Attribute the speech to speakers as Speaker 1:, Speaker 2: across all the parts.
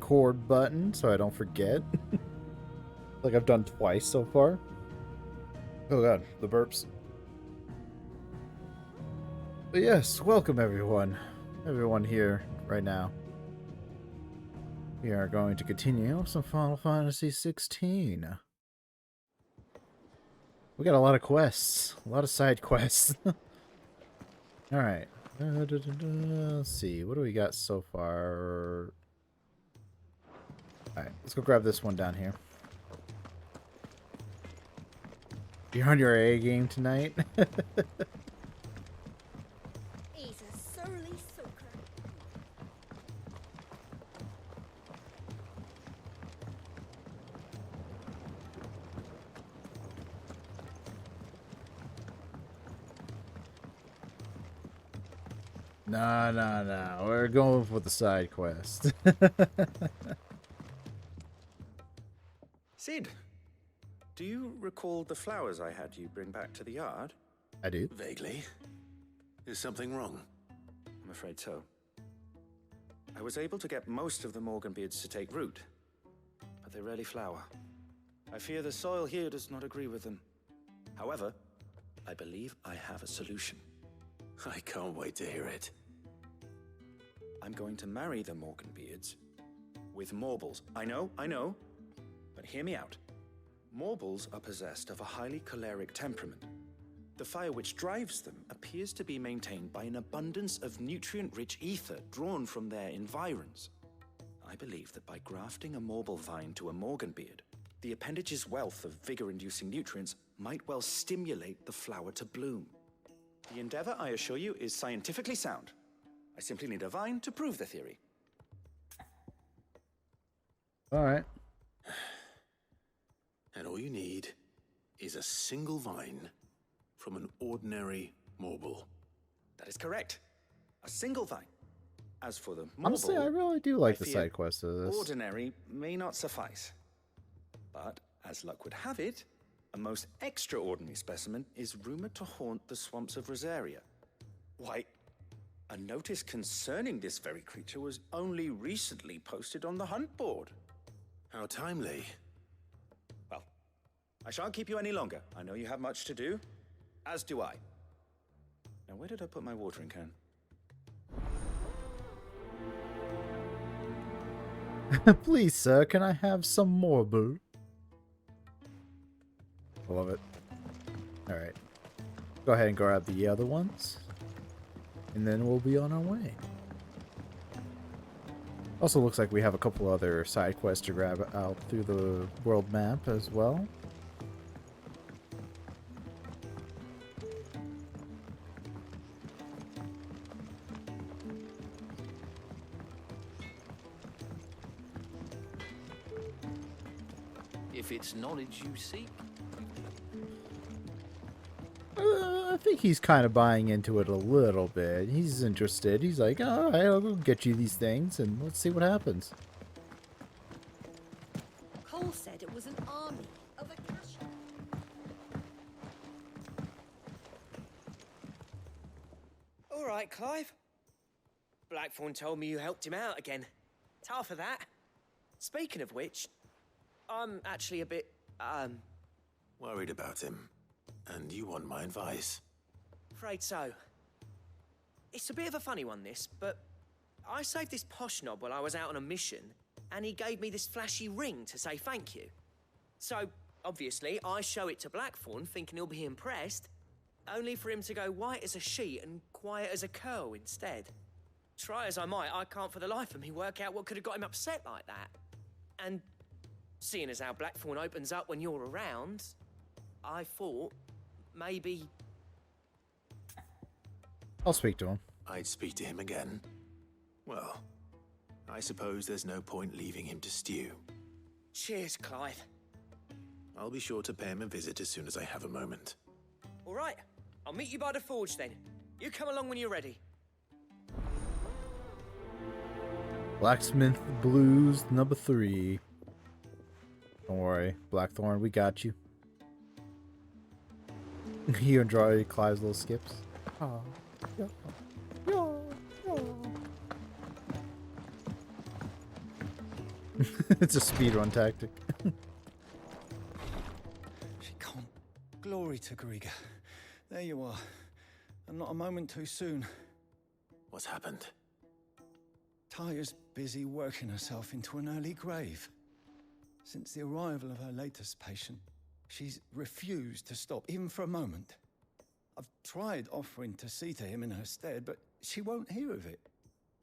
Speaker 1: record button so I don't forget. Like I've done twice so far. Oh god, the burps. But yes, welcome everyone. Everyone here right now. We are going to continue some Final Fantasy 16. We got a lot of quests. A lot of side quests. Alright. Let's see. What do we got so far? Alright, let's go grab this one down here. You're on your A game tonight?
Speaker 2: He's a surly soaker.
Speaker 1: No. We're going with the side quest.
Speaker 3: Cid, do you recall the flowers I had you bring back to the yard?
Speaker 1: I do.
Speaker 4: Vaguely. Is something wrong?
Speaker 3: I'm afraid so. I was able to get most of the Morganbeards to take root, but they rarely flower. I fear the soil here does not agree with them. However, I believe I have a solution.
Speaker 4: I can't wait to hear it.
Speaker 3: I'm going to marry the Morganbeards with Morbles. I know, but hear me out. Morbles are possessed of a highly choleric temperament. The fire which drives them appears to be maintained by an abundance of nutrient-rich ether drawn from their environs. I believe that by grafting a Morble vine to a Morganbeard, the appendage's wealth of vigor-inducing nutrients might well stimulate the flower to bloom. The endeavor, I assure you, is scientifically sound. I simply need a vine to prove the theory.
Speaker 1: Alright.
Speaker 4: And all you need is a single vine from an ordinary Morble.
Speaker 3: That is correct. A single vine. As for the Morble,
Speaker 1: Honestly, I really do like
Speaker 3: I
Speaker 1: the
Speaker 3: fear
Speaker 1: side quest of this.
Speaker 3: ordinary may not suffice. But, as luck would have it, a most extraordinary specimen is rumored to haunt the swamps of Rosaria. Why, a notice concerning this very creature was only recently posted on the hunt board.
Speaker 4: How timely.
Speaker 3: Well, I shan't keep you any longer. I know you have much to do, as do I. Now, where did I put my watering can?
Speaker 1: Please, sir, can I have some more, boo? I love it. Alright. Go ahead and grab the other ones. And then we'll be on our way. Also looks like we have a couple other side quests to grab out through the world map as well.
Speaker 5: If it's knowledge you seek.
Speaker 1: I think he's kind of buying into it a little bit. He's interested. He's like, alright, I'll go get you these things and let's see what happens.
Speaker 2: Cole said it was an army of Akasha.
Speaker 6: All right, Clive. Blackthorn told me you helped him out again. Tough for that. Speaking of which, I'm actually a bit,
Speaker 4: Worried about him. And you want my advice.
Speaker 6: afraid so. It's a bit of a funny one, this, but I saved this posh knob while I was out on a mission, and he gave me this flashy ring to say thank you. So, obviously, I show it to Blackthorn, thinking he'll be impressed, only for him to go white as a sheet and quiet as a curl instead. Try as I might, I can't for the life of me work out what could have got him upset like that. And seeing as how Blackthorn opens up when you're around, I thought maybe...
Speaker 1: I'll speak to him.
Speaker 4: I'd speak to him again. Well, I suppose there's no point leaving him to stew.
Speaker 6: Cheers, Clive.
Speaker 4: I'll be sure to pay him a visit as soon as I have a moment.
Speaker 6: All right, I'll meet you by the forge then. You come along when you're ready.
Speaker 1: Blacksmith Blues number 3. Don't worry, Blackthorn, we got you. You enjoy Clive's little skips? Oh, yeah, yeah, yeah. It's a speedrun tactic.
Speaker 5: She can't. Glory to Griga. There you are. And not a moment too soon.
Speaker 4: What's happened?
Speaker 5: Taya's busy working herself into an early grave. Since the arrival of her latest patient, she's refused to stop, even for a moment. I've tried offering to see to him in her stead, but she won't hear of it.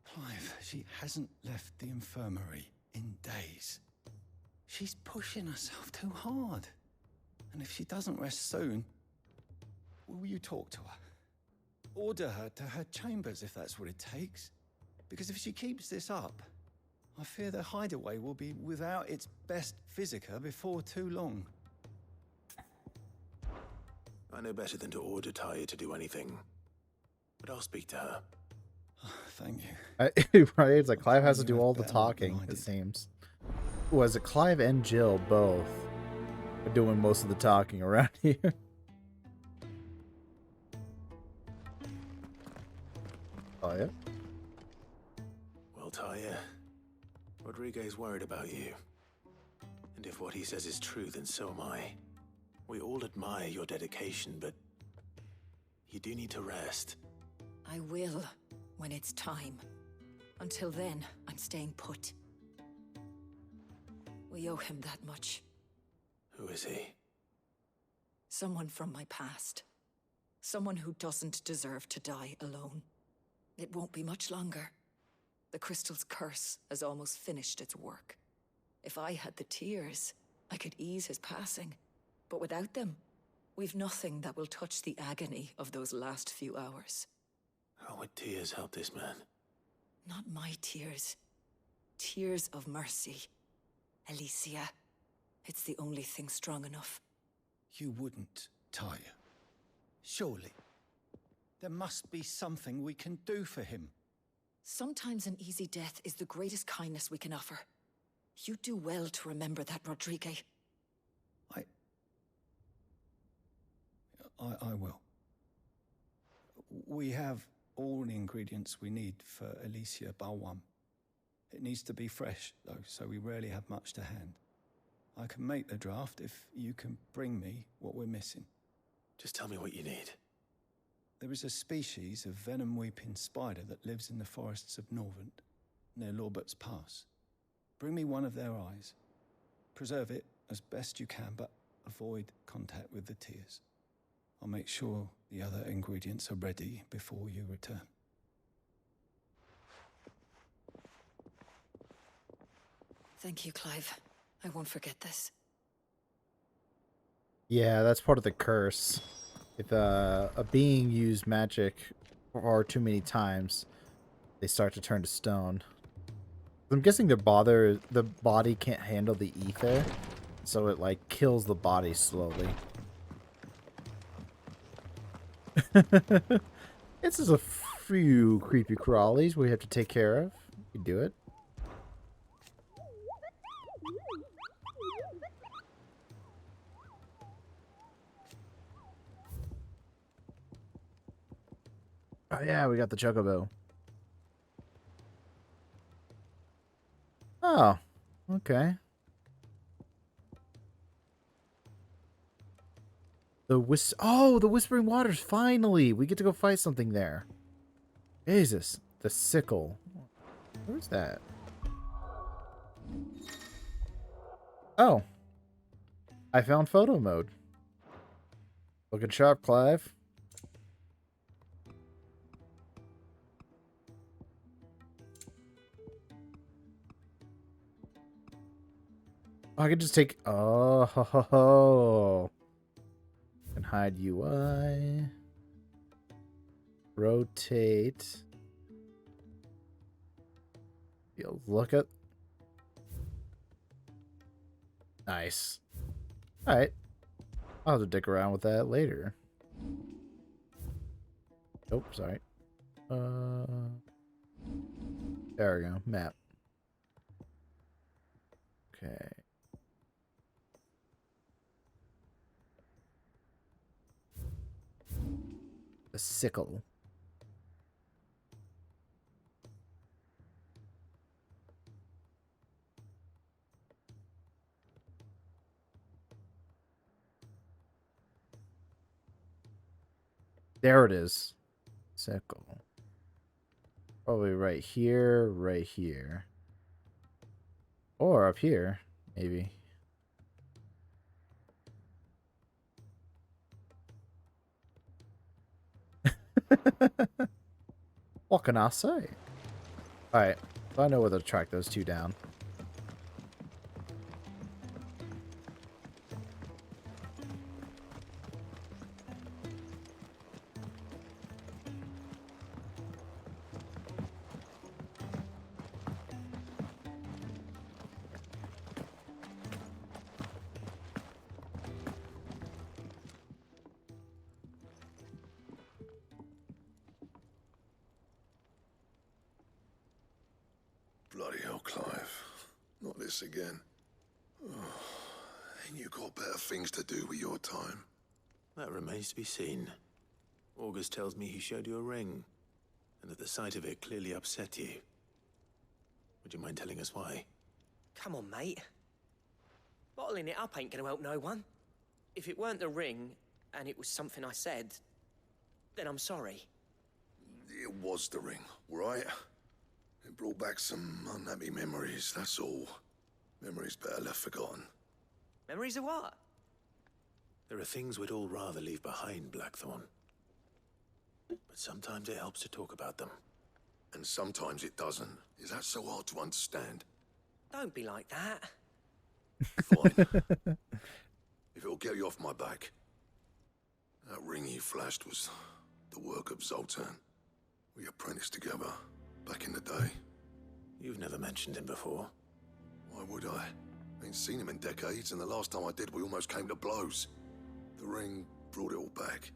Speaker 5: Clive, she hasn't left the infirmary in days. She's pushing herself too hard. And if she doesn't rest soon, will you talk to her? Order her to her chambers if that's what it takes. Because if she keeps this up, I fear the hideaway will be without its best physica before too long.
Speaker 4: I know better than to order Taya to do anything. But I'll speak to her.
Speaker 5: Thank you.
Speaker 1: Right? It's like Clive has to do all the
Speaker 5: Better than
Speaker 1: talking,
Speaker 5: I
Speaker 1: it
Speaker 5: did.
Speaker 1: seems. Was it Clive and Jill both are doing most of the talking around here? Oh, yeah?
Speaker 4: Well, Taya, Rodriguez worried about you. And if what he says is true, then so am I. We all admire your dedication, but you do need to rest.
Speaker 7: I will, when it's time. Until then, I'm staying put. We owe him that much.
Speaker 4: Who is he?
Speaker 7: Someone from my past. Someone who doesn't deserve to die alone. It won't be much longer. The crystal's curse has almost finished its work. If I had the tears, I could ease his passing. But without them, we've nothing that will touch the agony of those last few hours.
Speaker 4: How would tears help this man?
Speaker 7: Not my tears. Tears of mercy. Alicia, it's the only thing strong enough.
Speaker 5: You wouldn't, Taya. Surely. There must be something we can do for him.
Speaker 7: Sometimes an easy death is the greatest kindness we can offer. You do well to remember that, Rodriguez.
Speaker 5: I will. We have all the ingredients we need for Alicia Balwam. It needs to be fresh, though, so we rarely have much to hand. I can make the draft if you can bring me what we're missing.
Speaker 4: Just tell me what you need.
Speaker 5: There is a species of venom-weeping spider that lives in the forests of Norvent, near Lorbert's Pass. Bring me one of their eyes. Preserve it as best you can, but avoid contact with the tears. I'll make sure the other ingredients are ready before you return.
Speaker 7: Thank you, Clive. I won't forget this.
Speaker 1: Yeah, that's part of the curse. If a being used magic far too many times, they start to turn to stone. I'm guessing the body can't handle the ether, so it like kills the body slowly. This is a few creepy crawlies we have to take care of. You do it. Oh yeah, we got the chocobo. Oh, okay. The Whispering Waters, finally! We get to go fight something there. Jesus, the sickle. Where's that? Oh. I found photo mode. Looking sharp, Clive. I could just take... Oh, ho, ho, ho. And hide UI. Rotate. You'll look at... Nice. Alright. I'll have to dick around with that later. Oh, sorry. There we go. Map. Okay. The sickle. There it is. Sickle. Probably right here, right here. Or up here, maybe. What can I say? Alright, so I know whether to track those two down.
Speaker 8: Bloody hell, Clive. Not this again. Ain't you got better things to do with your time?
Speaker 4: That remains to be seen. August tells me he showed you a ring, and that the sight of it clearly upset you. Would you mind telling us why?
Speaker 6: Come on, mate. Bottling it up ain't gonna help no one. If it weren't the ring, and it was something I said, then I'm sorry.
Speaker 8: It was the ring, right? It brought back some unhappy memories, that's all. Memories better left forgotten.
Speaker 6: Memories of what?
Speaker 4: There are things we'd all rather leave behind, Blackthorn. But sometimes it helps to talk about them.
Speaker 8: And sometimes it doesn't. Is that so hard to understand?
Speaker 6: Don't be like that.
Speaker 8: Fine. If it'll get you off my back. That ring you flashed was the work of Zoltan. We apprenticed together, back in the day.
Speaker 4: You've never mentioned him before.
Speaker 8: Why would I? Ain't seen him in decades, and the last time I did, we almost came to blows. The ring brought it all back.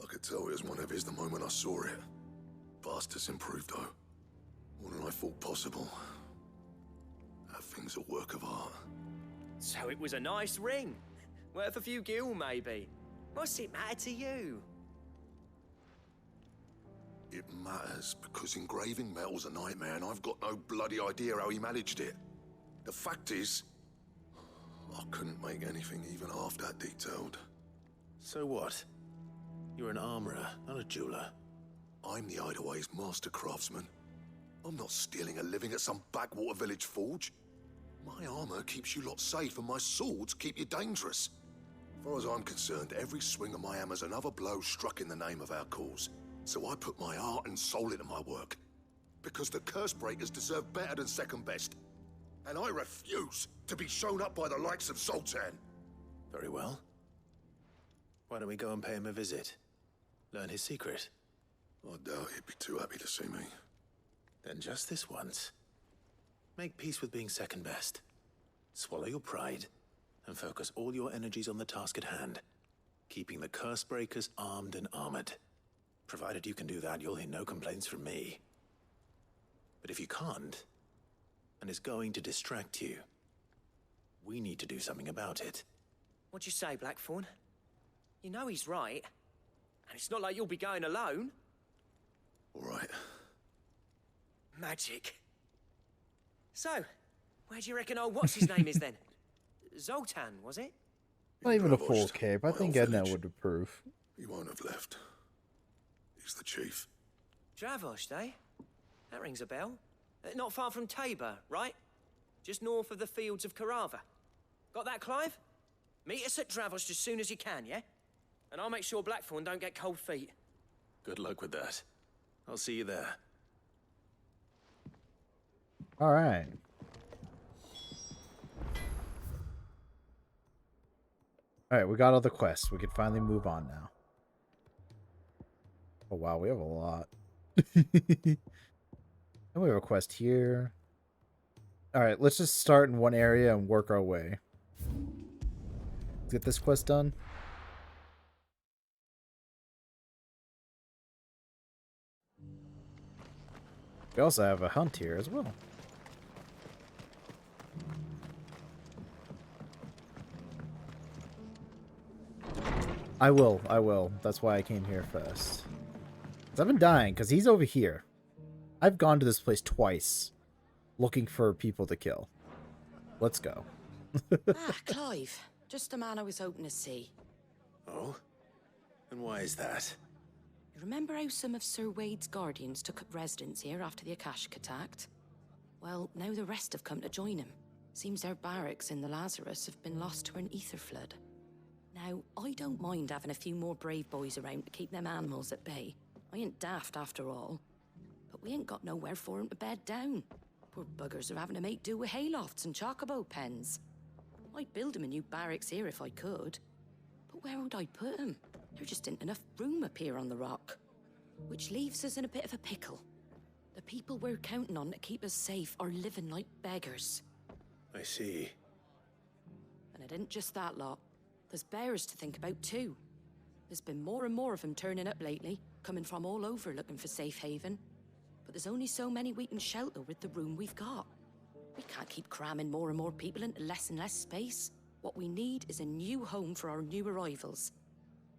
Speaker 8: I could tell it was one of his the moment I saw it. Vast has improved, though. More than I thought possible. That thing's a work of art.
Speaker 6: So it was a nice ring. Worth a few gil, maybe. What's it matter to you?
Speaker 8: It matters because engraving metal's a nightmare, and I've got no bloody idea how he managed it. The fact is, I couldn't make anything even half that detailed.
Speaker 4: So what? You're an armorer, not a jeweler.
Speaker 8: I'm the Idaway's master craftsman. I'm not stealing a living at some backwater village forge. My armor keeps you lot safe, and my swords keep you dangerous. As far as I'm concerned, every swing of my hammer's another blow struck in the name of our cause. So I put my heart and soul into my work. Because the curse breakers deserve better than second best. And I refuse to be shown up by the likes of Zoltan.
Speaker 4: Very well. Why don't we go and pay him a visit? Learn his secret.
Speaker 8: I doubt he'd be too happy to see me.
Speaker 4: Then just this once. Make peace with being second best. Swallow your pride, and focus all your energies on the task at hand. Keeping the curse breakers armed and armored. Provided you can do that, you'll hear no complaints from me. But if you can't, and it's going to distract you, we need to do something about it.
Speaker 6: What'd you say, Blackthorn? You know he's right. And it's not like you'll be going alone.
Speaker 8: All right.
Speaker 6: Magic. So, where do you reckon old what's-his-name is then? Zoltan, was it?
Speaker 1: Not even a
Speaker 8: Bravost,
Speaker 1: full cape. I
Speaker 8: my
Speaker 1: think
Speaker 8: old
Speaker 1: Edna
Speaker 8: village.
Speaker 1: would approve.
Speaker 8: He won't have left. He's the chief.
Speaker 6: Dravost, eh? That rings a bell. Not far from Tabor, right? Just north of the fields of Carava. Got that, Clive? Meet us at Dravost as soon as you can, yeah? And I'll make sure Blackthorn don't get cold feet.
Speaker 4: Good luck with that. I'll see you there.
Speaker 1: All right. All right, we got all the quests. We can finally move on now. Oh, wow, we have a lot. And we have a quest here. All right, let's just start in one area and work our way. Let's get this quest done. We also have a hunt here as well. I will. That's why I came here first. 'Cause I've been dying, because he's over here. I've gone to this place twice, looking for people to kill. Let's go.
Speaker 9: Clive. Just the man I was hoping to see.
Speaker 4: Oh? And why is that?
Speaker 9: You remember how some of Sir Wade's guardians took up residence here after the Akashic attacked? Well, now the rest have come to join him. Seems their barracks in the Lazarus have been lost to an ether flood. Now, I don't mind having a few more brave boys around to keep them animals at bay. I ain't daft after all. But we ain't got nowhere for 'em to bed down. Poor buggers are having to make do with haylofts and chocobo pens. I'd build 'em a new barracks here if I could. But where would I put 'em? There just ain't enough room up here on the rock. Which leaves us in a bit of a pickle. The people we're counting on to keep us safe are living like beggars.
Speaker 4: I see.
Speaker 9: And it ain't just that lot. There's bears to think about too. There's been more and more of them turning up lately, coming from all over looking for safe haven. But there's only so many we can shelter with the room we've got. We can't keep cramming more and more people into less and less space. What we need is a new home for our new arrivals.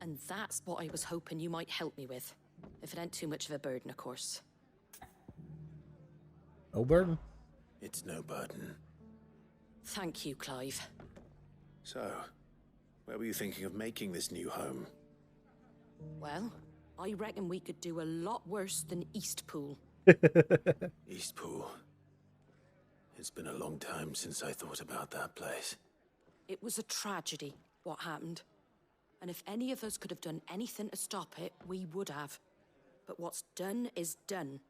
Speaker 9: And that's what I was hoping you might help me with. If it ain't too much of a burden, of course.
Speaker 1: No burden.
Speaker 4: It's no burden.
Speaker 9: Thank you, Clive.
Speaker 4: So, where were you thinking of making this new home?
Speaker 9: Well, I reckon we could do a lot worse than Eastpool.
Speaker 4: Eastpool. It's been a long time since I thought about that place.
Speaker 9: It was a tragedy, what happened. And if any of us could have done anything to stop it, we would have. But what's done is done.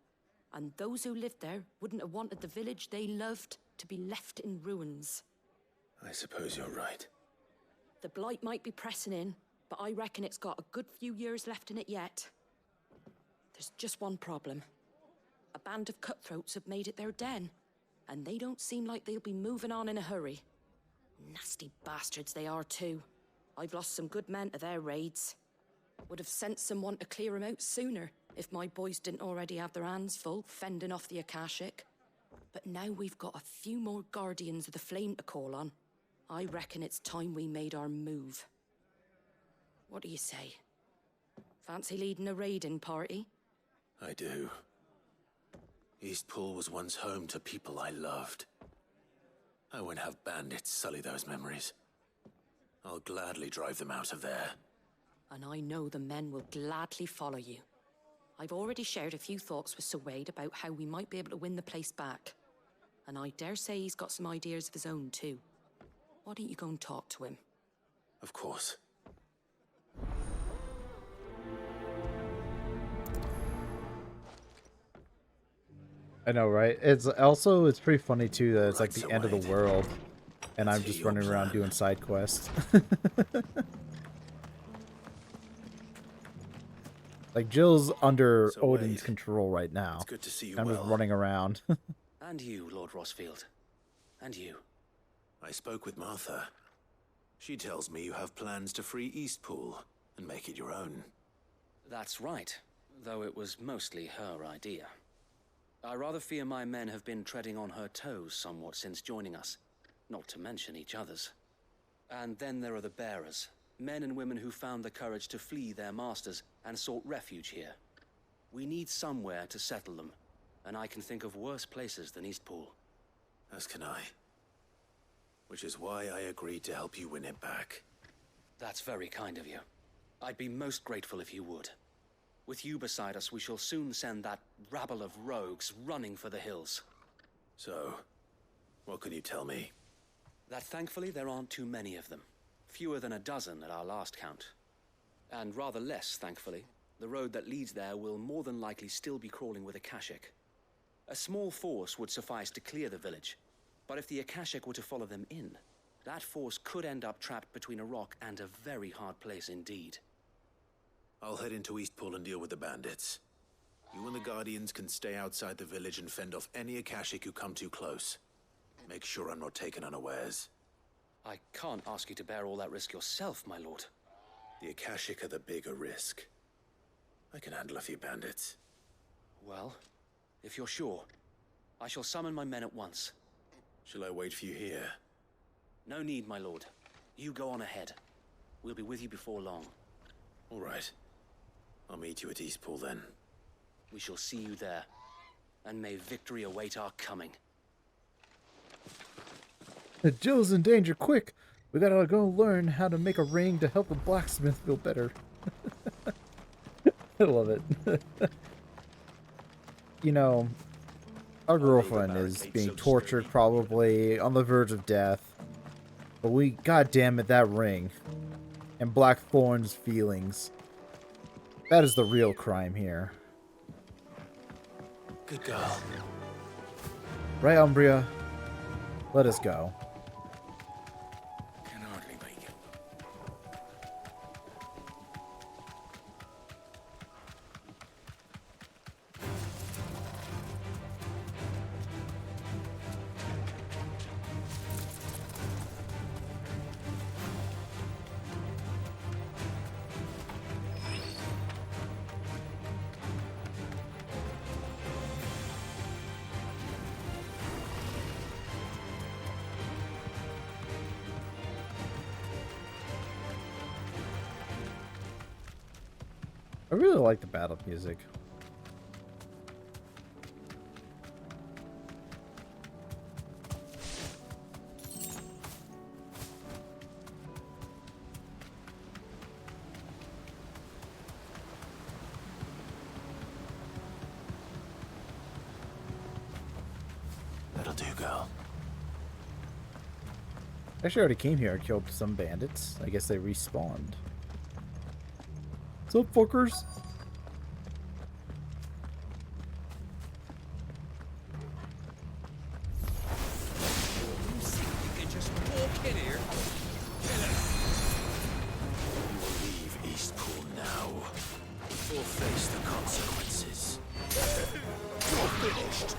Speaker 9: And those who lived there wouldn't have wanted the village they loved to be left in ruins.
Speaker 4: I suppose you're right.
Speaker 9: The blight might be pressing in, but I reckon it's got a good few years left in it yet. There's just one problem. A band of cutthroats have made it their den, and they don't seem like they'll be moving on in a hurry. Nasty bastards they are too. I've lost some good men to their raids. Would have sent someone to clear them out sooner if my boys didn't already have their hands full fending off the Akashic. But now we've got a few more guardians of the flame to call on. I reckon it's time we made our move. What do you say? Fancy leading a raiding party?
Speaker 4: I do. Eastpool was once home to people I loved. I won't have bandits sully those memories. I'll gladly drive them out of there.
Speaker 9: And I know the men will gladly follow you. I've already shared a few thoughts with Sir Wade about how we might be able to win the place back. And I dare say he's got some ideas of his own too. Why don't you go and talk to him?
Speaker 4: Of course.
Speaker 1: I know, right? It's pretty funny too that it's like
Speaker 4: Right,
Speaker 1: the
Speaker 4: so
Speaker 1: end of the
Speaker 4: Wade,
Speaker 1: world, and
Speaker 4: let's
Speaker 1: I'm
Speaker 4: hear
Speaker 1: just
Speaker 4: your
Speaker 1: running around
Speaker 4: plan.
Speaker 1: doing side quests. Like Jill's under
Speaker 4: So,
Speaker 1: Odin's
Speaker 4: Wade,
Speaker 1: control right now.
Speaker 4: It's good to see you
Speaker 1: I'm
Speaker 4: well.
Speaker 1: just running around.
Speaker 10: And you, Lord Rosfield. And you.
Speaker 4: I spoke with Martha. She tells me you have plans to free Eastpool and make it your own.
Speaker 10: That's right, though it was mostly her idea. I rather fear my men have been treading on her toes somewhat since joining us, not to mention each other's. And then there are the bearers, men and women who found the courage to flee their masters and sought refuge here. We need somewhere to settle them, and I can think of worse places than Eastpool.
Speaker 4: As can I. Which is why I agreed to help you win it back.
Speaker 10: That's very kind of you. I'd be most grateful if you would. With you beside us, we shall soon send that rabble of rogues running for the hills.
Speaker 4: So, what can you tell me?
Speaker 10: That thankfully there aren't too many of them. Fewer than a dozen at our last count. And rather less, thankfully. The road that leads there will more than likely still be crawling with Akashic. A small force would suffice to clear the village. But if the Akashic were to follow them in, that force could end up trapped between a rock and a very hard place indeed.
Speaker 4: I'll head into Eastpool and deal with the bandits. You and the Guardians can stay outside the village and fend off any Akashic who come too close. Make sure I'm not taken unawares.
Speaker 10: I can't ask you to bear all that risk yourself, my lord.
Speaker 4: The Akashic are the bigger risk. I can handle a few bandits.
Speaker 10: Well, if you're sure, I shall summon my men at once.
Speaker 4: Shall I wait for you here?
Speaker 10: No need, my lord. You go on ahead. We'll be with you before long.
Speaker 4: All right. I'll meet you at Eastpool then.
Speaker 10: We shall see you there. And may victory await our coming.
Speaker 1: Jill's in danger, quick! We gotta go learn how to make a ring to help the blacksmith feel better. I love it. You know, our girlfriend is being tortured, probably on the verge of death. But we, goddamn it, that ring. And Blackthorn's feelings. That is the real crime here.
Speaker 4: Good girl.
Speaker 1: Right, Umbria? Let us go.
Speaker 3: Can hardly make it.
Speaker 1: I really like the battle music.
Speaker 4: That'll do, girl.
Speaker 1: Actually, I already came here and killed some bandits. I guess they respawned. What's up, fuckers?
Speaker 6: You can just walk in here.
Speaker 4: You will leave Eastpool now, or face the consequences. You're finished.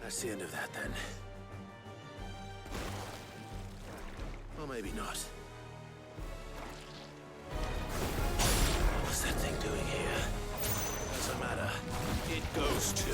Speaker 4: That's the end of that, then. Or maybe not. What's that thing doing here? Doesn't matter. It goes to.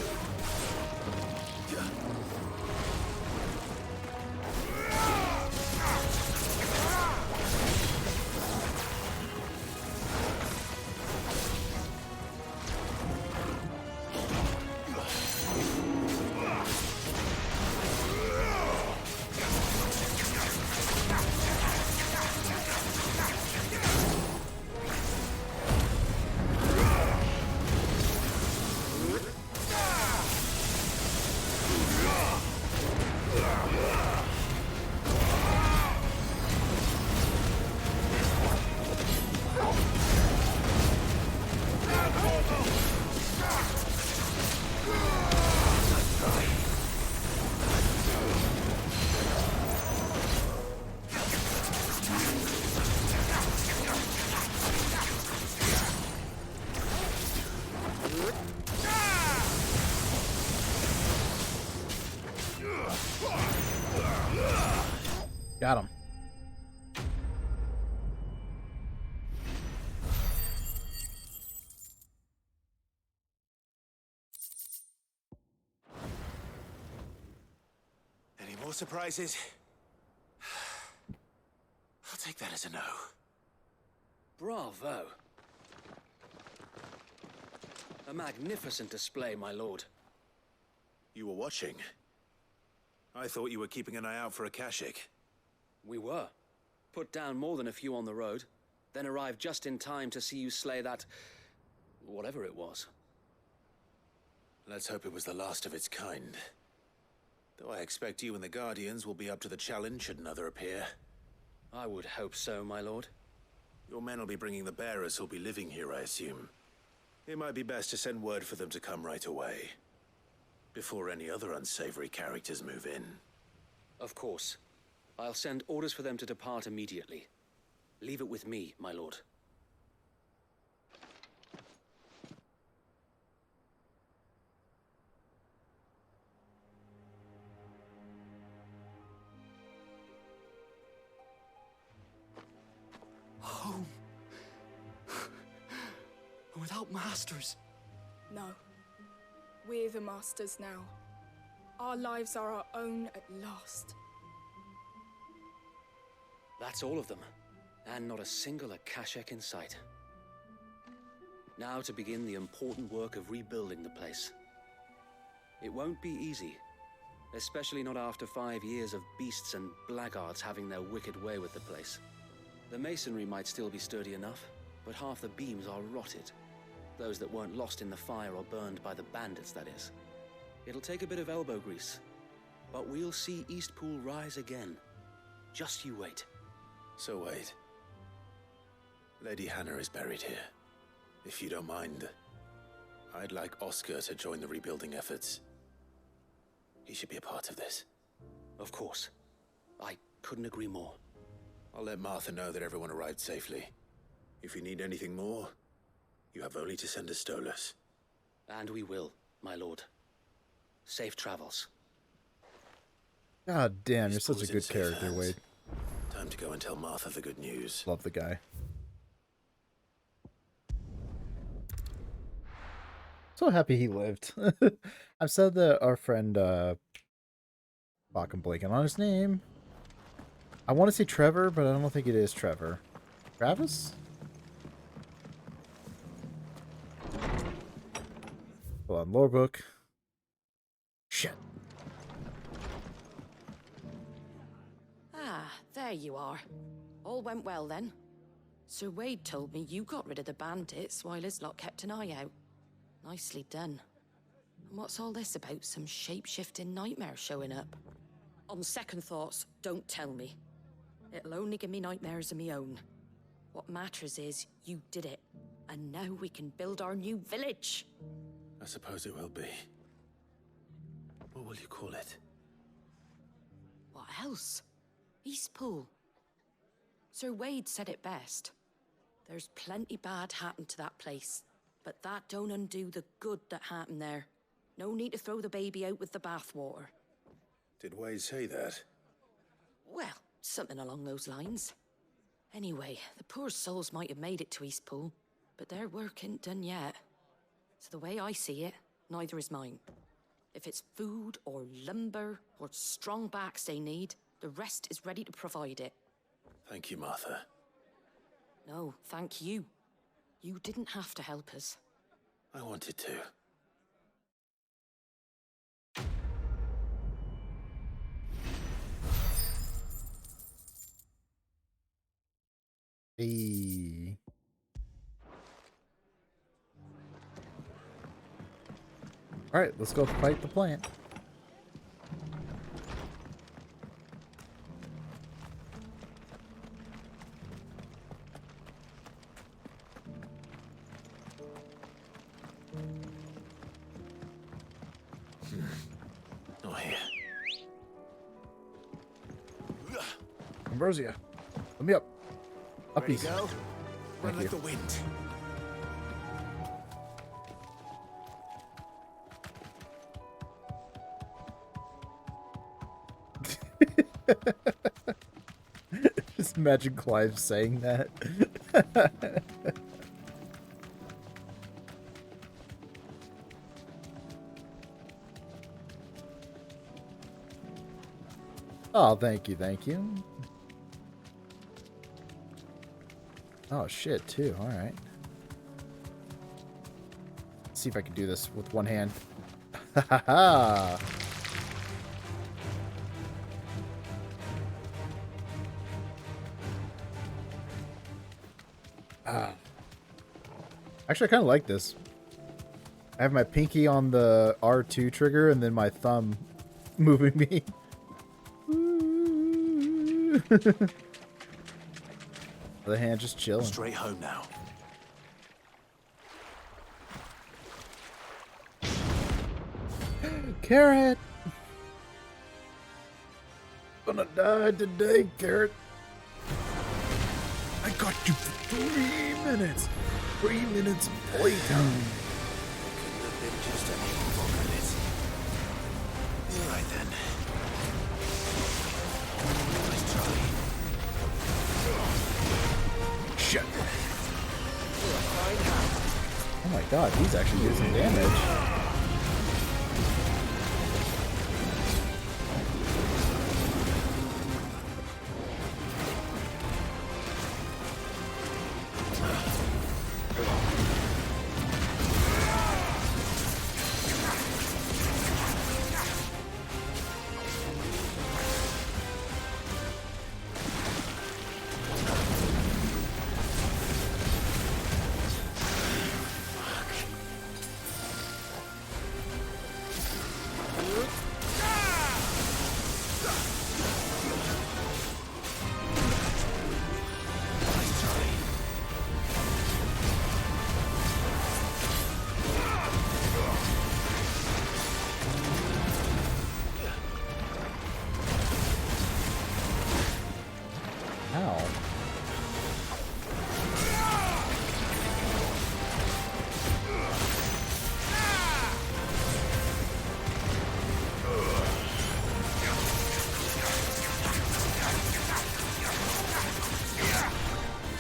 Speaker 1: Got him.
Speaker 4: Any more surprises? I'll take that as a no.
Speaker 10: Bravo. A magnificent display, my lord.
Speaker 4: You were watching. I thought you were keeping an eye out for a Kashik.
Speaker 10: We were. Put down more than a few on the road, then arrived just in time to see you slay that... whatever it was.
Speaker 4: Let's hope it was the last of its kind. Though I expect you and the Guardians will be up to the challenge should another appear.
Speaker 10: I would hope so, my lord.
Speaker 4: Your men will be bringing the bearers who'll be living here, I assume. It might be best to send word for them to come right away. Before any other unsavory characters move in.
Speaker 10: Of course. I'll send orders for them to depart immediately. Leave it with me, my lord.
Speaker 11: without masters.
Speaker 12: No. We're the masters now. Our lives are our own at last.
Speaker 10: That's all of them, and not a single Akashek in sight. Now to begin the important work of rebuilding the place. It won't be easy, especially not after 5 years of beasts and blackguards having their wicked way with the place. The masonry might still be sturdy enough, but half the beams are rotted. Those that weren't lost in the fire or burned by the bandits, that is. It'll take a bit of elbow grease, but we'll see Eastpool rise again. Just you wait.
Speaker 4: So wait. Lady Hannah is buried here. If you don't mind, I'd like Oscar to join the rebuilding efforts. He should be a part of this.
Speaker 10: Of course. I couldn't agree more.
Speaker 4: I'll let Martha know that everyone arrived safely. If you need anything more, you have only to send a Stolas.
Speaker 10: And we will, my lord. Safe travels.
Speaker 1: God damn, you're
Speaker 4: Eastpool
Speaker 1: such a
Speaker 4: is in
Speaker 1: good
Speaker 4: safe
Speaker 1: character,
Speaker 4: hands.
Speaker 1: Wade.
Speaker 4: Time to go and tell Martha the good news.
Speaker 1: Love the guy. So happy he lived. I've said that our friend, fuck, I'm blanking on his name. I want to say Trevor, but I don't think it is Trevor. Travis? Hold on, lore book. Shit.
Speaker 9: Ah, there you are. All went well then. Sir Wade told me you got rid of the bandits while his lot kept an eye out. Nicely done. And what's all this about some shape-shifting nightmare showing up? On second thoughts, don't tell me. It'll only give me nightmares of me own. What matters is you did it, and now we can build our new village.
Speaker 4: I suppose it will be. What will you call it?
Speaker 9: What else? Eastpool. Sir Wade said it best. There's plenty bad happened to that place, but that don't undo the good that happened there. No need to throw the baby out with the bathwater.
Speaker 4: Did Wade say that?
Speaker 9: Well, something along those lines. Anyway, the poor souls might have made it to Eastpool, but their work ain't done yet. So the way I see it, neither is mine. If it's food or lumber or strong backs they need, the rest is ready to provide it.
Speaker 4: Thank you, Martha.
Speaker 9: No, thank you. You didn't have to help us.
Speaker 4: I wanted to.
Speaker 1: Hey. Alright, let's go fight the plant.
Speaker 4: Not here.
Speaker 1: Ambrosia, let me up.
Speaker 4: Ready
Speaker 1: Uppies.
Speaker 4: to go? Run
Speaker 1: Thank
Speaker 4: like
Speaker 1: you.
Speaker 4: the wind.
Speaker 1: Just imagine Clive saying that. Oh, thank you, thank you. Oh, shit, too. All right. Let's see if I can do this with one hand. Ha ha ha! Actually, I kind of like this. I have my pinky on the R2 trigger and then my thumb moving me. The hand just chilling.
Speaker 4: Straight home now.
Speaker 1: Carrot! Gonna die today, Carrot. I got you for 3 minutes. 3 minutes of playtime.
Speaker 4: Couldn't have been just any 4 minutes. All right then. Nice try.
Speaker 1: Shit.
Speaker 6: You're a fine hand.
Speaker 1: God, he's actually doing some damage.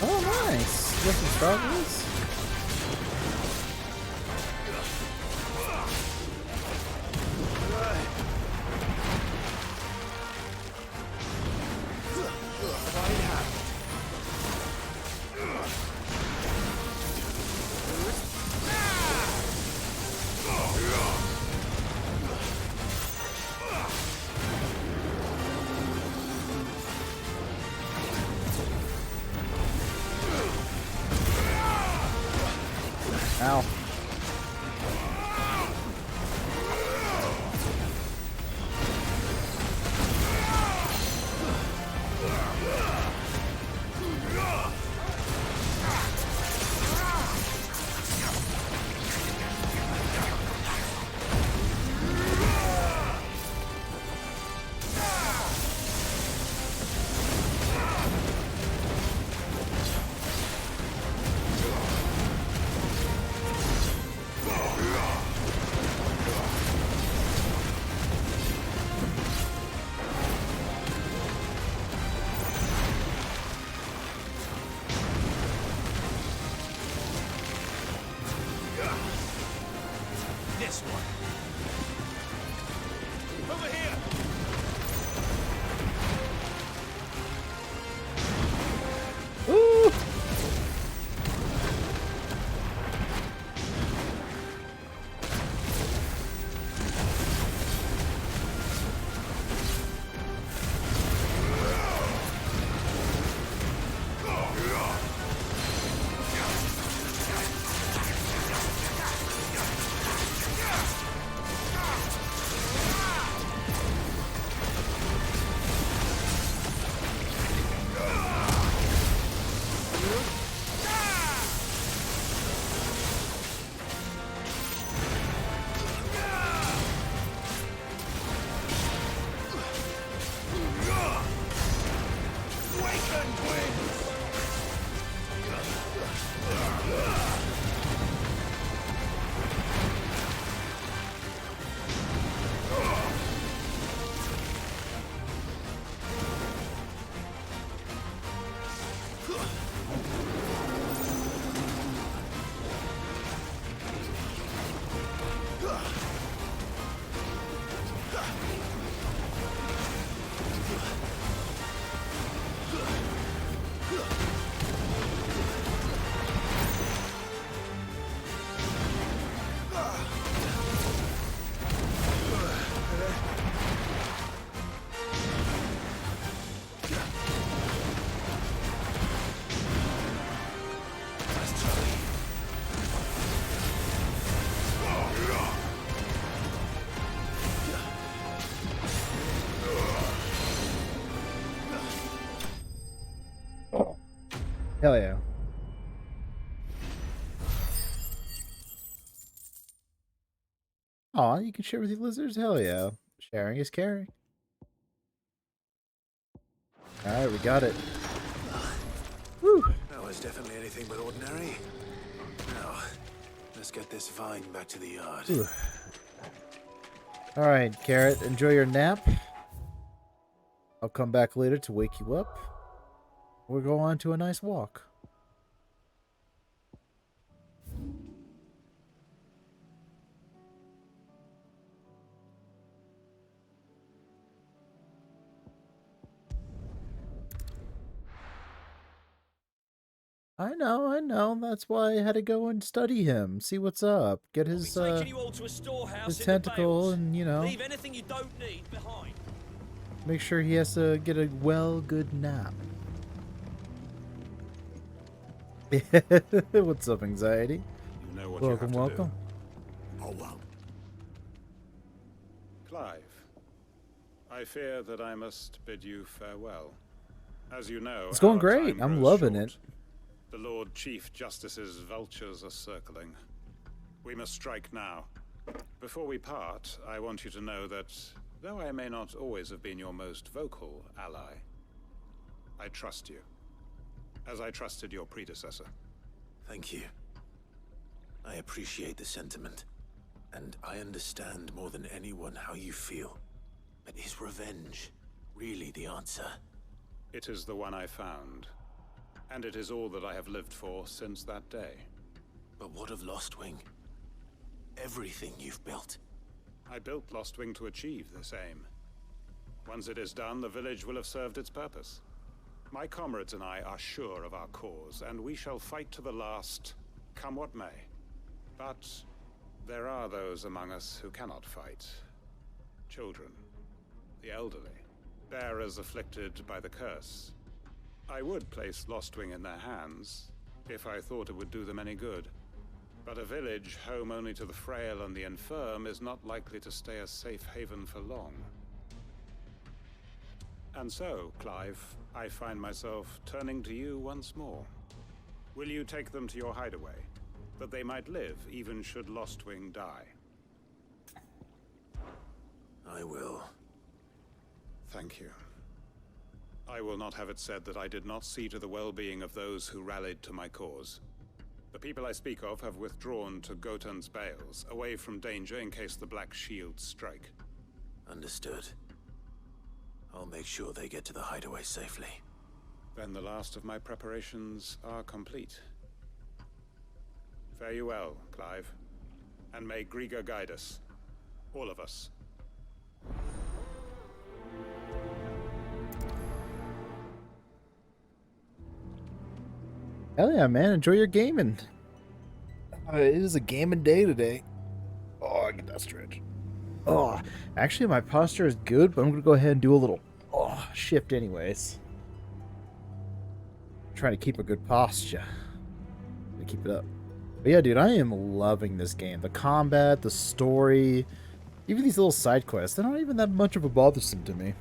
Speaker 1: Oh, nice. Get some struggles. Ow.
Speaker 4: This one. Over here.
Speaker 1: Ooh. Hell yeah. Aw, you can share with your lizards? Hell yeah. Sharing is caring. Alright, we got it. Woo!
Speaker 4: That was definitely anything but ordinary. Now, let's get this vine back to the yard.
Speaker 1: Alright, Carrot, enjoy your nap. I'll come back later to wake you up. We'll go on to a nice walk. I know. That's why I had to go and study him, see what's up, get his
Speaker 6: Taking you all to a storehouse
Speaker 1: his
Speaker 6: in
Speaker 1: tentacle,
Speaker 6: the Vales.
Speaker 1: and
Speaker 6: Leave anything you don't need behind.
Speaker 1: make sure he has to get a good nap. What's up, anxiety?
Speaker 11: You know what
Speaker 1: Welcome,
Speaker 11: you have to
Speaker 1: welcome.
Speaker 11: do.
Speaker 8: I won't.
Speaker 11: Clive, I fear that I must bid you farewell. As you know,
Speaker 1: It's going
Speaker 11: our
Speaker 1: great.
Speaker 11: time
Speaker 1: I'm
Speaker 11: grows
Speaker 1: loving
Speaker 11: short.
Speaker 1: it.
Speaker 11: The Lord Chief Justice's vultures are circling. We must strike now. Before we part, I want you to know that, though I may not always have been your most vocal ally, I trust you, as I trusted your predecessor.
Speaker 4: Thank you. I appreciate the sentiment, and I understand more than anyone how you feel. But is revenge really the answer?
Speaker 11: It is the one I found, and it is all that I have lived for since that day.
Speaker 4: But what of Lostwing? Everything you've built.
Speaker 11: I built Lostwing to achieve this aim. Once it is done, the village will have served its purpose. My comrades and I are sure of our cause, and we shall fight to the last, come what may. But there are those among us who cannot fight. Children, the elderly, bearers afflicted by the curse. I would place Lostwing in their hands, if I thought it would do them any good. But a village home only to the frail and the infirm is not likely to stay a safe haven for long. And so, Clive, I find myself turning to you once more. Will you take them to your hideaway, that they might live even should Lostwing die?
Speaker 4: I will.
Speaker 11: Thank you. I will not have it said that I did not see to the well-being of those who rallied to my cause. The people I speak of have withdrawn to Gotan's Bales, away from danger in case the Black Shields strike.
Speaker 4: Understood. I'll make sure they get to the hideaway safely.
Speaker 11: Then the last of my preparations are complete. Fare you well, Clive. And may Griga guide us. All of us.
Speaker 1: Hell yeah, man. Enjoy your gaming. It is a gaming day today. Oh, I get that stretch. Oh, actually, my posture is good, but I'm going to go ahead and do a little shift anyways. Trying to keep a good posture. To keep it up. But yeah, dude, I am loving this game. The combat, the story, even these little side quests, they're not even that much of a bothersome to me.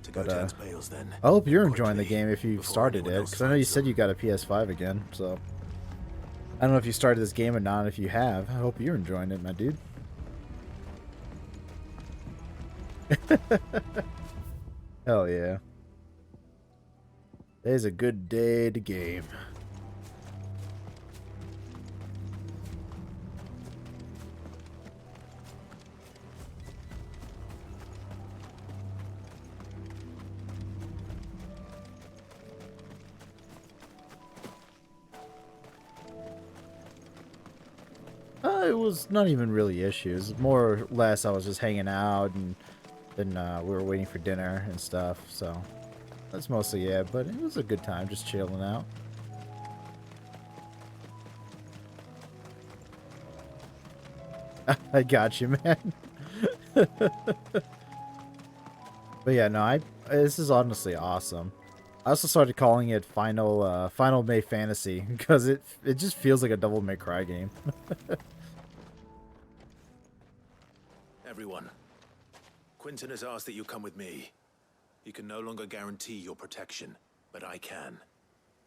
Speaker 4: To
Speaker 1: But,
Speaker 4: Gotan's Bales, then.
Speaker 1: I hope you're
Speaker 4: Quickly,
Speaker 1: enjoying the game if you've
Speaker 4: before
Speaker 1: started
Speaker 4: anyone
Speaker 1: it,
Speaker 4: else
Speaker 1: because I know you
Speaker 4: finds
Speaker 1: said
Speaker 4: them.
Speaker 1: you got a PS5 again, so... I don't know if you started this game or not. If you have, I hope you're enjoying it, my dude. Hell yeah. Today's a good day to game. It was not even really issues. More or less, I was just hanging out, and then we were waiting for dinner and stuff. So that's mostly it. But it was a good time, just chilling out. I got you, man. But yeah, no, this is honestly awesome. I also started calling it Final May Fantasy because it just feels like a Devil May Cry game.
Speaker 4: Everyone, Quentin has asked that you come with me. He can no longer guarantee your protection, but I can.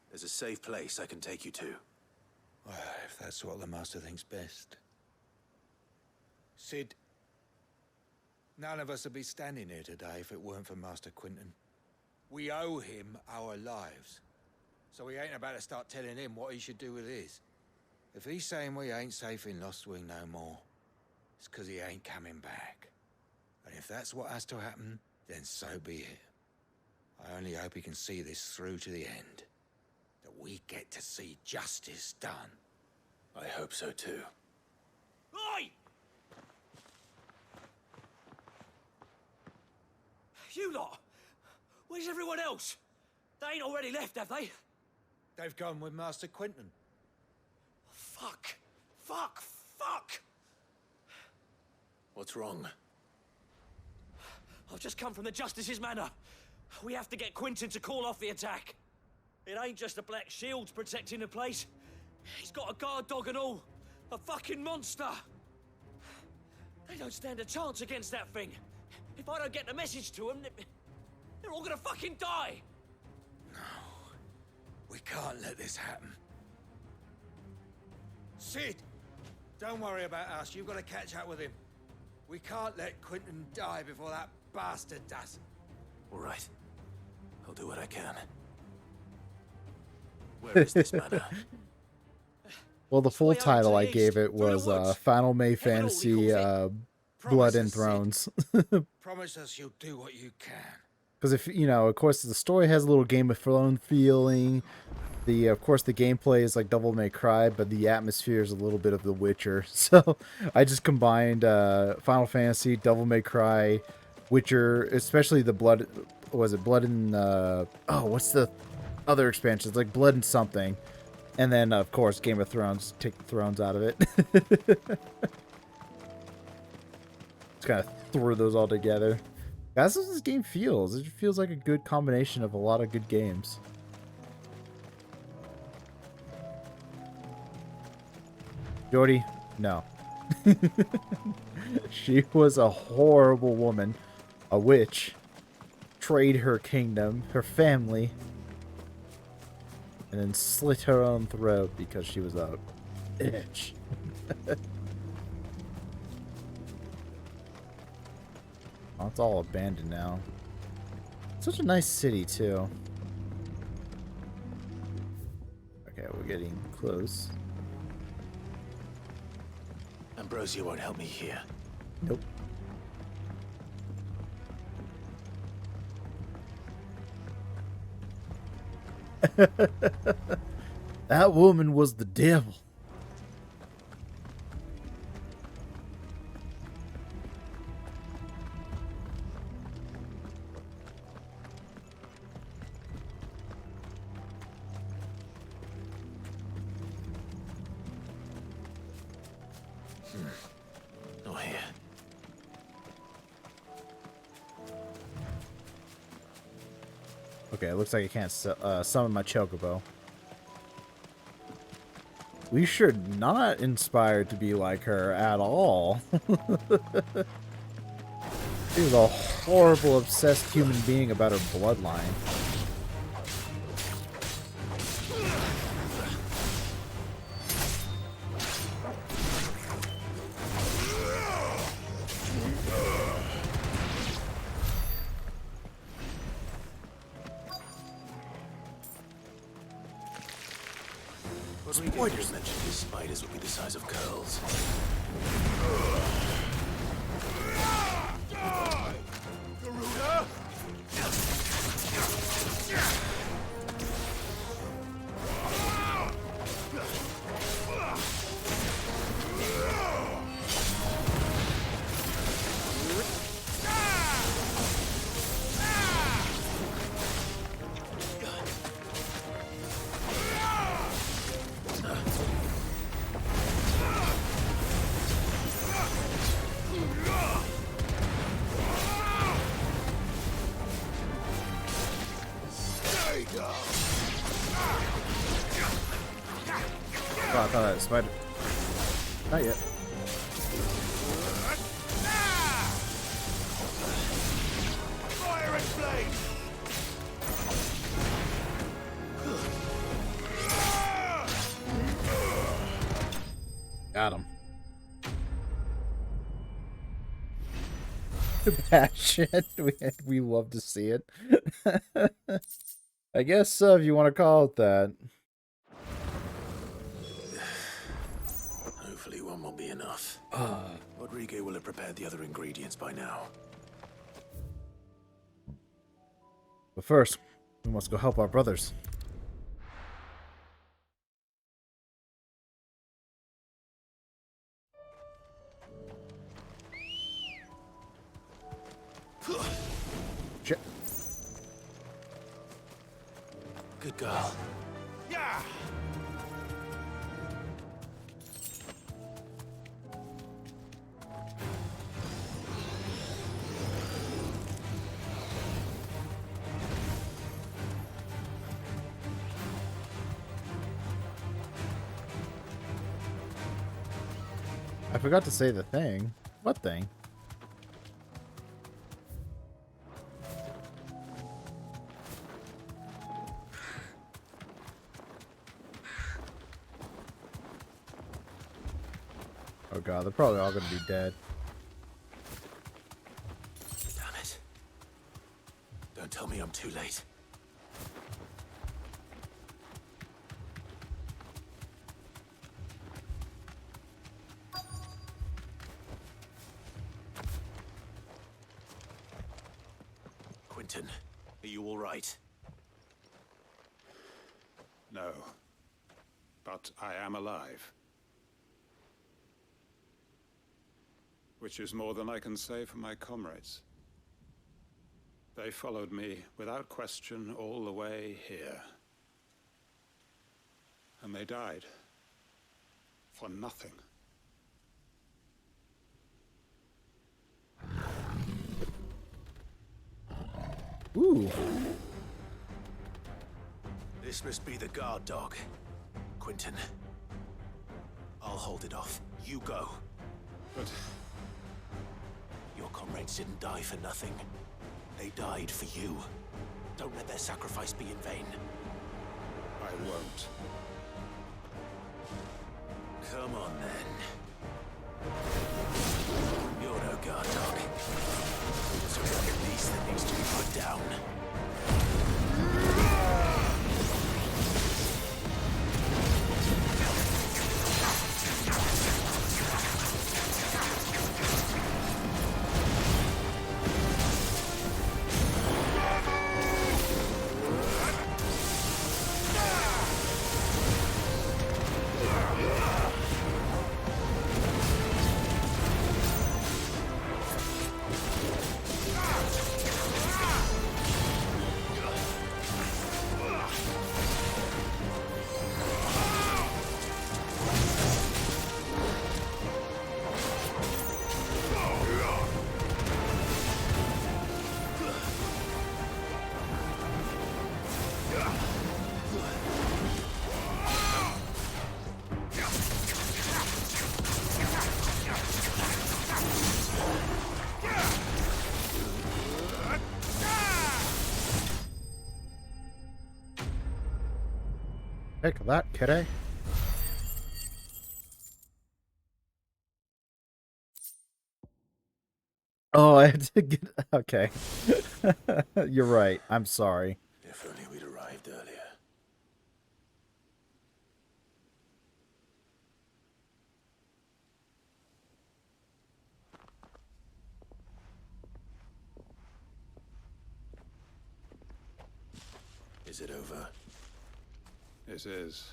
Speaker 4: There's a safe place I can take you to.
Speaker 5: Well, if that's what the Master thinks best. Sid, none of us would be standing here today if it weren't for Master Quentin. We owe him our lives. So we ain't about to start telling him what he should do with his. If he's saying we ain't safe in Lostwing no more, it's 'cause he ain't coming back. And if that's what has to happen, then so be it. I only hope he can see this through to the end. That we get to see justice done.
Speaker 4: I hope so too.
Speaker 6: Oi! You lot! Where's everyone else? They ain't already left, have they?
Speaker 13: They've gone with Master Quentin.
Speaker 6: Fuck! Fuck! Fuck!
Speaker 4: What's wrong?
Speaker 6: I've just come from the Justice's manor. We have to get Quentin to call off the attack. It ain't just the Black Shields protecting the place. He's got a guard dog and all. A fucking monster. They don't stand a chance against that thing. If I don't get the message to them, they're all gonna fucking die.
Speaker 13: We can't let this happen. Sid! Don't worry about us. You've got to catch up with him. We can't let Quentin die before that bastard does.
Speaker 4: All right. I'll do what I can. Where is this manor?
Speaker 1: Well, the full title I gave it was Final May Fantasy Blood and Thrones.
Speaker 13: Promise us you'll do what you can.
Speaker 1: Because if you know, of course, the story has a little Game of Thrones feeling. Of course, the gameplay is like Devil May Cry, but the atmosphere is a little bit of The Witcher. So I just combined Final Fantasy, Devil May Cry, Witcher, especially the Blood. Was it Blood and what's the other expansion? It's like Blood and something, and then of course Game of Thrones. Take the thrones out of it. Just kind of threw those all together. That's what this game feels. It feels like a good combination of a lot of good games. Jodie, no. She was a horrible woman. A witch. Betrayed her kingdom, her family. And then slit her own throat because she was a bitch. Oh, it's all abandoned now. Such a nice city, too. Okay, we're getting close.
Speaker 4: Ambrosia won't help me here.
Speaker 1: Nope. That woman was the devil.
Speaker 4: Not here.
Speaker 1: Okay, it looks like I can't summon my Chocobo. We should not inspire to be like her at all. She was a horrible, obsessed human being about her bloodline.
Speaker 4: Spoilers mentioned these spiders would be the size of curls.
Speaker 8: Garuda!
Speaker 1: Oh, I thought that was spider. Not yet.
Speaker 8: Fire and flame!
Speaker 1: Got him. Bad shit. We love to see it. I guess if you want to call it that.
Speaker 4: Hopefully one will be enough. Rodrigo will have prepared the other ingredients by now.
Speaker 1: But first, we must go help our brothers. Shit.
Speaker 4: Good girl.
Speaker 8: Yeah!
Speaker 1: I forgot to say the thing. What thing? Oh god, they're probably all gonna be dead.
Speaker 4: Damn it. Don't tell me I'm too late. Quentin, are you all right?
Speaker 11: No. But I am alive. Which is more than I can say for my comrades. They followed me without question all the way here. And they died. For nothing.
Speaker 1: Ooh.
Speaker 4: This must be the guard dog. Quentin. I'll hold it off. You go.
Speaker 11: But
Speaker 4: your comrades didn't die for nothing. They died for you. Don't let their sacrifice be in vain.
Speaker 11: I won't.
Speaker 4: Come on, then. You're no guard dog. There's one at least that needs to be put down.
Speaker 1: Take that, kiddo. Oh, I had to get... Okay. You're right. I'm sorry.
Speaker 4: If only we'd arrived earlier. Is it over?
Speaker 11: It is.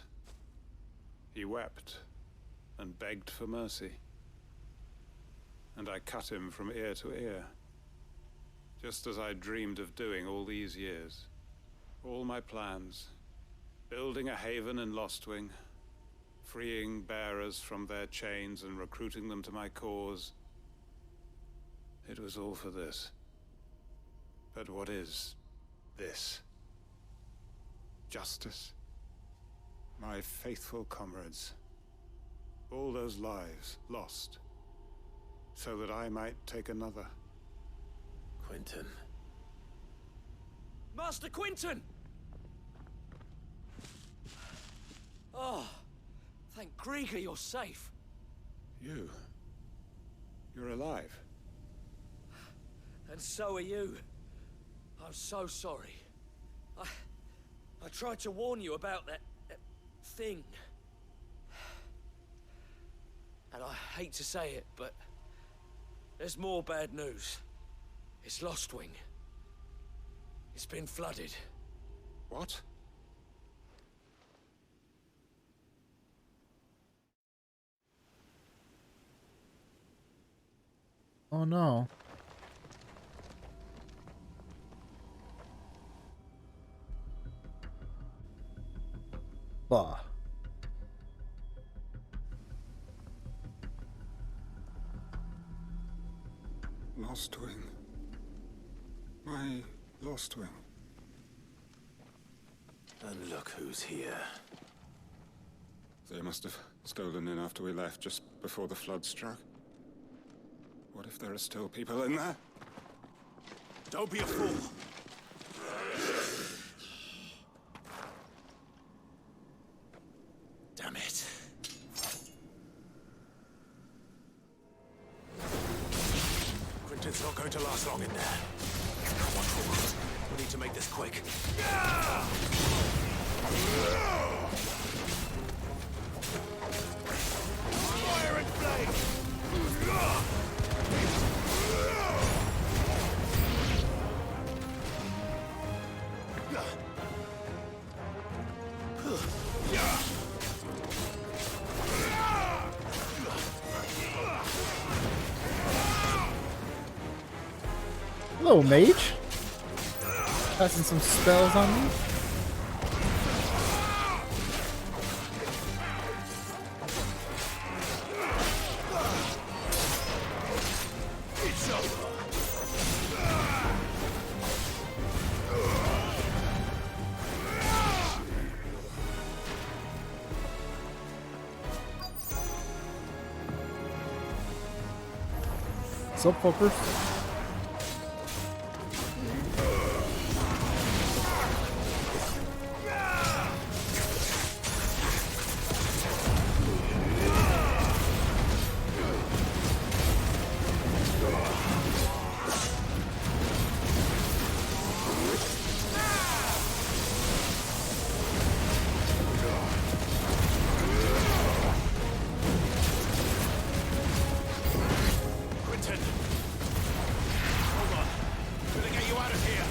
Speaker 11: He wept and begged for mercy. And I cut him from ear to ear. Just as I dreamed of doing all these years. All my plans. Building a haven in Lostwing. Freeing bearers from their chains and recruiting them to my cause. It was all for this. But what is this? Justice? My faithful comrades. All those lives lost. So that I might take another.
Speaker 4: Quentin.
Speaker 6: Master Quentin! Oh, thank Grieger you're safe.
Speaker 11: You're alive.
Speaker 6: And so are you. I'm so sorry. I tried to warn you about that thing. And I hate to say it, but there's more bad news. It's Lostwing. It's been flooded.
Speaker 11: What?
Speaker 1: Oh no. Bah.
Speaker 11: Lost Wing. My Lost Wing.
Speaker 4: And look who's here.
Speaker 11: They must have stolen in after we left, just before the flood struck. What if there are still people in there?
Speaker 4: Don't be a fool. Damn it. Quentin's not going to last long in there. Come on, forward. We need to make this quick. Fire and flame!
Speaker 1: Hello, mage. Passing some spells on me.
Speaker 4: It's over.
Speaker 1: Sup, fuckers?
Speaker 4: Quentin! Hold on. I'm gonna get you out of here.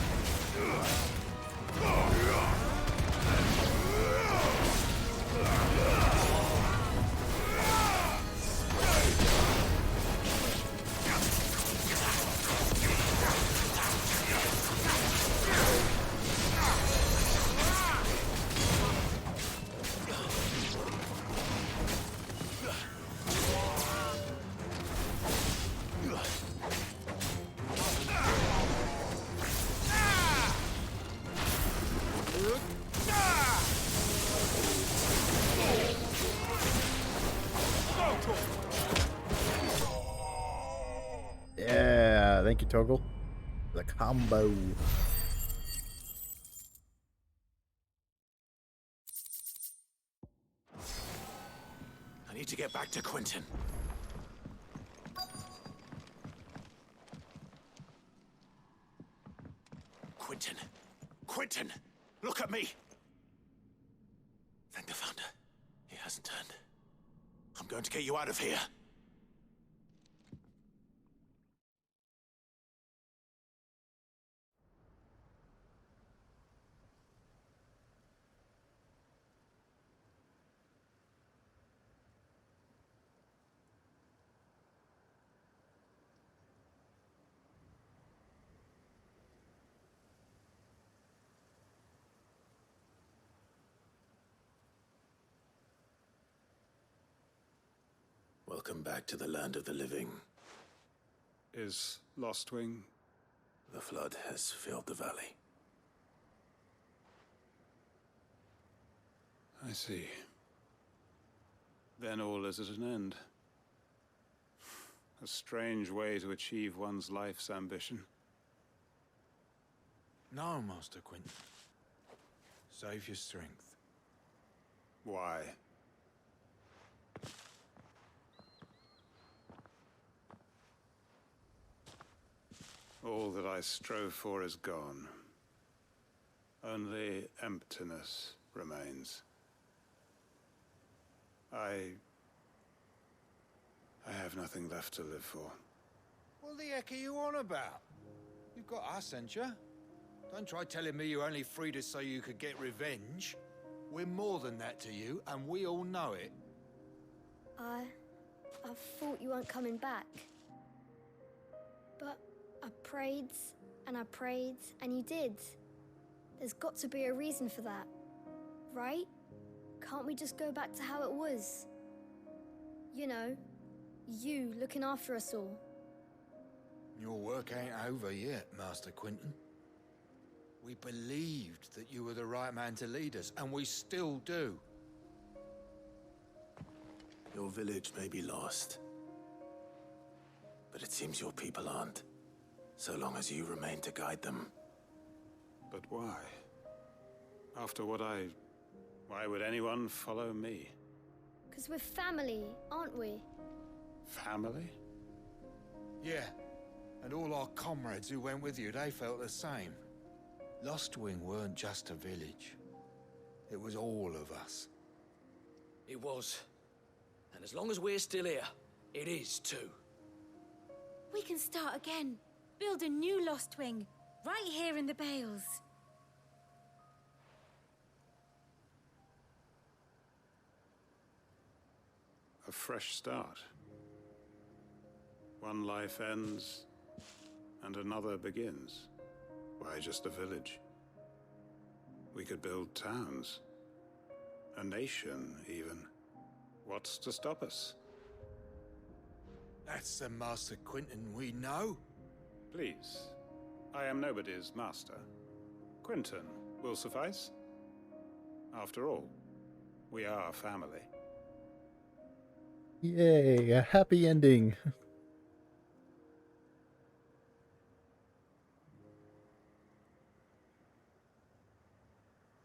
Speaker 1: Yeah, thank you, Toggle. The combo.
Speaker 4: I need to get back to Quentin. Quentin! Quentin! Look at me! Thank the Founder. He hasn't turned. I'm going to get you out of here. Welcome back to the land of the living.
Speaker 11: Is Lost Wing?
Speaker 4: The flood has filled the valley.
Speaker 11: I see. Then all is at an end. A strange way to achieve one's life's ambition.
Speaker 13: No, Master Quentin. Save your strength.
Speaker 11: Why? All that I strove for is gone. Only emptiness remains. I have nothing left to live for.
Speaker 13: What the heck are you on about? You've got us, ain't you? Don't try telling me you only freed us so you could get revenge. We're more than that to you, and we all know it.
Speaker 14: I thought you weren't coming back. But I prayed, and you did. There's got to be a reason for that, right? Can't we just go back to how it was? You know, you looking after us all.
Speaker 13: Your work ain't over yet, Master Quentin. We believed that you were the right man to lead us, and we still do.
Speaker 4: Your village may be lost, but it seems your people aren't, so long as you remain to guide them.
Speaker 11: But why? After what why would anyone follow me?
Speaker 14: 'Cause we're family, aren't we?
Speaker 11: Family?
Speaker 13: Yeah, and all our comrades who went with you, they felt the same. Lostwing weren't just a village. It was all of us.
Speaker 15: It was. And as long as we're still here, it is too.
Speaker 16: We can start again. Build a new Lostwing, right here in the Bales.
Speaker 11: A fresh start. One life ends, and another begins. Why just a village? We could build towns. A nation, even. What's to stop us?
Speaker 13: That's the Master Quentin we know.
Speaker 11: Please. I am nobody's master. Quentin will suffice. After all, we are family.
Speaker 1: Yay, a happy ending.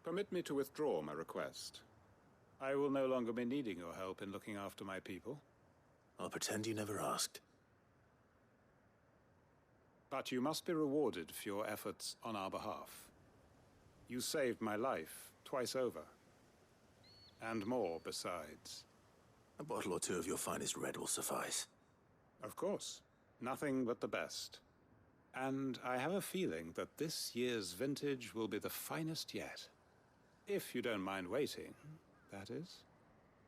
Speaker 11: Permit me to withdraw my request. I will no longer be needing your help in looking after my people.
Speaker 4: I'll pretend you never asked.
Speaker 11: But you must be rewarded for your efforts on our behalf. You saved my life twice over. And more besides.
Speaker 4: A bottle or two of your finest red will suffice.
Speaker 11: Of course. Nothing but the best. And I have a feeling that this year's vintage will be the finest yet. If you don't mind waiting, that is.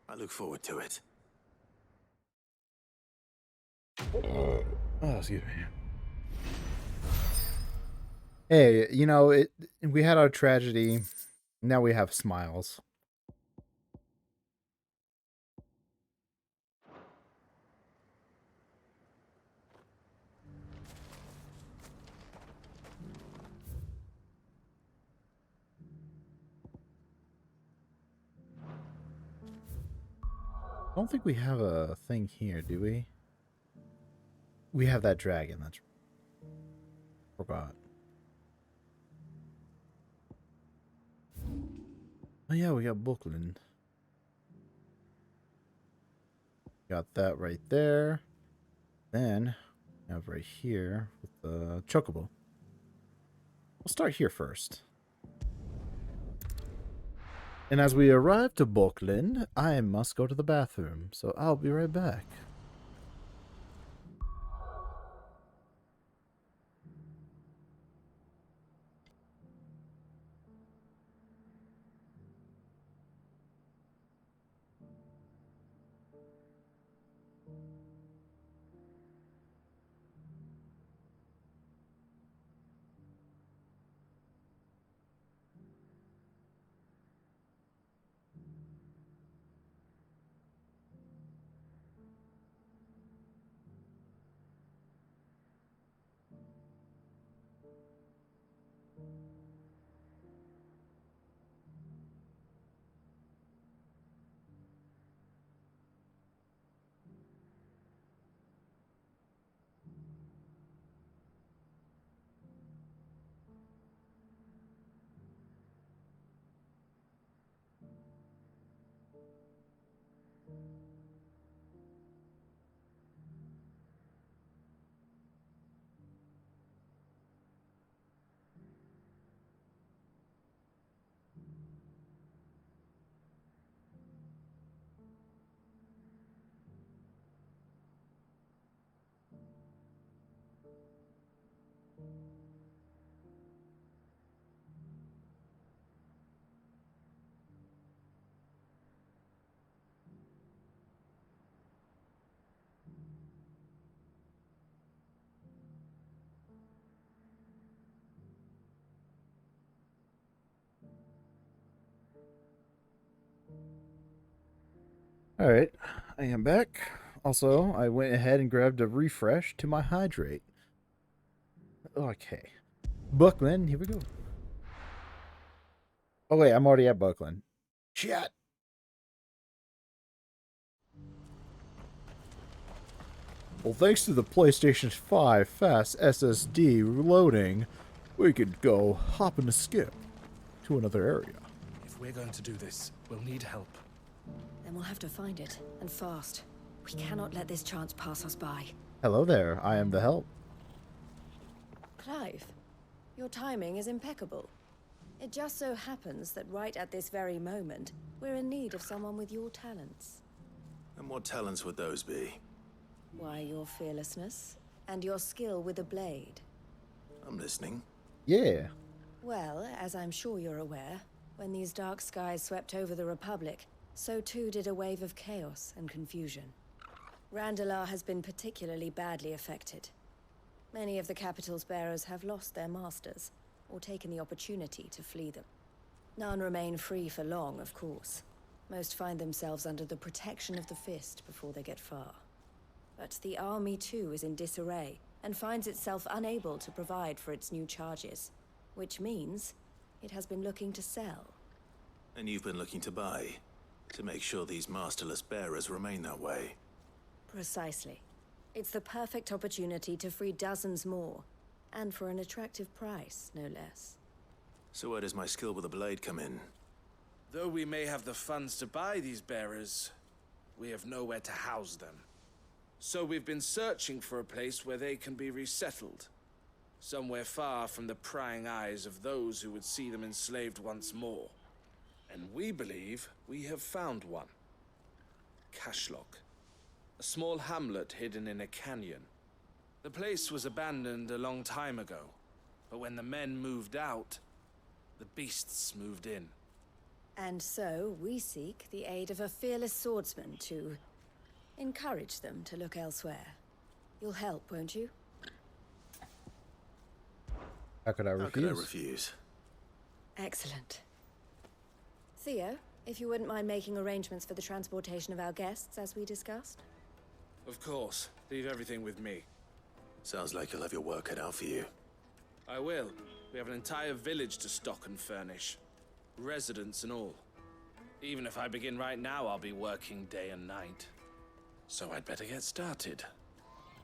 Speaker 4: I look forward to it.
Speaker 1: Oh, excuse me. Hey, you know, we had our tragedy. Now we have smiles. I don't think we have a thing here, do we? We have that dragon. That's forgot. Oh yeah, we got Bookland. Got that right there. Then we have right here with the Chocobo. We'll start here first. And as we arrive to Bookland, I must go to the bathroom, so I'll be right back. Alright, I am back. Also, I went ahead and grabbed a refresh to my hydrate. Okay. Buckland, here we go. Oh wait, I'm already at Buckland. Shit. Well, thanks to the PlayStation 5 fast SSD reloading, we could go hop and skip to another area.
Speaker 17: If we're going to do this, we'll need help.
Speaker 18: Then we'll have to find it, and fast. We cannot let this chance pass us by.
Speaker 1: Hello there, I am the help.
Speaker 18: Clive, your timing is impeccable. It just so happens that right at this very moment, we're in need of someone with your talents.
Speaker 4: And what talents would those be?
Speaker 18: Why, your fearlessness, and your skill with a blade.
Speaker 4: I'm listening.
Speaker 1: Yeah.
Speaker 18: Well, as I'm sure you're aware, when these dark skies swept over the Republic, so too did a wave of chaos and confusion. Randalar has been particularly badly affected. Many of the capital's bearers have lost their masters, or taken the opportunity to flee them. None remain free for long, of course. Most find themselves under the protection of the Fist before they get far. But the army too is in disarray, and finds itself unable to provide for its new charges. Which means, it has been looking to sell.
Speaker 4: And you've been looking to buy, to make sure these masterless bearers remain that way.
Speaker 18: Precisely. It's the perfect opportunity to free dozens more, and for an attractive price, no less.
Speaker 4: So where does my skill with a blade come in?
Speaker 17: Though we may have the funds to buy these bearers, we have nowhere to house them. So we've been searching for a place where they can be resettled. Somewhere far from the prying eyes of those who would see them enslaved once more. And we believe we have found one. Cashlock. A small hamlet hidden in a canyon. The place was abandoned a long time ago, but when the men moved out, the beasts moved in.
Speaker 18: And so, we seek the aid of a fearless swordsman to encourage them to look elsewhere. You'll help, won't you?
Speaker 1: How could I refuse?
Speaker 4: How could I refuse?
Speaker 18: Excellent. Theo, if you wouldn't mind making arrangements for the transportation of our guests, as we discussed.
Speaker 17: Of course. Leave everything with me.
Speaker 4: Sounds like you'll have your work cut out for you.
Speaker 17: I will. We have an entire village to stock and furnish. Residents and all. Even if I begin right now, I'll be working day and night. So I'd better get started.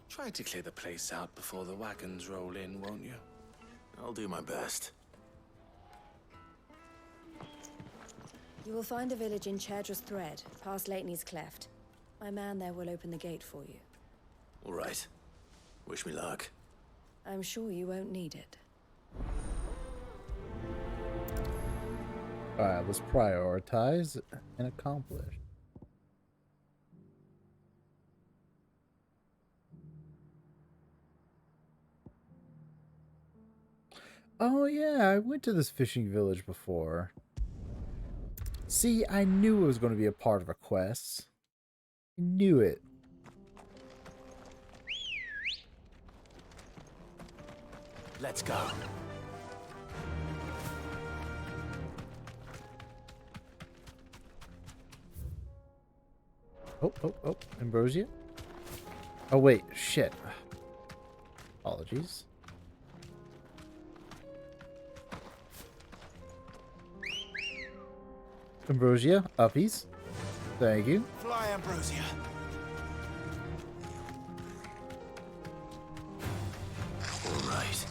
Speaker 17: Try to clear the place out before the wagons roll in, won't you?
Speaker 4: I'll do my best.
Speaker 18: You will find a village in Chairdras Thread, past Leitney's Cleft. My man there will open the gate for you.
Speaker 4: All right. Wish me luck.
Speaker 18: I'm sure you won't need it.
Speaker 1: Alright, let's prioritize and accomplish. Oh yeah, I went to this fishing village before. See, I knew it was going to be a part of a quest. I knew it.
Speaker 4: Let's go.
Speaker 1: Oh, Ambrosia? Oh wait, shit. Apologies. Ambrosia, uppies. Thank you.
Speaker 4: Fly, Ambrosia. All right.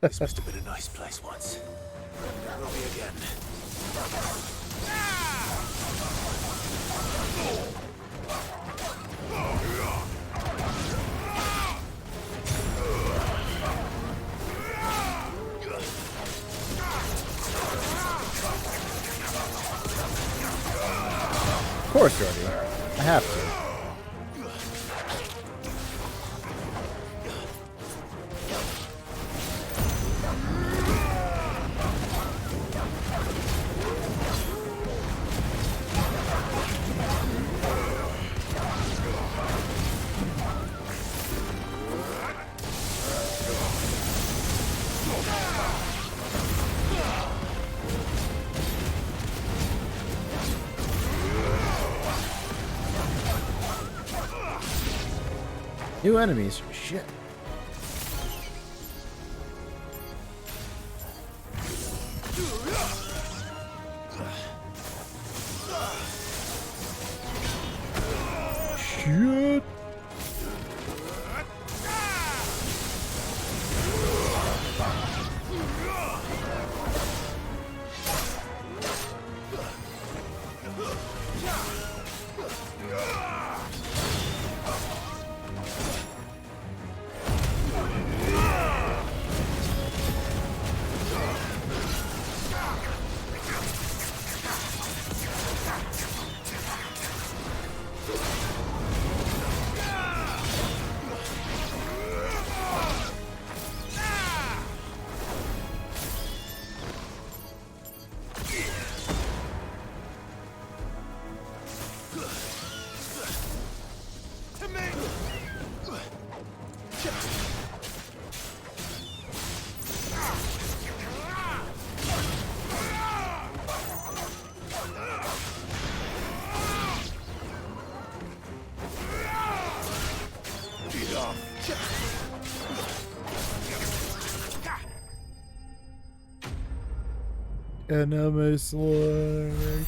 Speaker 4: This must have been a nice place once. It will be again.
Speaker 1: Of course, Jordy. I have to. New enemies. Shit. Shit. Enemy slain.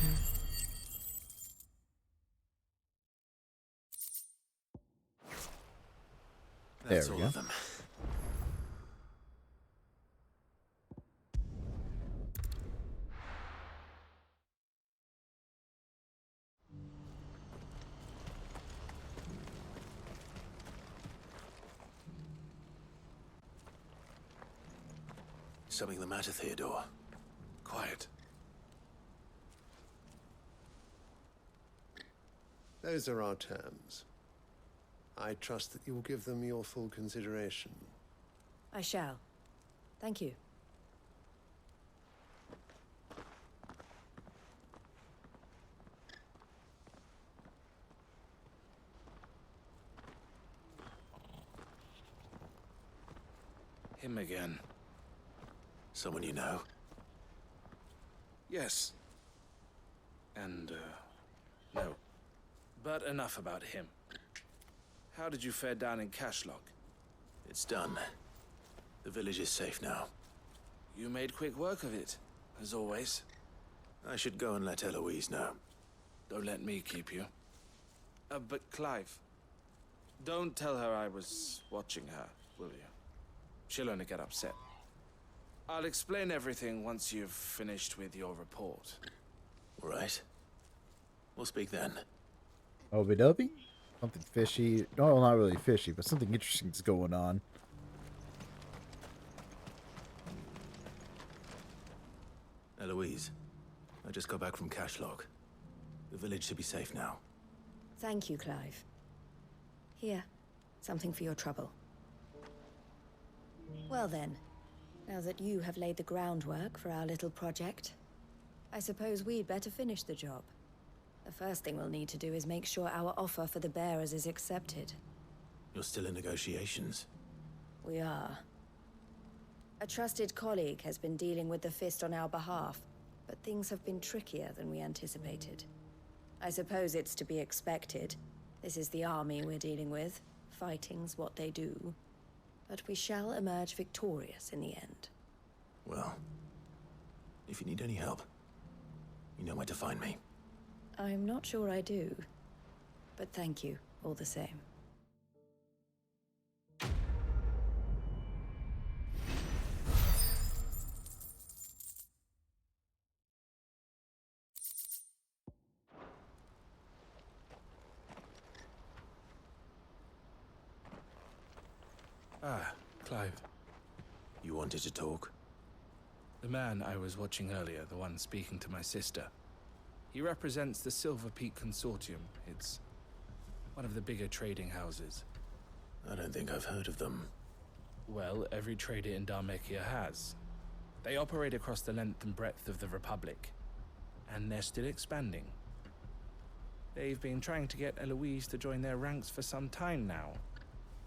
Speaker 4: That's
Speaker 1: There we
Speaker 4: all
Speaker 1: go.
Speaker 4: of them. Something the matter, Theodore? Quiet.
Speaker 19: Those are our terms. I trust that you will give them your full consideration.
Speaker 18: I shall. Thank you.
Speaker 17: Him again.
Speaker 4: Someone you know?
Speaker 17: Yes. And, no. But enough about him. How did you fare down in Cashlock?
Speaker 4: It's done. The village is safe now.
Speaker 17: You made quick work of it, as always.
Speaker 4: I should go and let Eloise know.
Speaker 17: Don't let me keep you. But Clive, don't tell her I was watching her, will you? She'll only get upset. I'll explain everything once you've finished with your report.
Speaker 4: All right. We'll speak then.
Speaker 1: Obi-dubby? Something fishy. No, not really fishy, but something interesting is going on.
Speaker 4: Eloise, I just got back from Cashlock. The village should be safe now.
Speaker 18: Thank you, Clive. Here, something for your trouble. Well then, now that you have laid the groundwork for our little project, I suppose we'd better finish the job. The first thing we'll need to do is make sure our offer for the bearers is accepted.
Speaker 4: You're still in negotiations.
Speaker 18: We are. A trusted colleague has been dealing with the Fist on our behalf, but things have been trickier than we anticipated. I suppose it's to be expected. This is the army we're dealing with. Fighting's what they do. But we shall emerge victorious in the end.
Speaker 4: Well, if you need any help, you know where to find me.
Speaker 18: I'm not sure I do. But thank you, all the same.
Speaker 17: Ah, Clive.
Speaker 4: You wanted to talk?
Speaker 17: The man I was watching earlier, the one speaking to my sister. He represents the Silver Peak Consortium. It's one of the bigger trading houses.
Speaker 4: I don't think I've heard of them.
Speaker 17: Well, every trader in Dharmekia has. They operate across the length and breadth of the Republic. And they're still expanding. They've been trying to get Eloise to join their ranks for some time now.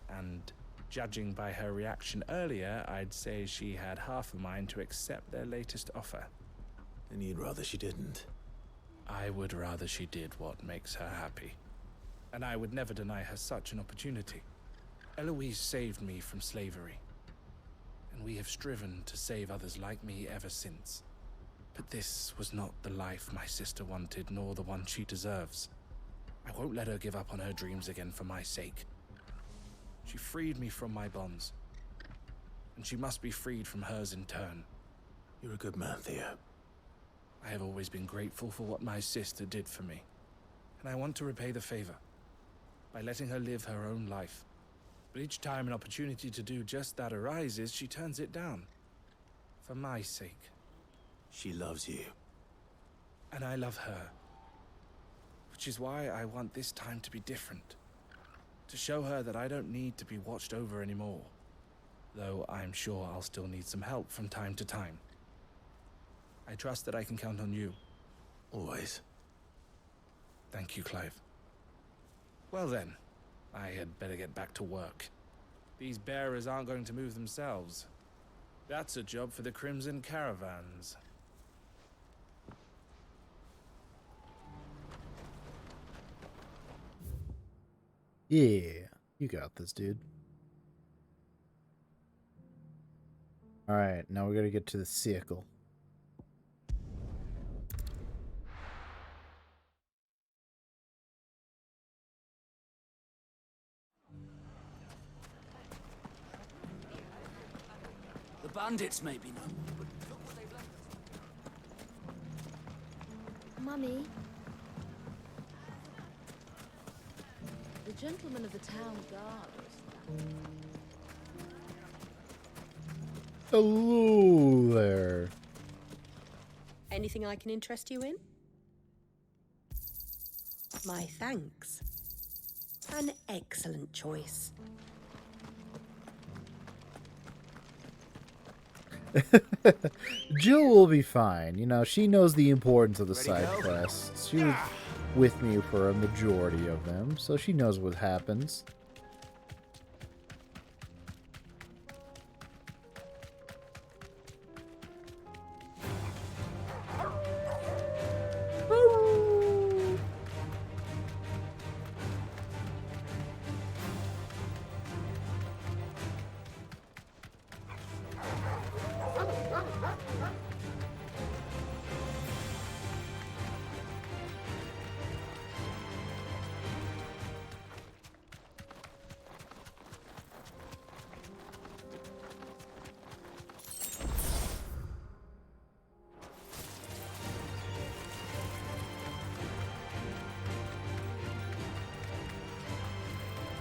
Speaker 17: And judging by her reaction earlier, I'd say she had half a mind to accept their latest offer.
Speaker 4: And you'd rather she didn't?
Speaker 17: I would rather she did what makes her happy. And I would never deny her such an opportunity. Eloise saved me from slavery, and we have striven to save others like me ever since. But this was not the life my sister wanted, nor the one she deserves. I won't let her give up on her dreams again for my sake. She freed me from my bonds, and she must be freed from hers in turn.
Speaker 4: You're a good man, Theo.
Speaker 17: I have always been grateful for what my sister did for me, and I want to repay the favor by letting her live her own life. But each time an opportunity to do just that arises, she turns it down. For my sake.
Speaker 4: She loves you.
Speaker 17: And I love her. Which is why I want this time to be different. To show her that I don't need to be watched over anymore. Though I'm sure I'll still need some help from time to time. I trust that I can count on you.
Speaker 4: Always.
Speaker 17: Thank you, Clive. Well then, I had better get back to work. These bearers aren't going to move themselves. That's a job for the Crimson Caravans.
Speaker 1: Yeah, you got this, dude. Alright, now we gotta get to the circle.
Speaker 15: The bandits may be known, but
Speaker 14: Mummy,
Speaker 9: The gentleman of the town guard.
Speaker 1: Hello there.
Speaker 20: Anything I can interest you in? My thanks. An excellent choice.
Speaker 1: Jill will be fine. You know, she knows the importance of the side quests. She was with me for a majority of them, so she knows what happens.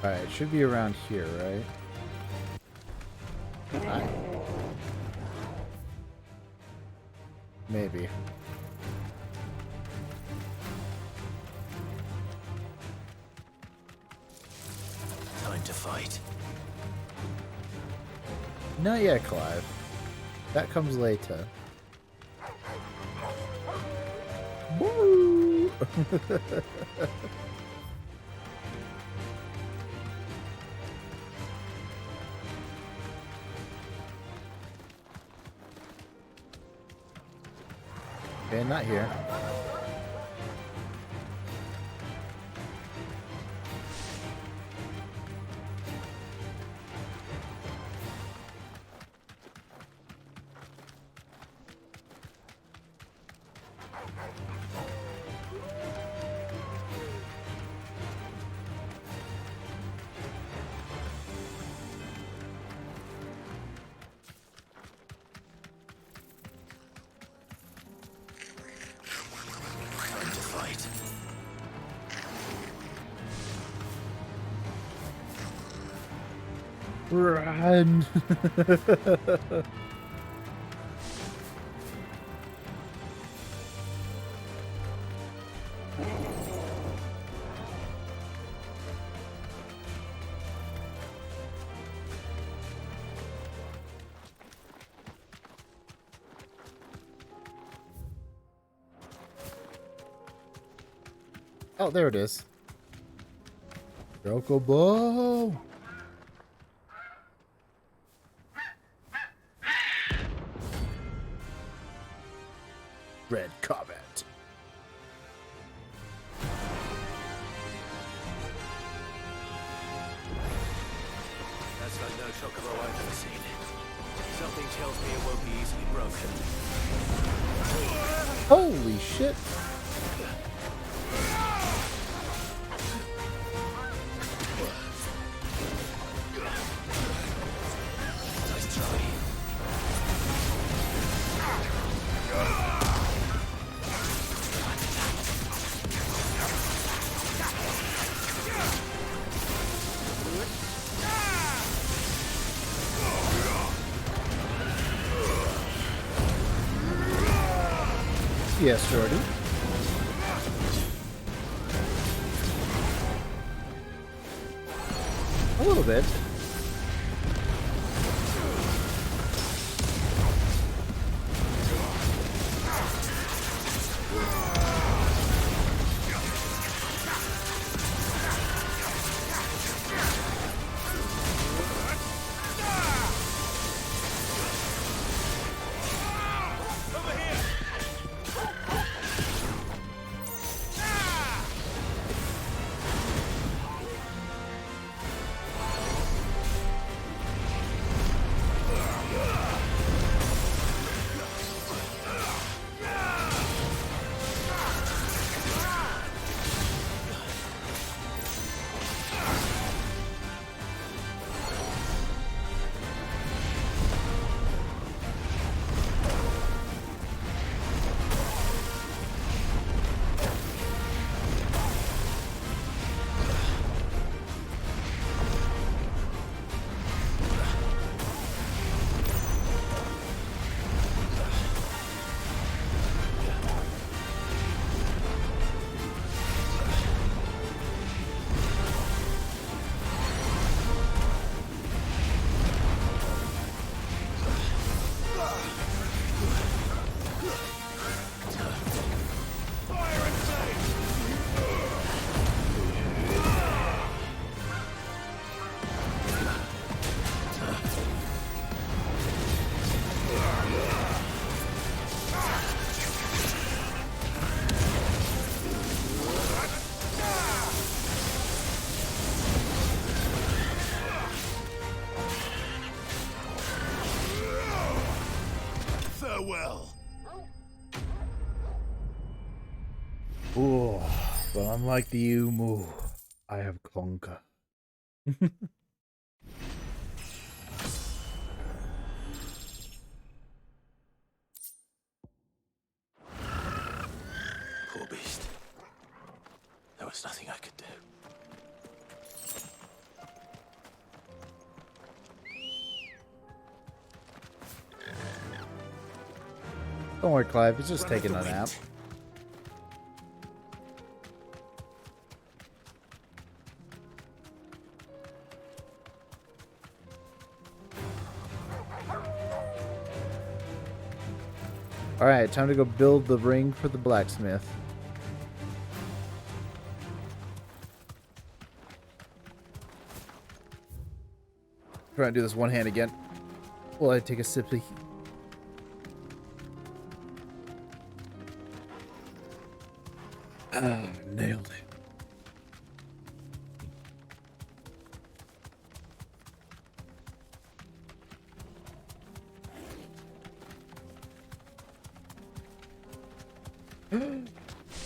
Speaker 1: Alright, it should be around here, right? Hi. Maybe.
Speaker 15: time to fight.
Speaker 1: Not yet, Clive. That comes later. Woo! Okay, not here.
Speaker 15: Time to fight.
Speaker 1: Run! Oh, there it is. Chocobo! Red Comet.
Speaker 4: Looks like no chocobo I've ever seen. Something tells me it won't be easily broken.
Speaker 1: Holy shit.
Speaker 4: Nice try.
Speaker 1: Yes, Jordy. A little bit.
Speaker 8: Farewell.
Speaker 1: Ooh, but unlike the Umu, I have conquered.
Speaker 4: Poor beast. There was nothing I could do.
Speaker 1: Don't worry, Clive. He's just taking a nap. Alright, time to go build the ring for the blacksmith. Try and do this one hand again. While I take a sippy. Ah, nailed it.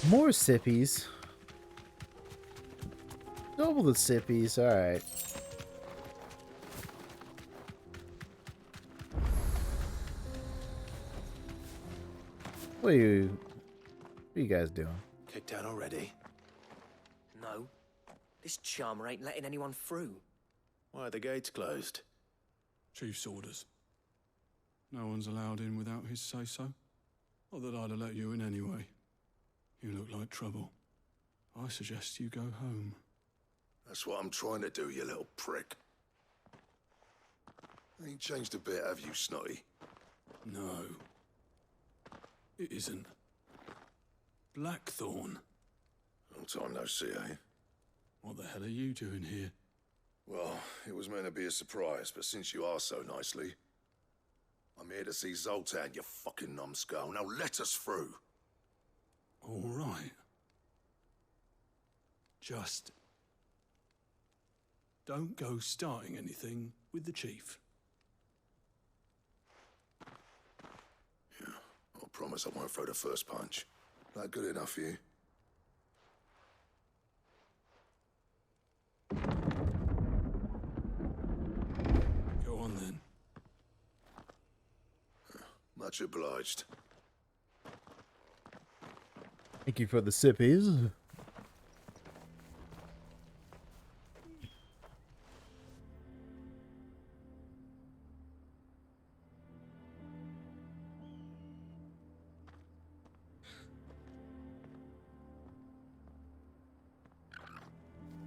Speaker 1: More sippies. Double the sippies, alright. What are you guys doing?
Speaker 4: Kicked out already?
Speaker 6: No. This charmer ain't letting anyone through.
Speaker 4: Why are the gates closed?
Speaker 21: Chief's orders. No one's allowed in without his say-so. Not that I'd have let you in anyway. You look like trouble. I suggest you go home.
Speaker 8: That's what I'm trying to do, you little prick. Ain't changed a bit, have you, Snotty?
Speaker 21: No. It isn't. Blackthorn.
Speaker 8: Long time no see, eh?
Speaker 21: What the hell are you doing here?
Speaker 8: Well, it was meant to be a surprise, but since you are so nicely, I'm here to see Zoltan, you fucking numbskull. Now let us through.
Speaker 21: All right. Just don't go starting anything with the chief.
Speaker 8: I promise I won't throw the first punch. That good enough for you?
Speaker 21: Go on then.
Speaker 8: Much obliged.
Speaker 1: Thank you for the sippies.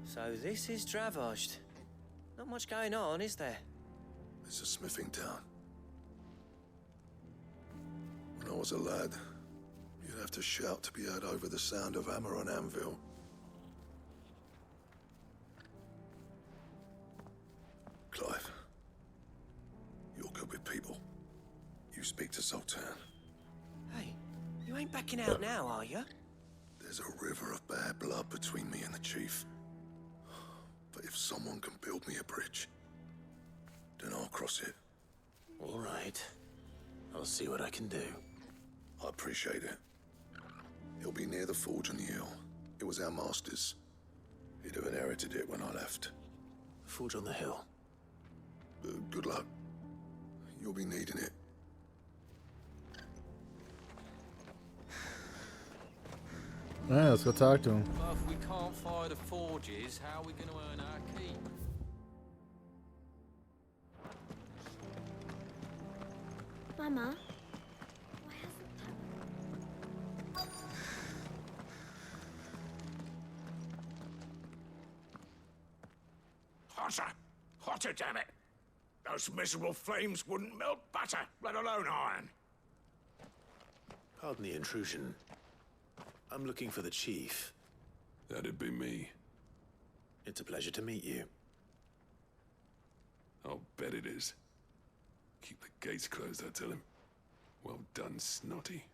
Speaker 6: So this is Dravozd. Not much going on, is there?
Speaker 8: It's a smithing town. When I was a lad, you'd have to shout to be heard over the sound of hammer on anvil. Clive, you're good with people. You speak to Zoltan.
Speaker 6: Hey, you ain't backing out now, are you?
Speaker 8: There's a river of bad blood between me and the chief. But if someone can build me a bridge, then I'll cross it.
Speaker 4: All right. I'll see what I can do.
Speaker 8: I appreciate it. It'll be near the forge on the hill. It was our master's. He'd have inherited it when I left.
Speaker 4: Forge on the hill.
Speaker 8: Good luck. You'll be needing it.
Speaker 1: Yeah, let's go talk to him.
Speaker 2: Well, if we can't fire the forges, how are we going to earn our keep?
Speaker 14: Mama,
Speaker 22: Hotter! Hotter, damn it! Those miserable flames wouldn't melt butter, let alone iron.
Speaker 4: Pardon the intrusion. I'm looking for the chief.
Speaker 21: That'd be me.
Speaker 4: It's a pleasure to meet you.
Speaker 21: I'll bet it is. Keep the gates closed, I tell him. Well done, Snotty.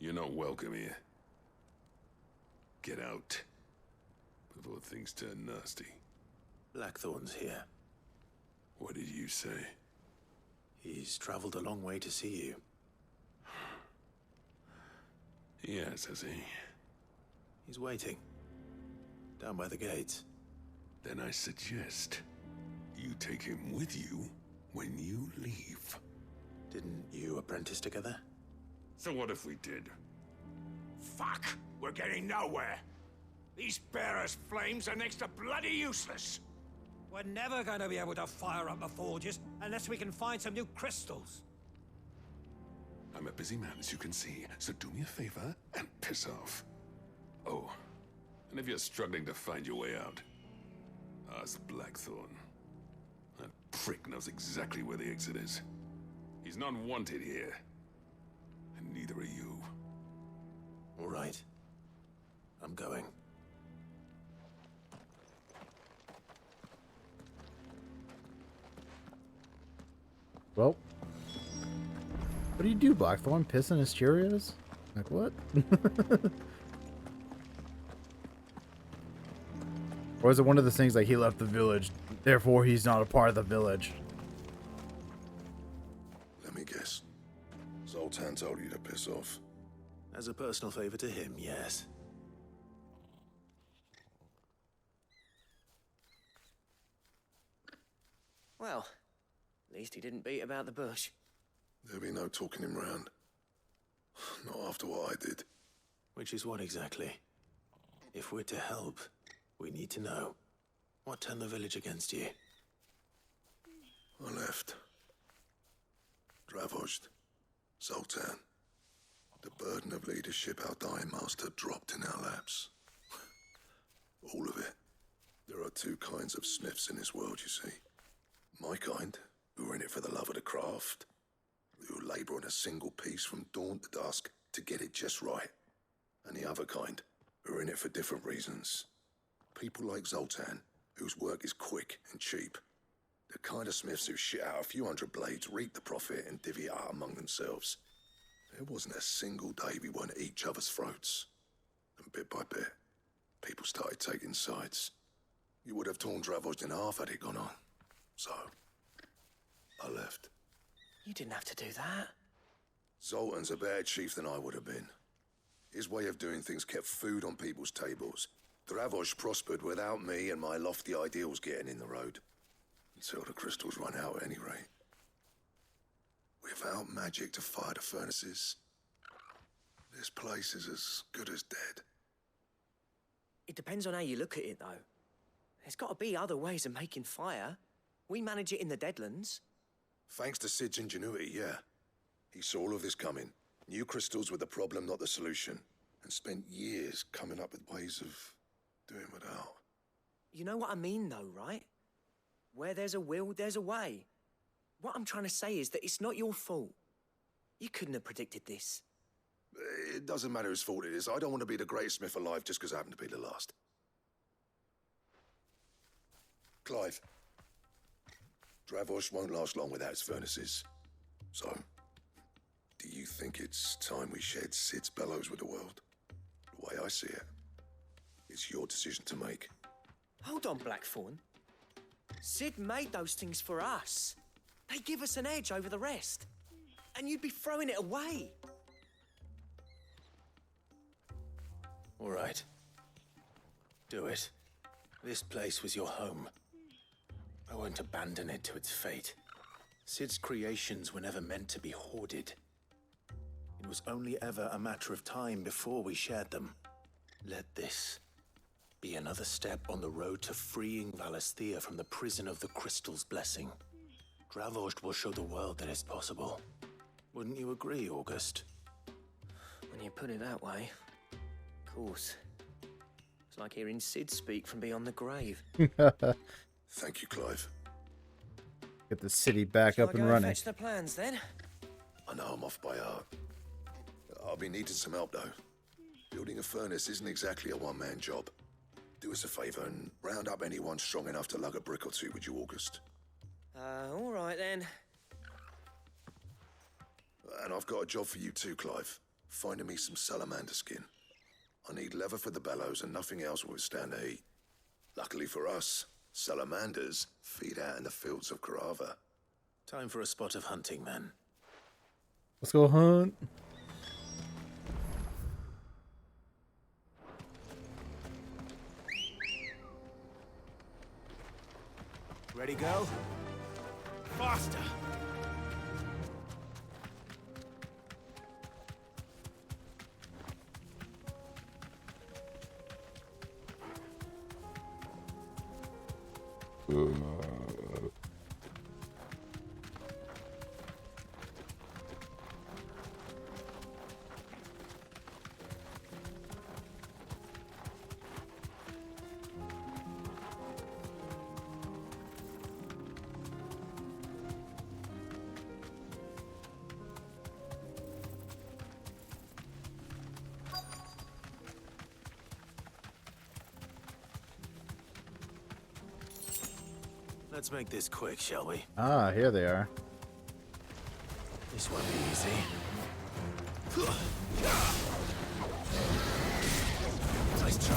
Speaker 21: You're not welcome here. Get out. Before things turn nasty.
Speaker 4: Blackthorn's here.
Speaker 21: What did you say?
Speaker 4: He's traveled a long way to see you.
Speaker 21: Yes, has he?
Speaker 4: He's waiting. Down by the gate.
Speaker 21: Then I suggest you take him with you when you leave.
Speaker 4: Didn't you apprentice together?
Speaker 21: So what if we did?
Speaker 22: Fuck! We're getting nowhere. These bearers' flames are next to bloody useless.
Speaker 23: We're never going to be able to fire up the forges unless we can find some new crystals.
Speaker 21: I'm a busy man, as you can see, so do me a favor and piss off. Oh, and if you're struggling to find your way out, ask Blackthorn. That prick knows exactly where the exit is. He's not wanted here. And neither are you.
Speaker 4: All right. I'm going.
Speaker 1: Well, what do you do, Blackthorn? Piss in his Cheerios? Like, what? Or is it one of the things like he left the village, therefore he's not a part of the village?
Speaker 8: Let me guess. Zoltan told you to piss off.
Speaker 4: As a personal favor to him, yes.
Speaker 6: Well, at least he didn't beat about the bush.
Speaker 8: There'll be no talking him round. Not after what I did.
Speaker 4: Which is what exactly? If we're to help, we need to know. What turned the village against you?
Speaker 8: I left. Dravozd. Zoltan. The burden of leadership our dying master dropped in our laps. All of it. There are two kinds of smiths in this world, you see. My kind, who are in it for the love of the craft, who labour on a single piece from dawn to dusk to get it just right. And the other kind, who are in it for different reasons. People like Zoltan, whose work is quick and cheap. The kind of smiths who shit out a few hundred blades, reap the profit, and divvy it out among themselves. There wasn't a single day we weren't at each other's throats. And bit by bit, people started taking sides. You would have torn Dravost in half had it gone on. So, I left.
Speaker 6: You didn't have to do that.
Speaker 8: Zoltan's a better chief than I would have been. His way of doing things kept food on people's tables. Dravost prospered without me and my lofty ideals getting in the road. Until the crystals run out at any rate. Without magic to fire the furnaces, this place is as good as dead.
Speaker 6: It depends on how you look at it, though. There's got to be other ways of making fire. We manage it in the Deadlands.
Speaker 8: Thanks to Sid's ingenuity, yeah. He saw all of this coming. Knew crystals were the problem, not the solution. And spent years coming up with ways of doing without.
Speaker 6: You know what I mean, though, right? Where there's a will, there's a way. What I'm trying to say is that it's not your fault. You couldn't have predicted this.
Speaker 8: It doesn't matter whose fault it is. I don't want to be the greatest smith alive just because I happen to be the last. Clive. Dravost won't last long without its furnaces. So, do you think it's time we shared Sid's bellows with the world? The way I see it, it's your decision to make.
Speaker 6: Hold on, Blackthorn. Sid made those things for us. They give us an edge over the rest. And you'd be throwing it away.
Speaker 4: All right. Do it. This place was your home. I won't abandon it to its fate. Sid's creations were never meant to be hoarded. It was only ever a matter of time before we shared them. Let this be another step on the road to freeing Valisthea from the prison of the Crystal's blessing. Dravost will show the world that it's possible. Wouldn't you agree, August?
Speaker 6: When you put it that way, of course. It's like hearing Sid speak from beyond the grave.
Speaker 8: Thank you, Clive.
Speaker 1: Get the city back
Speaker 6: Shall
Speaker 1: up
Speaker 6: I
Speaker 1: and
Speaker 6: go
Speaker 1: running.
Speaker 6: Fetch the plans, then?
Speaker 8: I know I'm off by heart. I'll be needing some help, though. Building a furnace isn't exactly a one-man job. Do us a favor and round up anyone strong enough to lug a brick or two with you, August.
Speaker 6: All right, then.
Speaker 8: And I've got a job for you too, Clive. Finding me some salamander skin. I need leather for the bellows and nothing else will withstand the heat. Luckily for us, salamanders feed out in the fields of Carava.
Speaker 4: Time for a spot of hunting, then.
Speaker 1: Let's go hunt.
Speaker 17: Ready, go? Faster!
Speaker 4: Let's make this quick, shall we?
Speaker 1: Ah, here they are.
Speaker 4: This won't be easy. Nice try.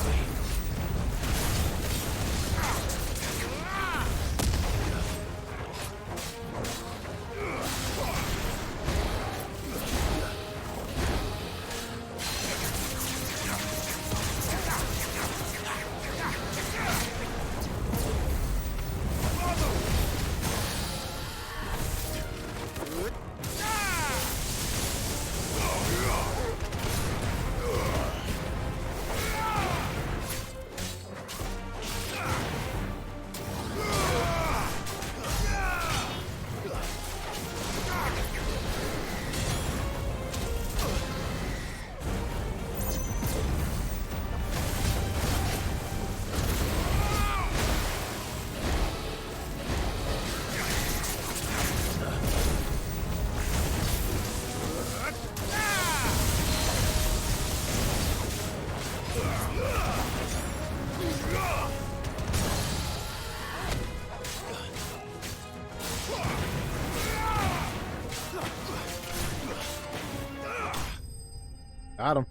Speaker 1: Got him.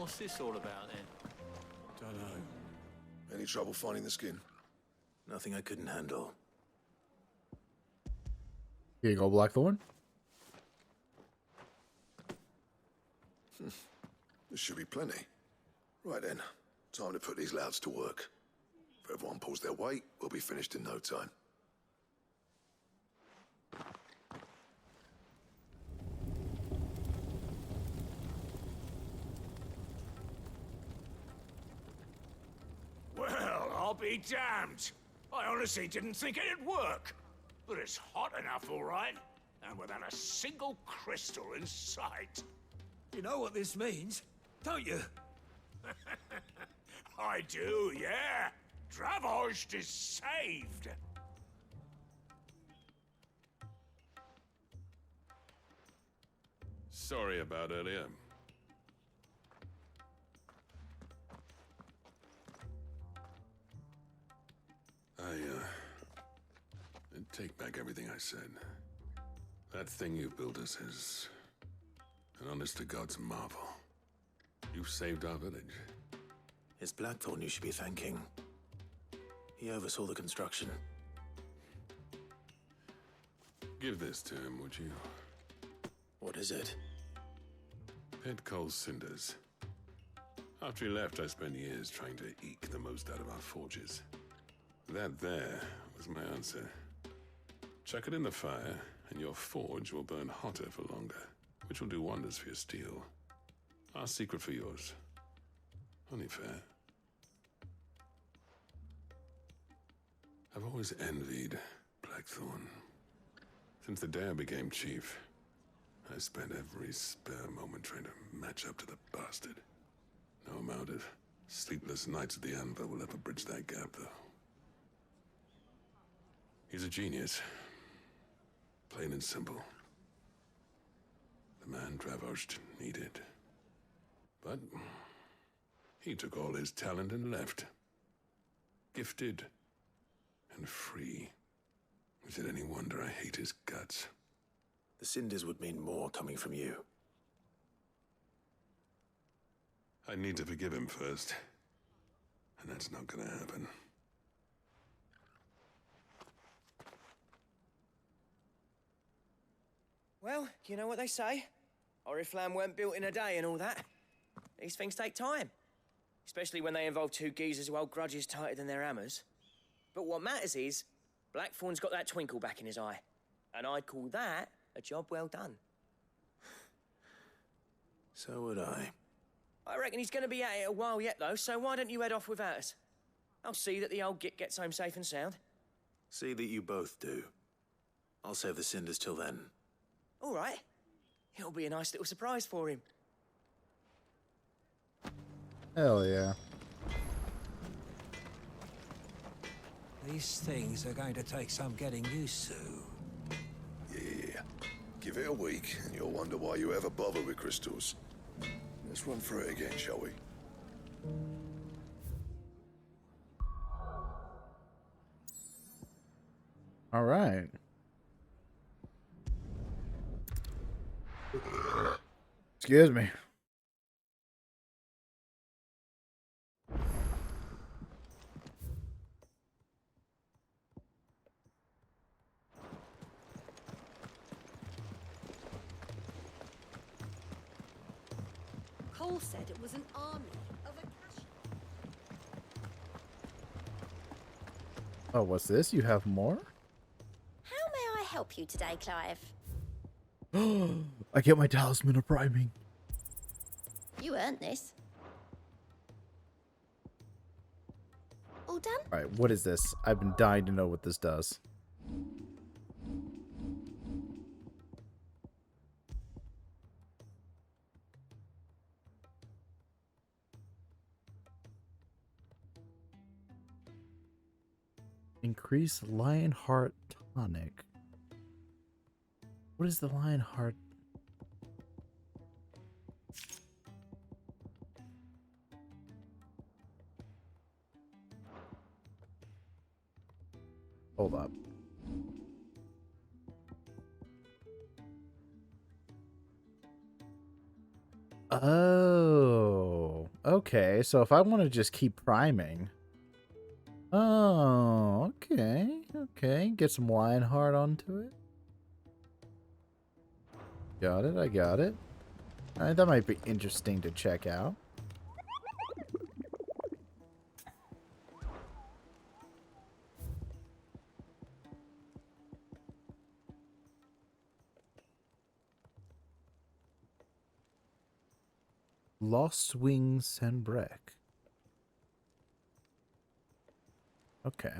Speaker 2: What's this all about then?
Speaker 4: Don't know.
Speaker 8: Any trouble finding the skin?
Speaker 4: Nothing I couldn't handle.
Speaker 1: Here you go, Blackthorn.
Speaker 8: This should be plenty. Right then, time to put these louds to work. If everyone pulls their weight, we'll be finished in no time.
Speaker 22: Well, I'll be damned. I honestly didn't think it'd work. But it's hot enough, all right. And without a single crystal in sight.
Speaker 23: You know what this means, don't you?
Speaker 22: I do, yeah. Dravost is saved.
Speaker 21: Sorry about earlier. Take back everything I said. That thing you built us is an honest-to-God's marvel. You've saved our village.
Speaker 4: It's Blackthorn you should be thanking. He oversaw the construction.
Speaker 21: Give this to him, would you?
Speaker 4: What is it?
Speaker 21: Pet Cole's cinders. After he left, I spent years trying to eke the most out of our forges. That there was my answer. Chuck it in the fire, and your forge will burn hotter for longer, which will do wonders for your steel. Our secret for yours. Only fair. I've always envied Blackthorn. Since the day I became chief, I spent every spare moment trying to match up to the bastard. No amount of sleepless nights at the Anvil will ever bridge that gap, though. He's a genius. Plain and simple. The man Dravost needed. But he took all his talent and left. Gifted and free. Is it any wonder I hate his guts?
Speaker 4: The cinders would mean more coming from you.
Speaker 21: I need to forgive him first. And that's not gonna happen.
Speaker 6: Well, you know what they say. Oriflamme weren't built in a day and all that. These things take time. Especially when they involve two geezers who hold grudges tighter than their hammers. But what matters is, Blackthorn's got that twinkle back in his eye. And I'd call that a job well done.
Speaker 4: So would I.
Speaker 6: I reckon he's going to be at it a while yet, though, so why don't you head off without us? I'll see that the old git gets home safe and sound.
Speaker 4: See that you both do. I'll save the cinders till then.
Speaker 6: All right. It'll be a nice little surprise for him.
Speaker 1: Hell yeah.
Speaker 23: These things are going to take some getting used to.
Speaker 8: Yeah. Give it a week, and you'll wonder why you ever bother with crystals. Let's run through it again, shall we?
Speaker 1: All right. Excuse me.
Speaker 16: Cole said it was an army of Akash.
Speaker 1: Oh, what's this? You have more?
Speaker 3: How may I help you today, Clive?
Speaker 1: I get my talisman of priming.
Speaker 3: You earned this. All done?
Speaker 1: All right, what is this? I've been dying to know what this does. Increase Lionheart tonic. What is the Lionheart? Hold up. Oh. Okay, so if I want to just keep priming. Oh, okay. Okay. Get some Lionheart onto it. Got it. I got it. Alright, that might be interesting to check out. Lost Wings Sanbreque. Okay.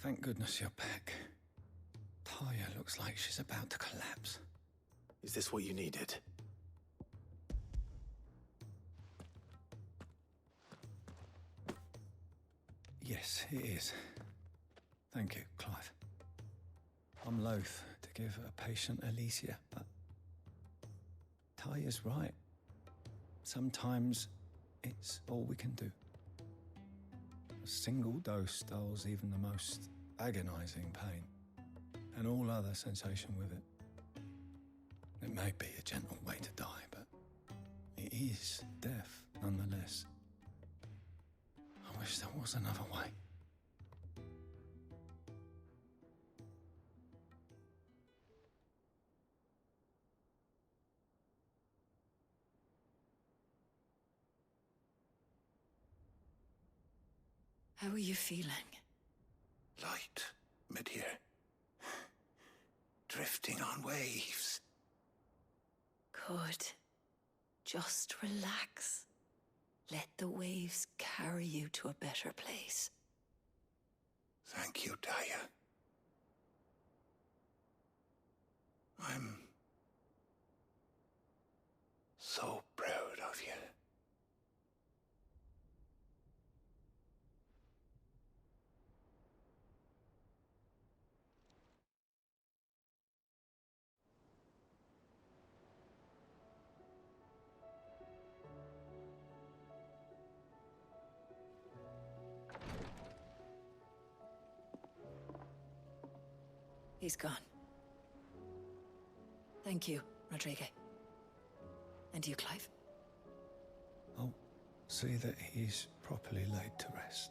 Speaker 5: Thank goodness you're back. Taya looks like she's about to collapse.
Speaker 4: Is this what you needed?
Speaker 5: Yes, it is. Thank you, Clive. I'm loath to give a patient Alicia, but Taya's right. Sometimes it's all we can do. A single dose dulls even the most agonizing pain, and all other sensation with it. It may be a gentle way to die, but it is death nonetheless. I wish there was another way.
Speaker 18: How are you feeling?
Speaker 8: Light, mid-here. Drifting on waves.
Speaker 18: Good. Just relax. Let the waves carry you to a better place.
Speaker 8: Thank you, Taya. I'm so proud of you.
Speaker 18: He's gone. Thank you, Rodrigue. And you, Clive?
Speaker 5: I'll see that he's properly laid to rest.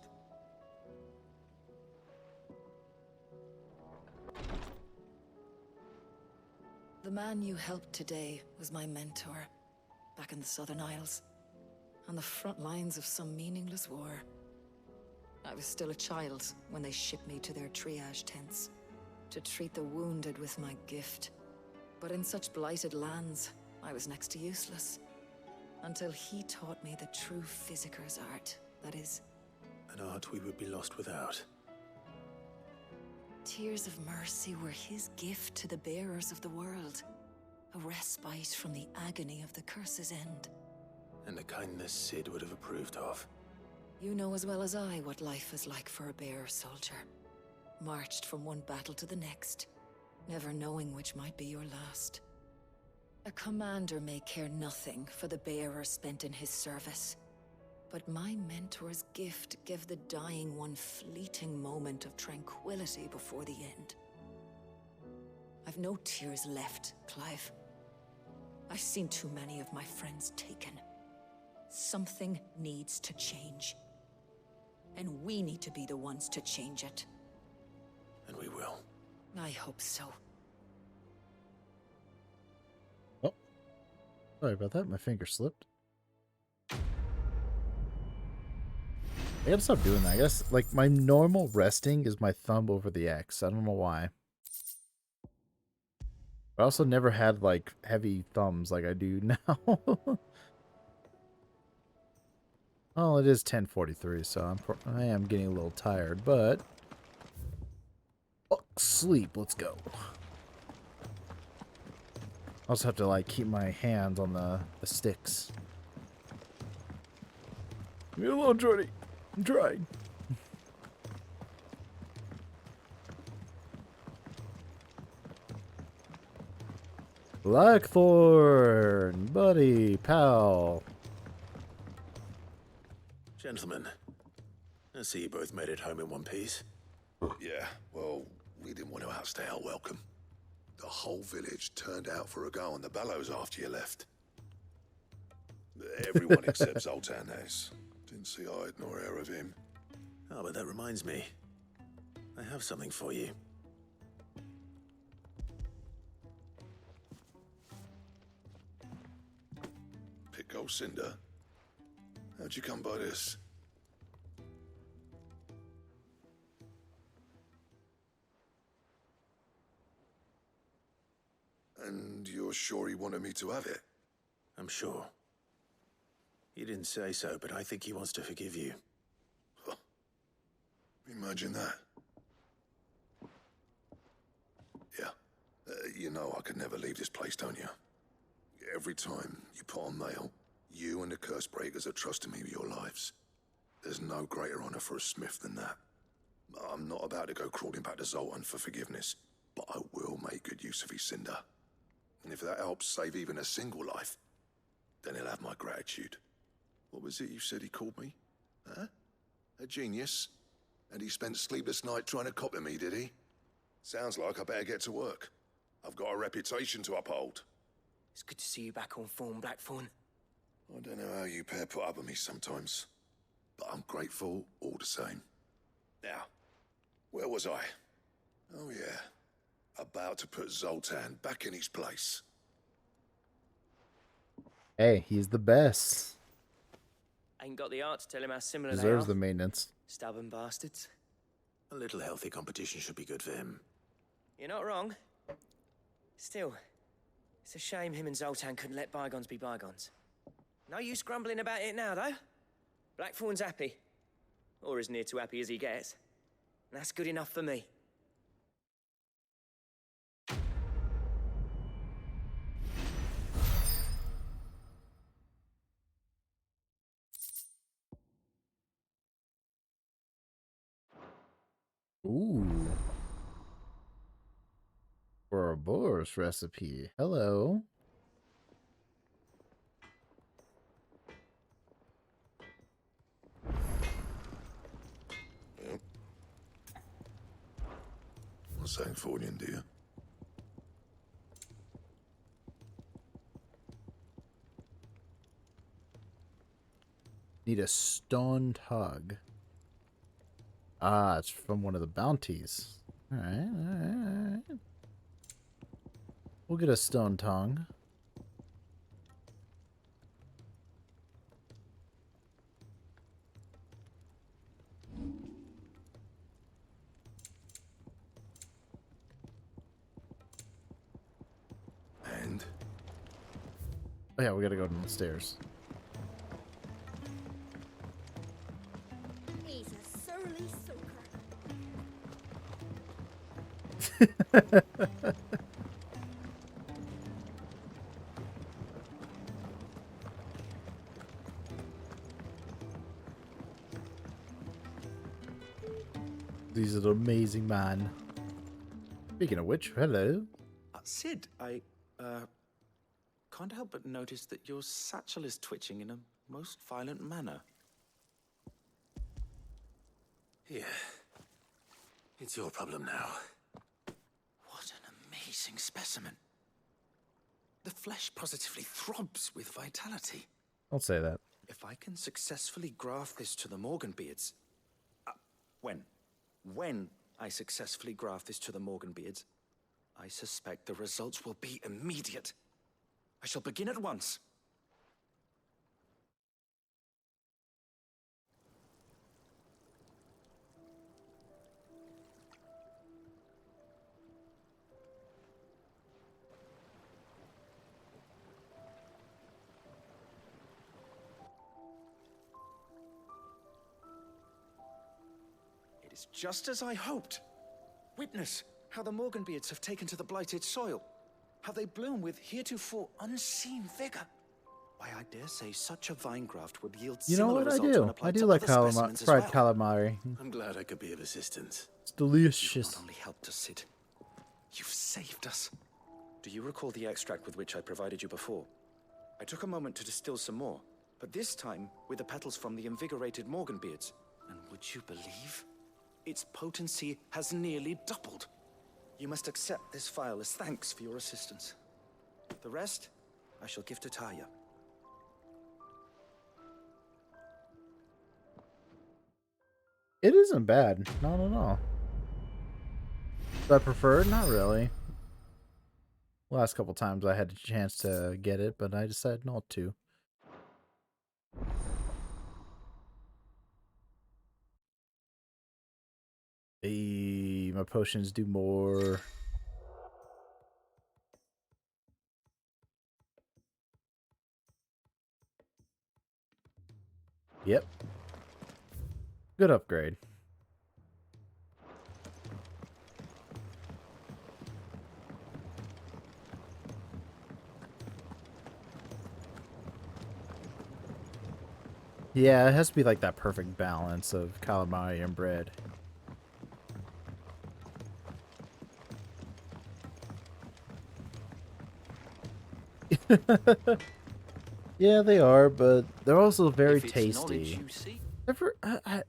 Speaker 18: The man you helped today was my mentor, back in the Southern Isles, on the front lines of some meaningless war. I was still a child when they shipped me to their triage tents, to treat the wounded with my gift. But in such blighted lands, I was next to useless. Until he taught me the true physicker's art, that is.
Speaker 4: An art we would be lost without.
Speaker 18: Tears of mercy were his gift to the bearers of the world. A respite from the agony of the curse's end.
Speaker 4: And a kindness Sid would have approved of.
Speaker 18: You know as well as I what life is like for a bearer soldier. Marched from one battle to the next, never knowing which might be your last. A commander may care nothing for the bearer spent in his service. But my mentor's gift gave the dying one fleeting moment of tranquility before the end. I've no tears left, Clive. I've seen too many of my friends taken. Something needs to change. And we need to be the ones to change it.
Speaker 4: And we will.
Speaker 18: I hope so.
Speaker 1: Oh. Sorry about that. My finger slipped. I gotta stop doing that. I guess, like, my normal resting is my thumb over the X. I don't know why. I also never had, like, heavy thumbs like I do now. Well, it is 10:43, so I am getting a little tired, but... Oh, sleep. Let's go. I also have to, like, keep my hands on the sticks. Leave me alone, Jordy. I'm trying. Blackthorn, buddy, pal.
Speaker 4: Gentlemen, I see you both made it home in one piece.
Speaker 8: Yeah, well, we didn't want to outstay our welcome. The whole village turned out for a go on the bellows after you left. Everyone except Zoltan has. Didn't see hide nor hair of him.
Speaker 4: Oh, but that reminds me. I have something for you.
Speaker 8: Pico Cinder? How'd you come by this? And you're sure he wanted me to have it?
Speaker 4: I'm sure. You didn't say so, but I think he wants to forgive you.
Speaker 8: Huh. Imagine that. Yeah. You know I could never leave this place, don't you? Every time you put on mail, you and the Curse Breakers are trusting me with your lives. There's no greater honor for a smith than that. I'm not about to go crawling back to Zoltan for forgiveness, but I will make good use of his cinder. And if that helps save even a single life, then he'll have my gratitude. What was it you said he called me? Huh? A genius? And he spent sleepless night trying to copy me, did he? Sounds like I better get to work. I've got a reputation to uphold.
Speaker 6: It's good to see you back on form, Blackthorn.
Speaker 8: I don't know how you pair put up with me sometimes, but I'm grateful all the same. Now, where was I? Oh yeah, about to put Zoltan back in his place.
Speaker 1: Hey, he's the best.
Speaker 6: Ain't got the art to tell him how similar
Speaker 1: Deserves
Speaker 6: they are.
Speaker 1: the maintenance.
Speaker 6: Stubborn bastards.
Speaker 4: A little healthy competition should be good for him.
Speaker 6: You're not wrong. Still, it's a shame him and Zoltan couldn't let bygones be bygones. No use grumbling about it now, though. Blackthorn's happy. Or as near to happy as he gets. And that's good enough for me.
Speaker 1: Ooh. For a Boris recipe. Hello.
Speaker 8: Yep. What's that for you, dear?
Speaker 1: Need a stoned hug. Ah, it's from one of the bounties. Alright, alright. We'll get a stone tongue.
Speaker 8: And?
Speaker 1: Oh yeah, we gotta go downstairs.
Speaker 14: He's a surly soaker.
Speaker 1: He's an amazing man. Speaking of which, hello.
Speaker 7: Sid, I can't help but notice that your satchel is twitching in a most violent manner.
Speaker 4: Yeah. It's your problem now.
Speaker 7: What an amazing specimen. The flesh positively throbs with vitality.
Speaker 1: Don't say that.
Speaker 7: If I can successfully graft this to the Morganbeards... When I successfully graft this to the Morganbeards, I suspect the results will be immediate. I shall begin at once. It is just as I hoped. Witness how the Morganbeards have taken to the blighted soil. How they bloom with heretofore unseen vigor. Why, I dare say such a vine graft would yield
Speaker 1: You know
Speaker 7: similar
Speaker 1: what I
Speaker 7: results when
Speaker 1: do?
Speaker 7: applied
Speaker 1: I do
Speaker 7: to
Speaker 1: like
Speaker 7: other specimens as
Speaker 1: fried
Speaker 7: well.
Speaker 1: calamari.
Speaker 4: I'm glad I could be of assistance.
Speaker 1: It's delicious.
Speaker 7: Not only helped us, Sid, you've saved us. Do you recall the extract with which I provided you before? I took a moment to distill some more, but this time with the petals from the invigorated Morganbeards. And Would you believe? Its potency has nearly doubled. You must accept this vial as thanks for your assistance. The rest, I shall give to Taya.
Speaker 1: It isn't bad. Not at all. Do I prefer it? Not really. Last couple times I had a chance to get it, but I decided not to. Hey, my potions do more. Yep. Good upgrade. Yeah, it has to be like that perfect balance of calamari and bread. Yeah, they are, but they're also very tasty.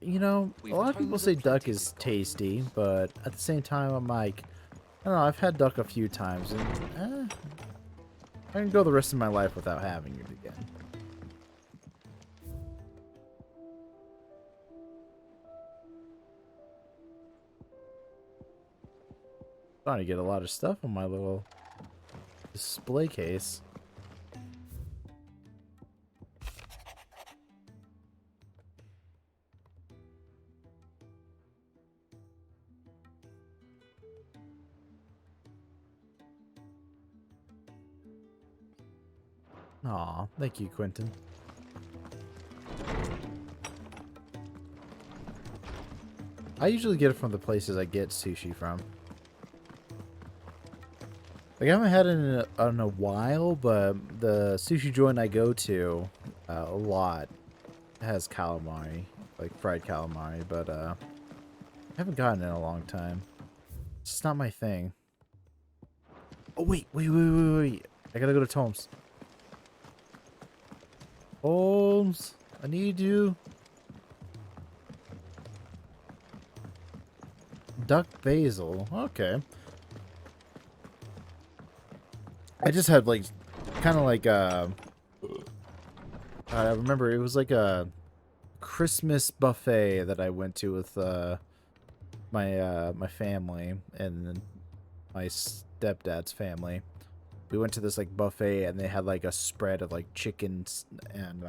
Speaker 1: You know, a lot of people say duck is tasty, but at the same time, I'm like, I don't know, I've had duck a few times, and I can go the rest of my life without having it again. Trying to get a lot of stuff on my little display case. Aw, thank you, Quentin. I usually get it from the places I get sushi from. Like, I haven't had it in a while, but the sushi joint I go to a lot has calamari, like fried calamari, but I haven't gotten it in a long time. It's just not my thing. Oh, wait. I gotta go to Tom's. Holmes, I need you. Duck basil. Okay. I just had like, kind of like I remember it was like a Christmas buffet that I went to with my family and my stepdad's family. We went to this like buffet and they had like a spread of like chickens and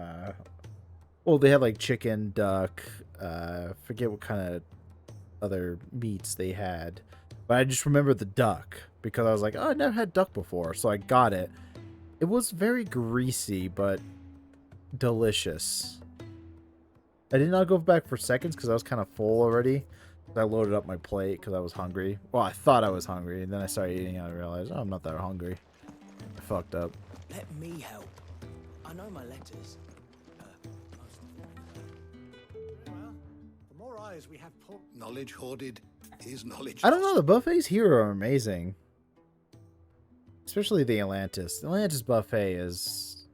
Speaker 1: well, they had like chicken, duck, forget what kind of other meats they had, but I just remember the duck because I was like, oh, I never had duck before, so I got it. It was very greasy but delicious. I did not go back for seconds because I was kind of full already. I loaded up my plate because I was hungry. Well, I thought I was hungry, and then I started eating and I realized, oh, I'm not that hungry. I fucked up.
Speaker 6: Let me help. I know my letters.
Speaker 10: The more eyes we have knowledge hoarded is knowledge.
Speaker 1: I don't know, the buffets here are amazing. Especially the Atlantis. The Atlantis buffet is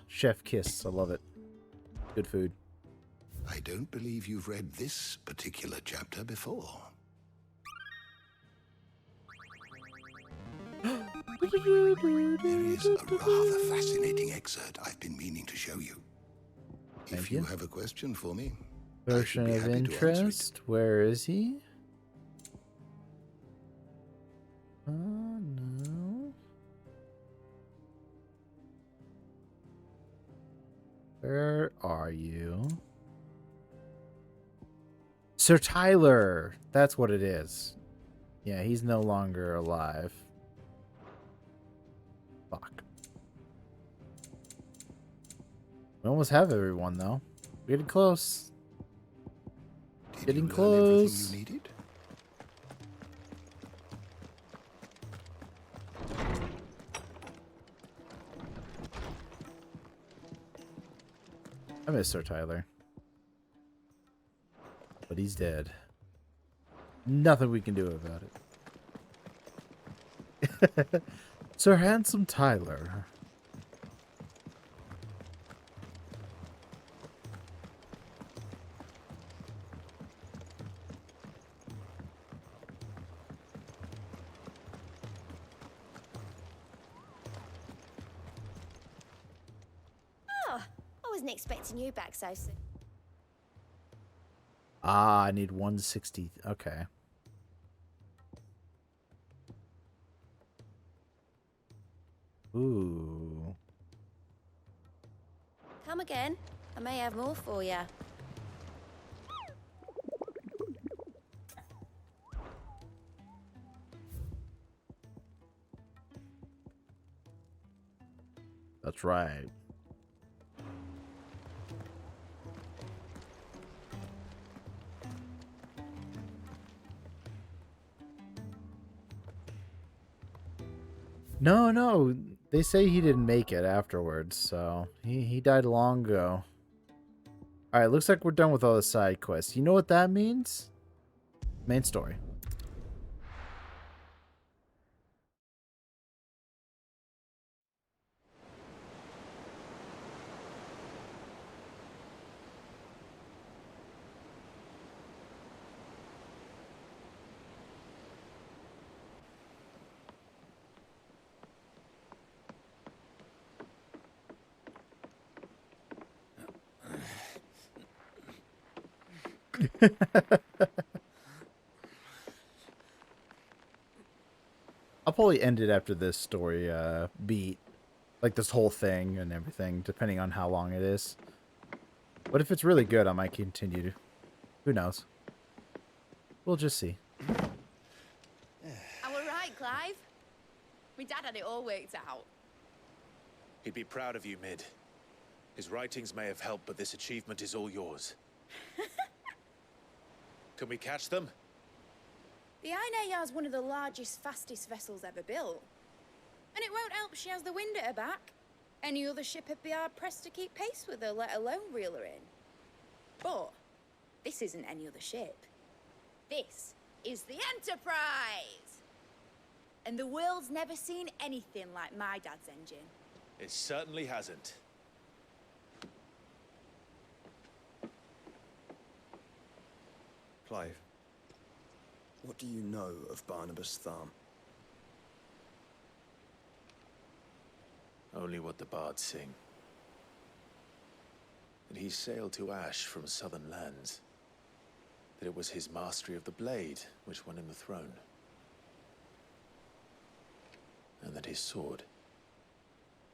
Speaker 1: chef kiss. I love it. Good food.
Speaker 10: I don't believe you've read this particular chapter before. There is a rather fascinating excerpt I've been meaning to show you. If you have a question for me,
Speaker 1: Person of interest. Where is he? No. Where are you? Sir Tyler! That's what it is. Yeah, he's no longer alive. Fuck. We almost have everyone, though. We're getting close. Getting close.
Speaker 10: You needed?
Speaker 1: I miss Sir Tyler. But he's dead. Nothing we can do about it. Sir Handsome Tyler.
Speaker 3: wasn't expecting you back so soon.
Speaker 1: Ah, I need 160. Okay. Ooh.
Speaker 3: Come again. I may have more for you.
Speaker 1: That's right. No. They say he didn't make it afterwards, so he died long ago. Alright, looks like we're done with all the side quests. You know what that means? Main story. I'll probably end it after this story beat. Like this whole thing and everything, depending on how long it is. But if it's really good, I might continue to. Who knows? We'll just see.
Speaker 3: I'm alright, Clive. My dad had it all worked out.
Speaker 4: He'd be proud of you, Mid. His writings may have helped, but this achievement is all yours. Can we catch them?
Speaker 16: The Aine is one of the largest, fastest vessels ever built. And it won't help she has the wind at her back. Any other ship would be hard-pressed to keep pace with her, let alone reel her in. But this isn't any other ship. This is the Enterprise! And the world's never seen anything like my dad's engine.
Speaker 4: It certainly hasn't.
Speaker 5: Clive, what do you know of Barnabas Tharm?
Speaker 4: Only what the bards sing. That he sailed to Ash from southern lands. That it was his mastery of the blade which won him the throne. And that his sword,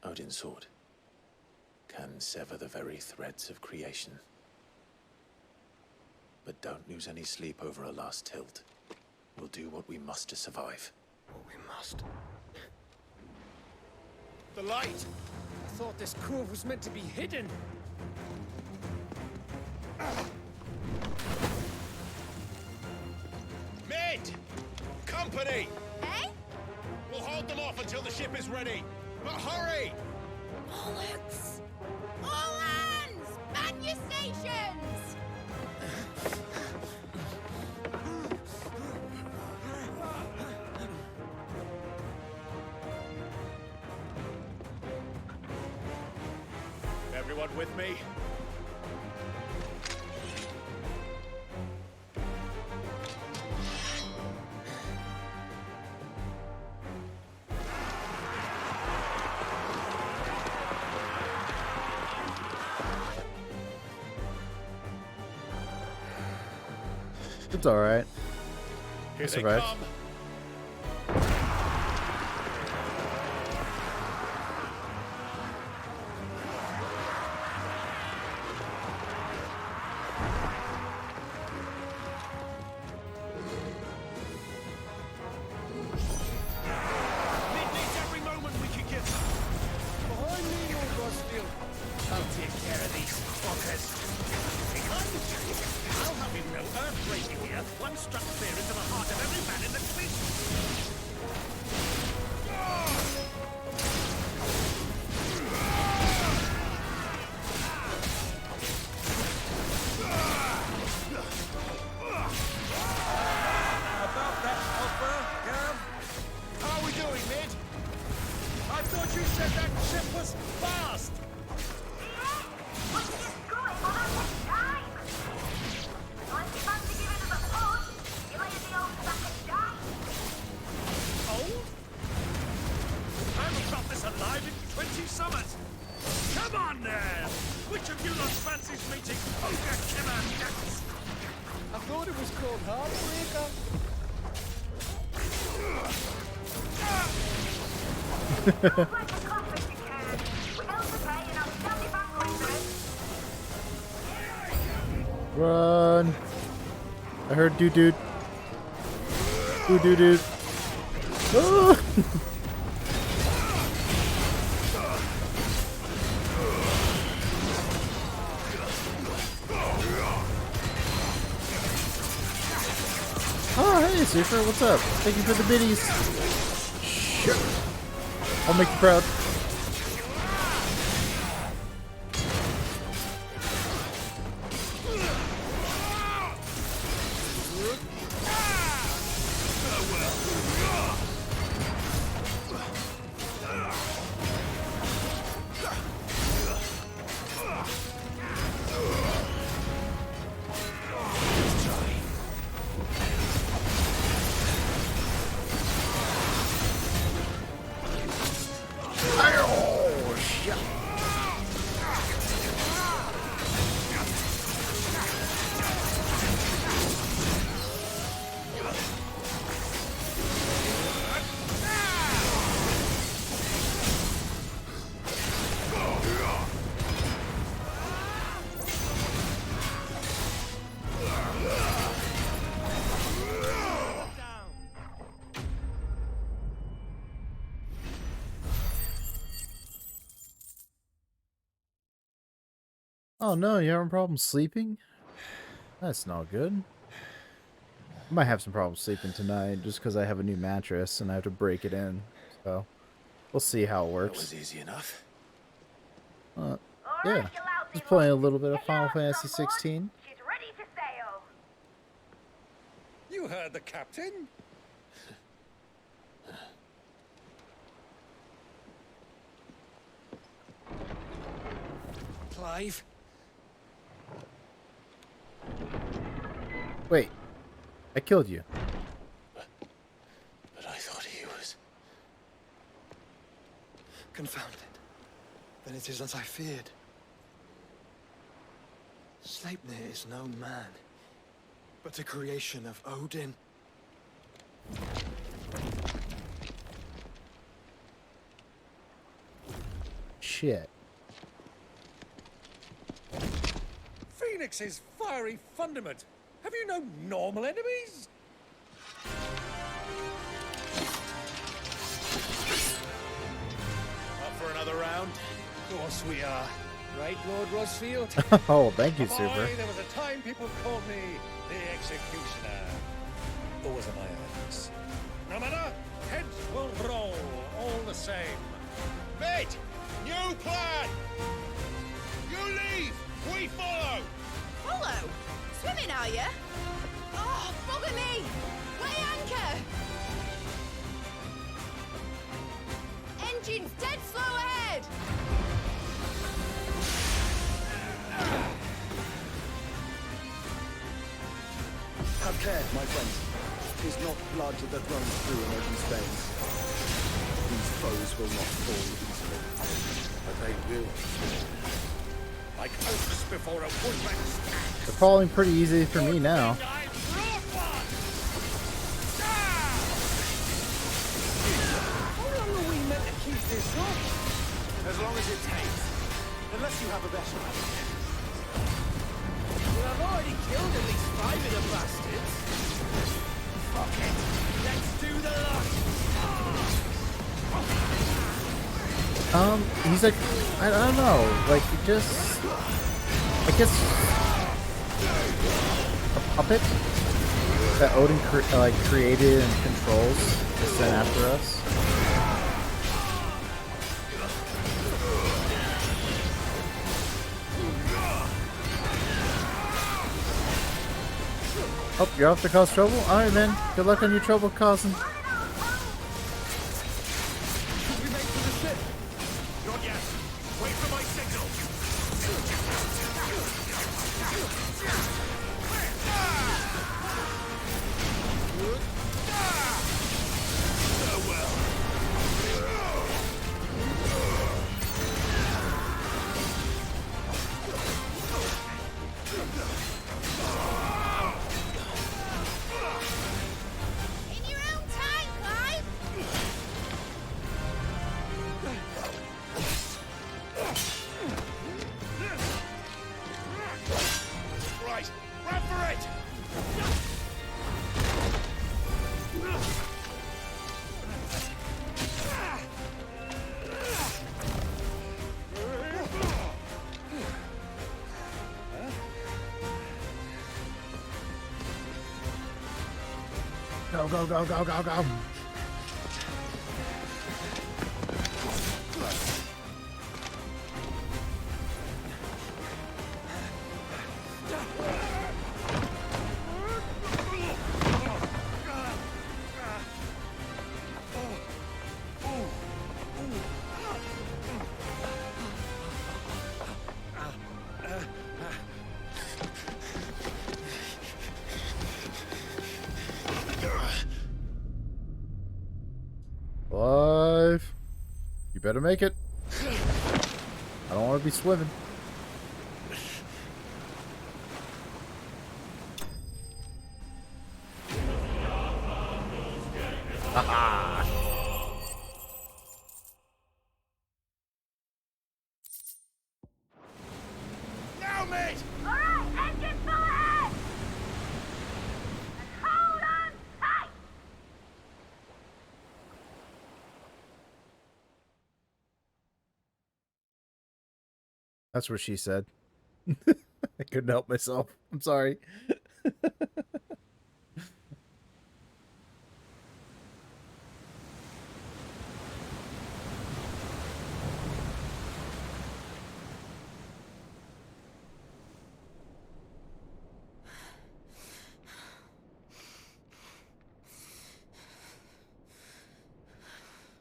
Speaker 4: Odin's sword, can sever the very threads of creation. But don't lose any sleep over a last tilt. We'll do what we must to survive.
Speaker 5: What we must.
Speaker 22: The light! I thought this cove was meant to be hidden.
Speaker 4: Mid! Company!
Speaker 3: Eh?
Speaker 4: We'll hold them off until the ship is ready. But hurry!
Speaker 3: Bollocks! All hands! Man your stations!
Speaker 4: Everyone with me?
Speaker 1: It's alright.
Speaker 4: Here
Speaker 1: I
Speaker 4: they
Speaker 1: survived.
Speaker 4: come.
Speaker 22: Mid needs every moment we can get. Behind me, old Rosfield. I'll take care of these fuckers. I'll have you know, earth-breaking here, one struck clear into the heart of every man in the fleet. About that offer, Gav? How are we doing, Mid? I thought you said that ship was fast! Old meeting Ogre Killer.
Speaker 7: I thought it was called Heartbreaker.
Speaker 1: Run! I heard dude. Dude. Oh! Oh, hey, Super, what's up? Thank you for the biddies. Shit. I'll make you proud. Oh no, you having problems sleeping? That's not good. I might have some problems sleeping tonight just because I have a new mattress and I have to break it in. So we'll see how it works.
Speaker 4: That was easy enough.
Speaker 1: Yeah, just playing a little bit of Final Fantasy 16.
Speaker 23: You heard the captain? Clive?
Speaker 1: Wait, I killed you.
Speaker 4: But I thought he was...
Speaker 5: Confounded. Then it is as I feared. Sleipnir is no man, but a creation of Odin.
Speaker 1: Shit.
Speaker 23: Phoenix's fiery fundament. Have you no normal enemies?
Speaker 22: Up for another round?
Speaker 5: Of course we are. Right, Lord Rosfield?
Speaker 1: Oh, thank you,
Speaker 23: Boy,
Speaker 1: Super.
Speaker 23: there was a time people called me the Executioner. Or was it my eyes? No matter, heads will roll all the same.
Speaker 22: Mate! New plan! You leave! We follow!
Speaker 3: Follow? Swimming, are you? Oh, bugger me! Weigh anchor! Engine's dead slow ahead!
Speaker 5: Have care, my friends. 'Tis not blood that runs through an Odin's veins. These foes will not fall easily. But they will.
Speaker 23: Like oaks before a woodman's axe.
Speaker 1: They're falling pretty easy for me now.
Speaker 22: How long are we meant to keep this up? As long as it takes. Unless you have a better idea.
Speaker 6: Well, I've already killed at least 5 of the bastards. Fuck it. Let's do the lot.
Speaker 1: He's like, I don't know, like, he just, I guess, a puppet that Odin created and controls to send after us. Oh, you're off to cause trouble? Alright, man. Good luck on your trouble causing.
Speaker 22: Not yet. Wait for my signal.
Speaker 3: In your own time, Clive!
Speaker 23: Right, run for it!
Speaker 1: Go, go, go, go, go, go. Clive, you better make it. I don't want to be swimming. Haha.
Speaker 23: Now, mate!
Speaker 3: Alright, engine full ahead! And hold on tight!
Speaker 1: That's what she said. I couldn't help myself. I'm sorry.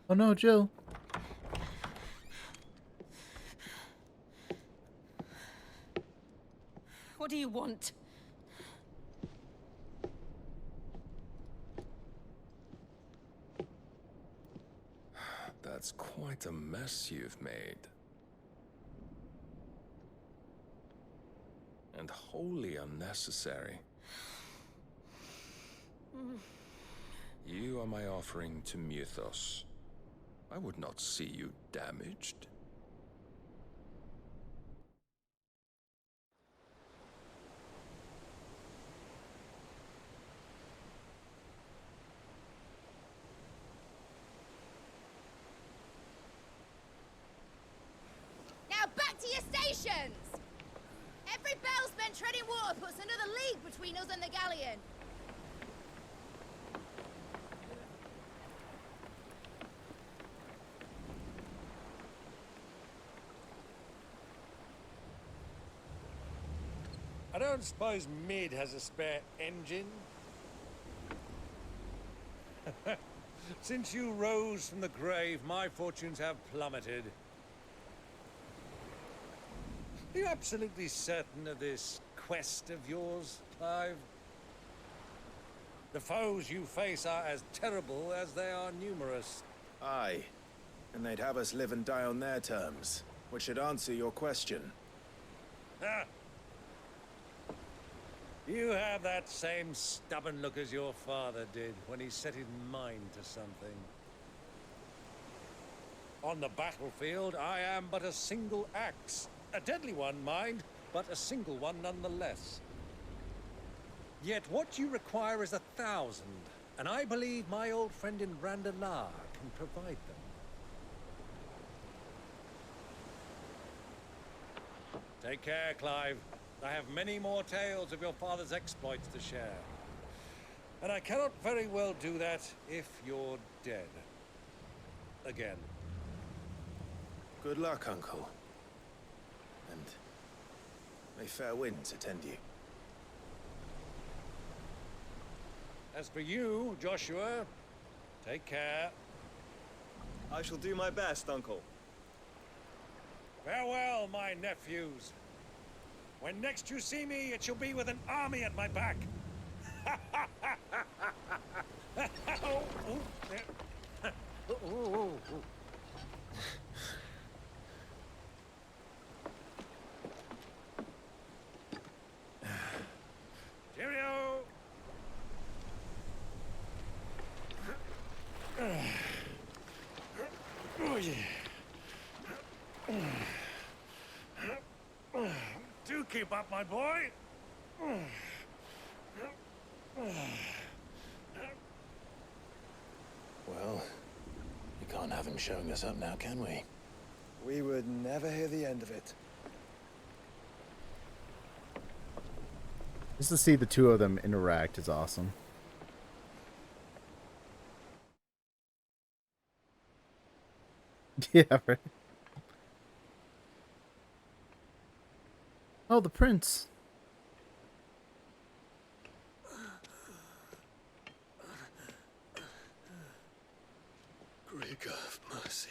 Speaker 1: Oh no, Jill.
Speaker 9: What do you want?
Speaker 11: That's quite a mess you've made. And wholly unnecessary. You are my offering to Mythos. I would not see you damaged.
Speaker 3: Now back to your stations! Every bell spent treading water puts another league between us and the galleon.
Speaker 23: I don't suppose Mid has a spare engine? Since you rose from the grave, my fortunes have plummeted. Are you absolutely certain of this quest of yours, Clive? The foes you face are as terrible as they are numerous.
Speaker 7: Aye. And they'd have us live and die on their terms, which should answer your question.
Speaker 23: Ah. You have that same stubborn look as your father did when he set his mind to something. On the battlefield, I am but a single axe. A deadly one, mind, but a single one nonetheless. Yet what you require is 1,000, and I believe my old friend in Randalar can provide them. Take care, Clive. I have many more tales of your father's exploits to share. And I cannot very well do that if you're dead. Again.
Speaker 7: Good luck, Uncle. And may fair winds attend you.
Speaker 23: As for you, Joshua, take care.
Speaker 12: I shall do my best, Uncle.
Speaker 23: Farewell, my nephews. When next you see me, it shall be with an army at my back. Keep up, my boy.
Speaker 4: Well, you can't have him showing us up now, can we?
Speaker 7: We would never hear the end of it.
Speaker 1: Just to see the two of them interact is awesome. Yeah, right. Oh, the prince.
Speaker 8: Grigor, have mercy.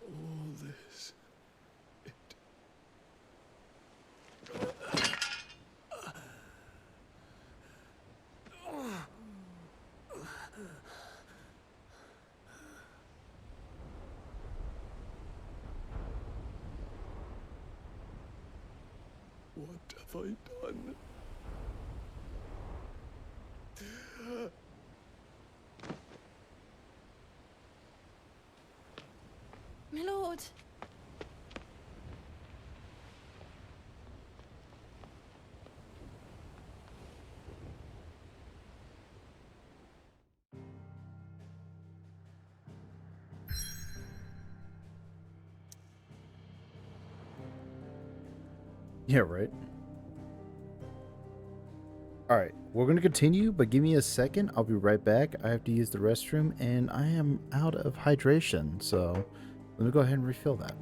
Speaker 8: All this. What have I done?
Speaker 16: My lord.
Speaker 1: Yeah, right. Alright, we're going to continue, but give me a second. I'll be right back. I have to use the restroom, and I am out of hydration, so let me go ahead and refill that.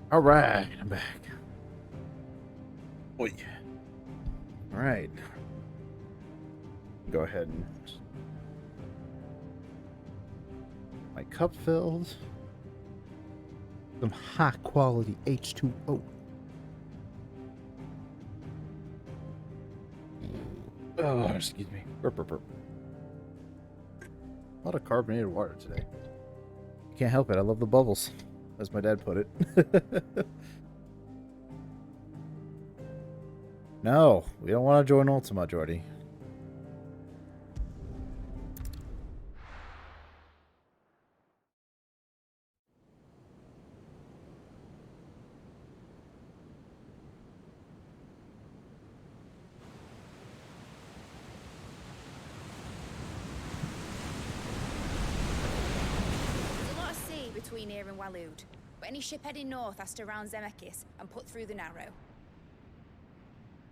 Speaker 1: All right, I'm back. Oh, yeah. All right. Go ahead and my cup filled. Some high quality H2O. Oh, excuse me. Burp, burp, burp. A lot of carbonated water today. Can't help it. I love the bubbles, as my dad put it. No, we don't want to join Ultima, Jordy.
Speaker 16: between here and Waloed, but any ship heading north has to round Zemeckis and put through the Narrow.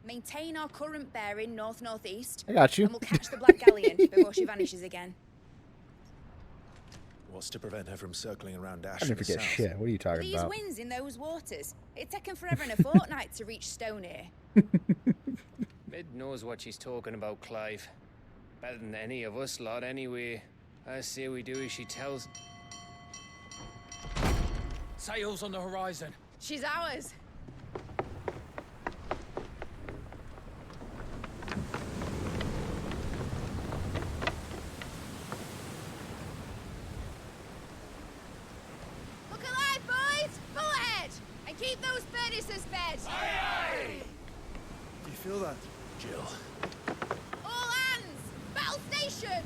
Speaker 16: Maintain our current bearing north-northeast.
Speaker 1: I got you.
Speaker 16: And we'll catch the Black Galleon before she vanishes again.
Speaker 4: What's to prevent her from circling around Ash?
Speaker 1: I didn't forget shit. What are you talking
Speaker 16: These
Speaker 1: about?
Speaker 16: winds in those waters. It'd taken forever and a fortnight to reach Stone here.
Speaker 13: Mid knows what she's talking about, Clive. Better than any of us lot, anyway. I say we do as she tells.
Speaker 15: Sails on the horizon.
Speaker 16: She's ours. Look alive, boys! Pull ahead! And keep those furnaces fed!
Speaker 22: Aye, aye!
Speaker 7: Do you feel that?
Speaker 4: Jill.
Speaker 16: All hands! Battle stations!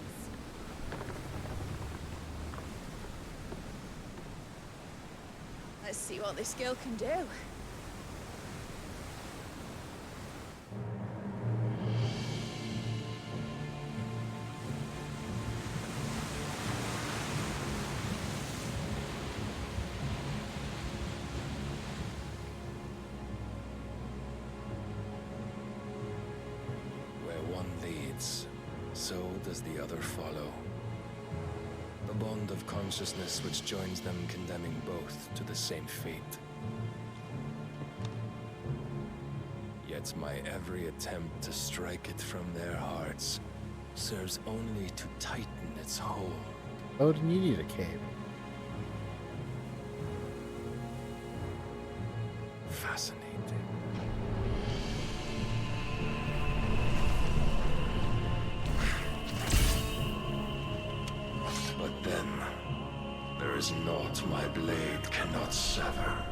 Speaker 16: Let's see what this girl can do.
Speaker 11: Where one leads, so does the other follow. The bond of consciousness which joins them, condemning both to the same fate. Yet my every attempt to strike it from their hearts serves only to tighten its hold.
Speaker 1: Odin, you need a cape.
Speaker 11: Fascinating. But then, there is naught my blade cannot sever.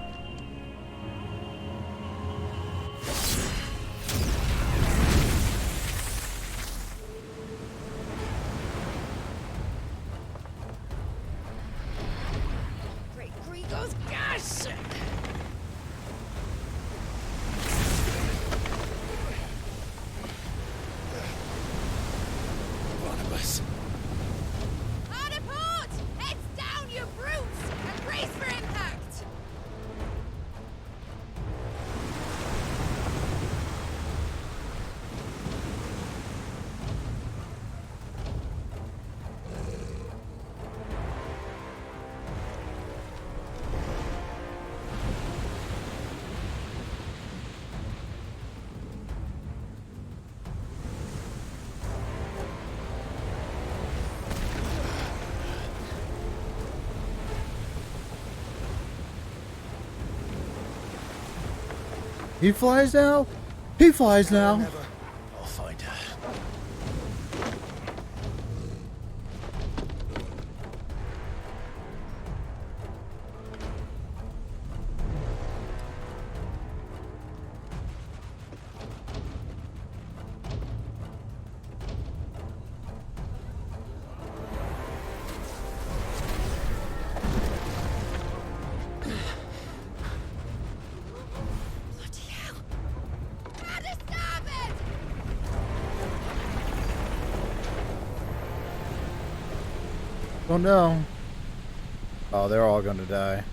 Speaker 16: Great Gregor's gas!
Speaker 7: Barnabas.
Speaker 16: Hard port! Heads down, you brutes! And brace for impact!
Speaker 1: He flies now? He flies now.
Speaker 4: I'll find her.
Speaker 1: Oh no. Oh, they're all gonna die.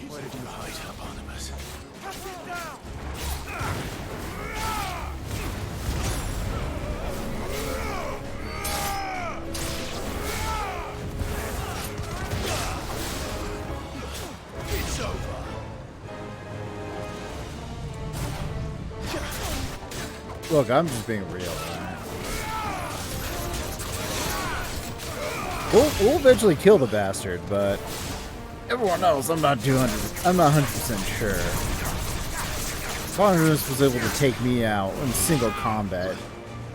Speaker 4: Where did you hide her, Barnabas? It's over.
Speaker 1: Look, I'm just being real, man. We'll eventually kill the bastard, but everyone knows I'm not 100% sure. Barnabas was able to take me out in single combat.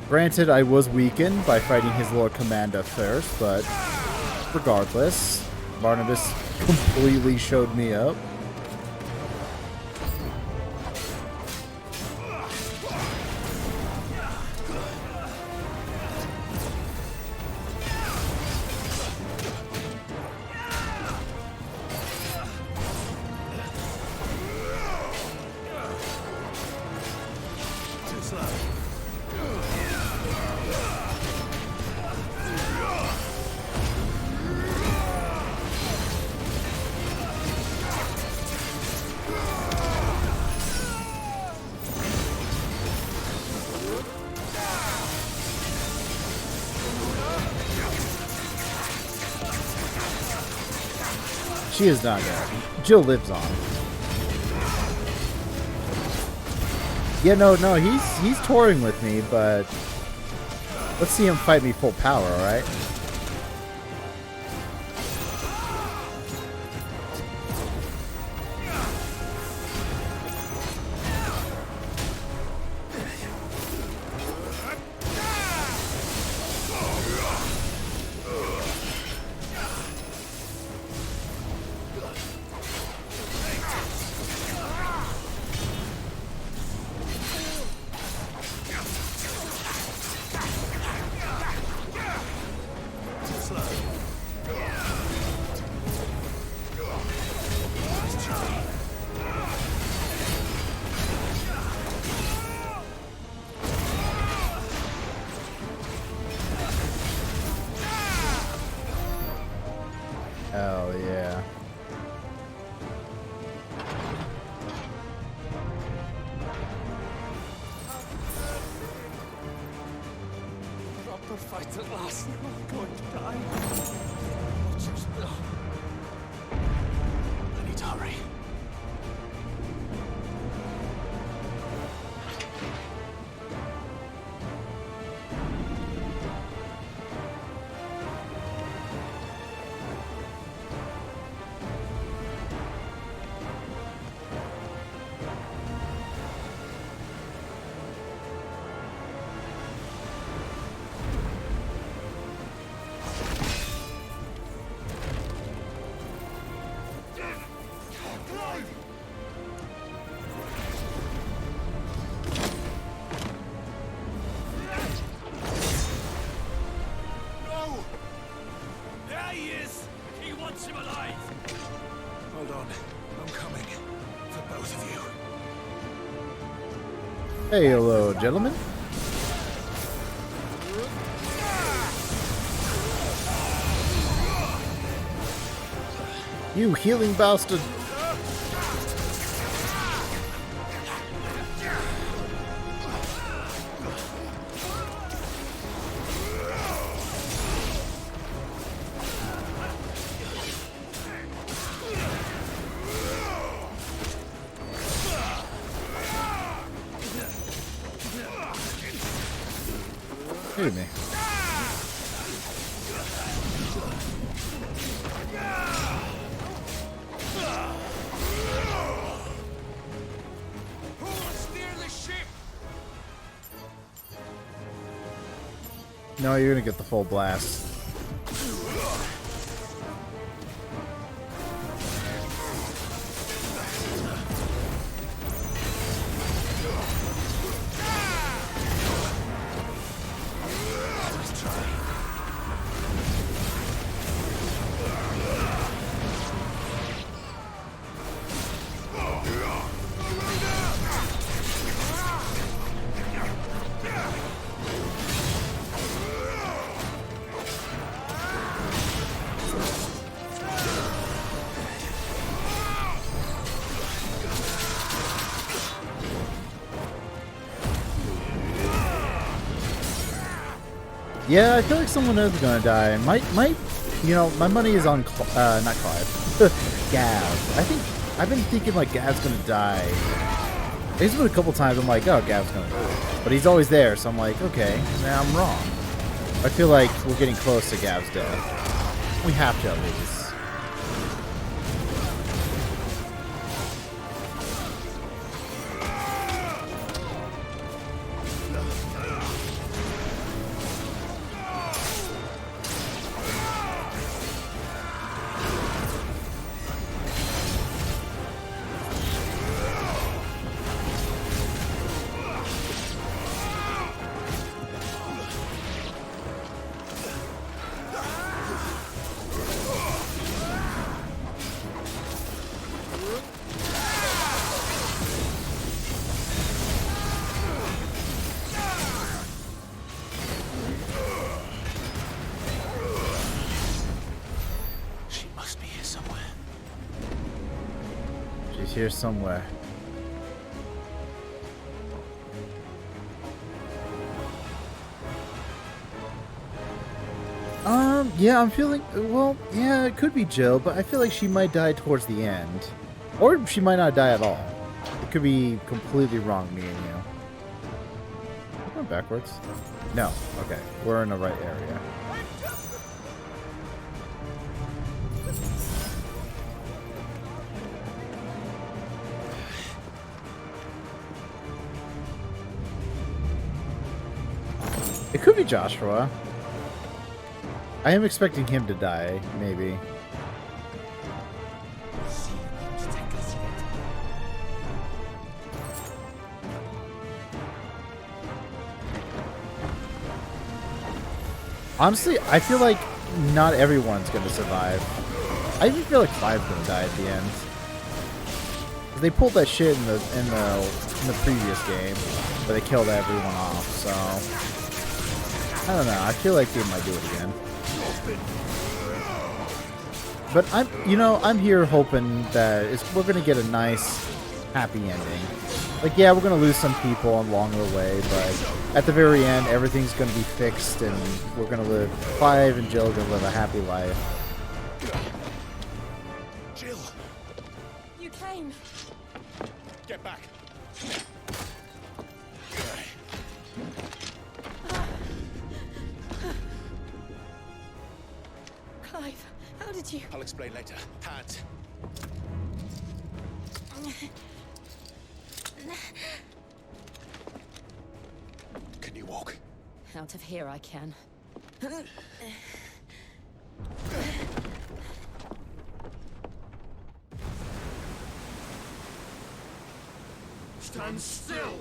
Speaker 1: Granted, I was weakened by fighting his Lord Commander first, but regardless, Barnabas completely showed me up.
Speaker 4: Too slow.
Speaker 1: She is not dead. Jill lives on. Yeah, no, he's touring with me, but let's see him fight me full power, alright? Hell yeah.
Speaker 15: Proper fight at last. I'm going to die.
Speaker 4: I need to hurry.
Speaker 1: Hey, hello, gentlemen. You healing bastard. Hit me. No, you're gonna get the full blast. Yeah, I feel like someone is gonna die. Might, you know, my money is on, not Clive, Gav. I've been thinking like Gav's gonna die. There's been a couple times I'm like, oh, Gav's gonna die. But he's always there, so I'm like, okay, now I'm wrong. I feel like we're getting close to Gav's death. We have to at least. Here somewhere. Yeah, I'm feeling, well, yeah, it could be Jill, but I feel like she might die towards the end. Or she might not die at all. It could be completely wrong, me and you. We're going backwards? No. Okay, we're in the right area. It could be Joshua. I am expecting him to die, maybe. Honestly, I feel like not everyone's gonna survive. I even feel like Clive's gonna die at the end. They pulled that shit in the previous game, where they killed everyone off. So I don't know. I feel like they might do it again. But I'm here hoping that we're gonna get a nice, happy ending. Like, yeah, we're gonna lose some people along the way, but at the very end, everything's gonna be fixed, and we're gonna live. Clive and Jill are gonna live a happy life.
Speaker 7: Jill,
Speaker 18: You came.
Speaker 7: get back.
Speaker 18: Clive, how did you?
Speaker 7: I'll explain later. Hands. Can you walk?
Speaker 18: Out of here, I can.
Speaker 22: Stand still!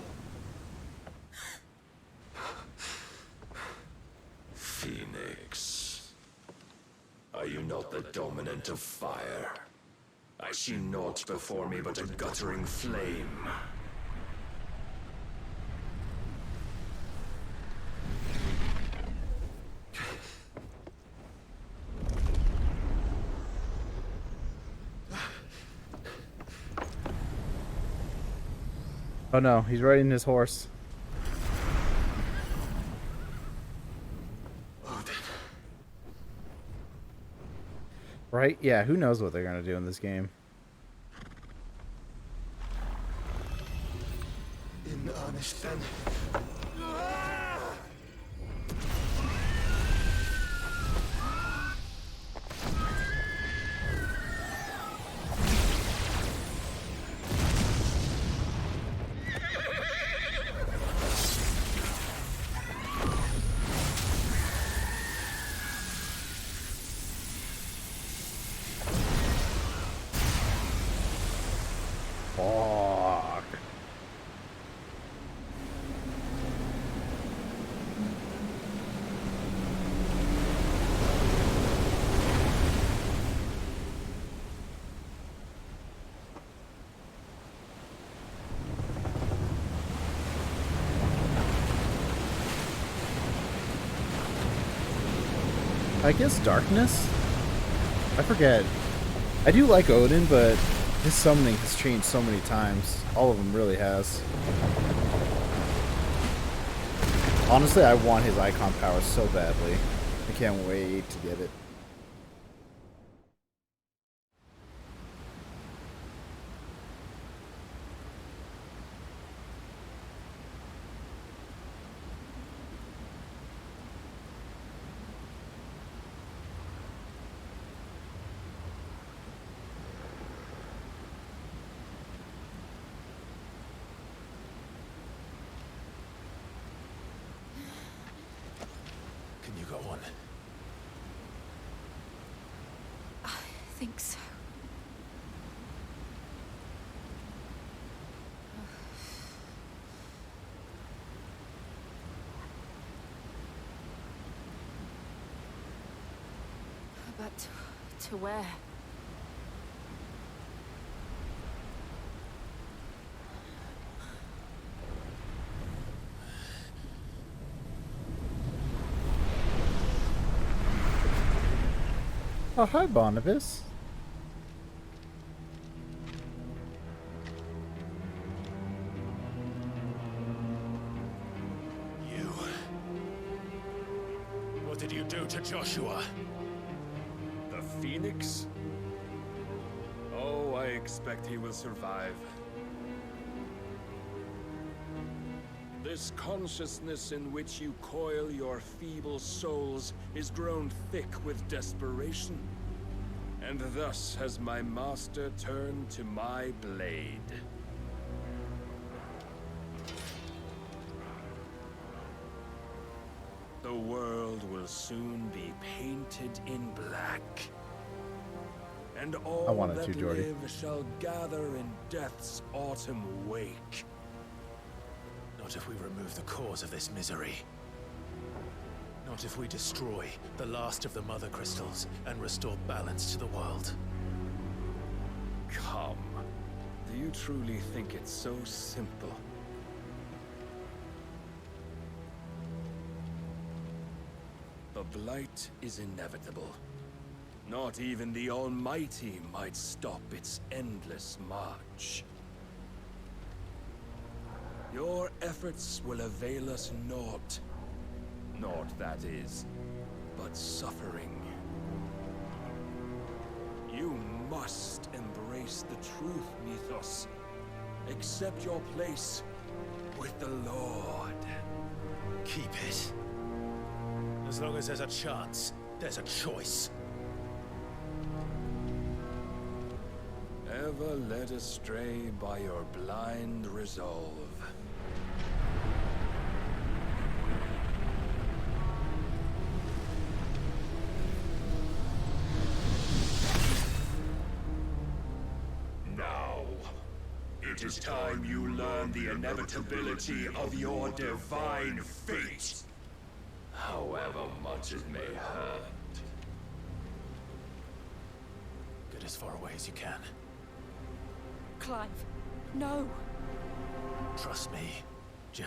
Speaker 11: Phoenix. Are you not the dominant of fire? I see naught before me but a guttering flame.
Speaker 1: Oh no, he's riding his horse. Right? Yeah, who knows what they're gonna do in this game.
Speaker 7: In earnest, then.
Speaker 1: Fuck. I guess darkness? I forget. I do like Odin, but his summoning has changed so many times. All of them really has. Honestly, I want his icon power so badly. I can't wait to get it.
Speaker 7: Can you go on?
Speaker 18: I think so. But to where?
Speaker 1: Oh, hi, Barnabas.
Speaker 22: You. What did you do to Joshua?
Speaker 7: Joshua.
Speaker 11: The Phoenix? Oh, I expect he will survive. This consciousness in which you coil your feeble souls is grown thick with desperation. And thus has my master turned to my blade. The world will soon be painted in black. And all
Speaker 1: wanted
Speaker 11: that
Speaker 1: to, Jordy.
Speaker 11: live shall gather in death's autumn wake.
Speaker 4: Not if we remove the cause of this misery. Not if we destroy the last of the Mother Crystals and restore balance to the world.
Speaker 11: Come. Do you truly think it's so simple? The Blight is inevitable. Not even the Almighty might stop its endless march. Your efforts will avail us naught. Naught, that is, but suffering. You must embrace the truth, Mythos. Accept your place with the Lord.
Speaker 4: Keep it. As long as there's a chance, there's a choice.
Speaker 11: Ever led astray by your blind resolve.
Speaker 22: Now, it is time you learn the inevitability of your divine fate. However much it may hurt.
Speaker 4: Get as far away as you can.
Speaker 9: Clive, no.
Speaker 4: Trust me, Jill.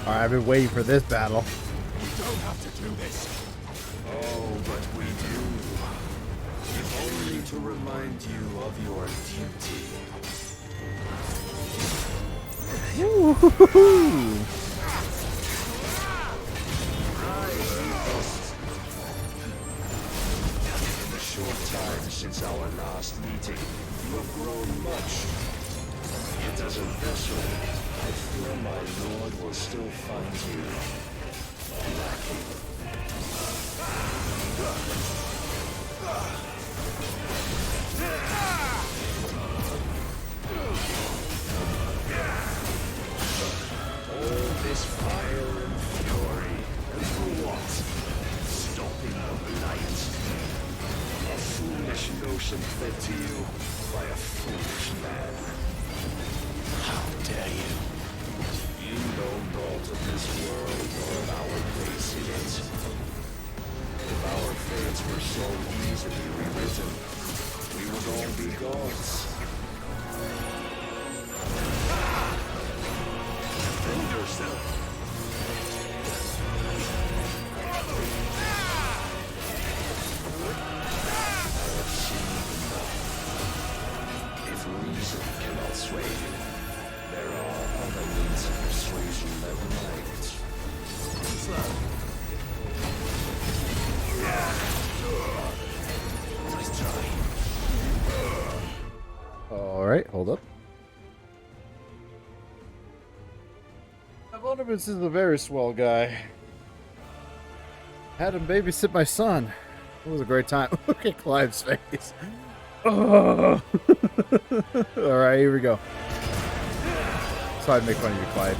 Speaker 1: Alright, I've been waiting for this battle.
Speaker 22: We don't have to do this. Oh, but we do.
Speaker 11: If only to remind you of your duty.
Speaker 1: Woo-hoo-hoo-hoo.
Speaker 22: In the short time since our last meeting, you have grown much. Yet as a vessel, I fear my lord will still find you lacking. All this fire and fury, and for what? Stopping the blight. A foolish notion fed to you by a foolish man. How dare you? You know naught of this world or of our place in it. If our fates were so easily rewritten, we would all be gods. Defend yourself. I have seen enough. If reason cannot sway you, there are other means of persuasion that might. Nice try.
Speaker 1: Alright, hold up. Vonnegut is a very swell guy. Had him babysit my son. It was a great time. Look at Clive's face. Oh. Alright, here we go. Sorry to make fun of you, Clive.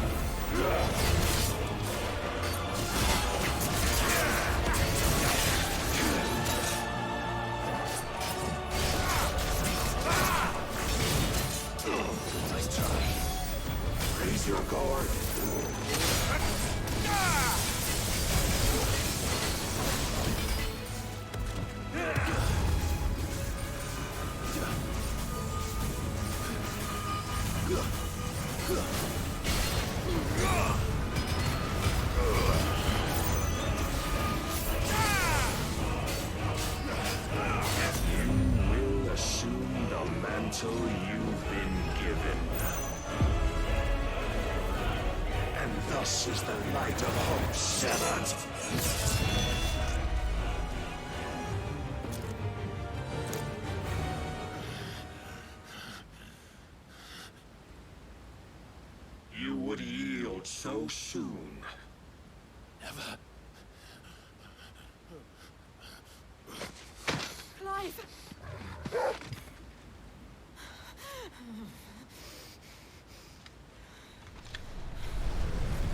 Speaker 22: Nice try. Raise your guard. mantle you've been given. And thus is the light of hope severed. You would yield so soon. Never.
Speaker 16: Clive!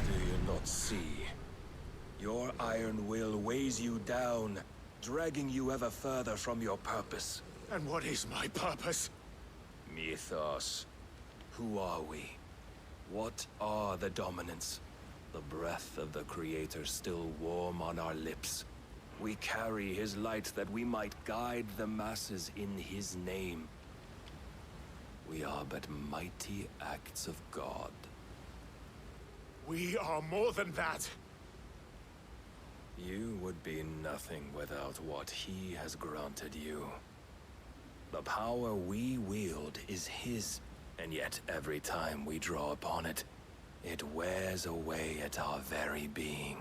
Speaker 22: Do you not see? Your iron will weighs you down, dragging you ever further from your purpose.
Speaker 4: And what is my purpose?
Speaker 22: Mythos. Who are we? What are the dominants? The breath of the Creator still warm on our lips. We carry his light that we might guide the masses in his name. We are but mighty acts of God.
Speaker 4: We are more than that.
Speaker 22: You would be nothing without what he has granted you. The power we wield is his, and yet every time we draw upon it, it wears away at our very being.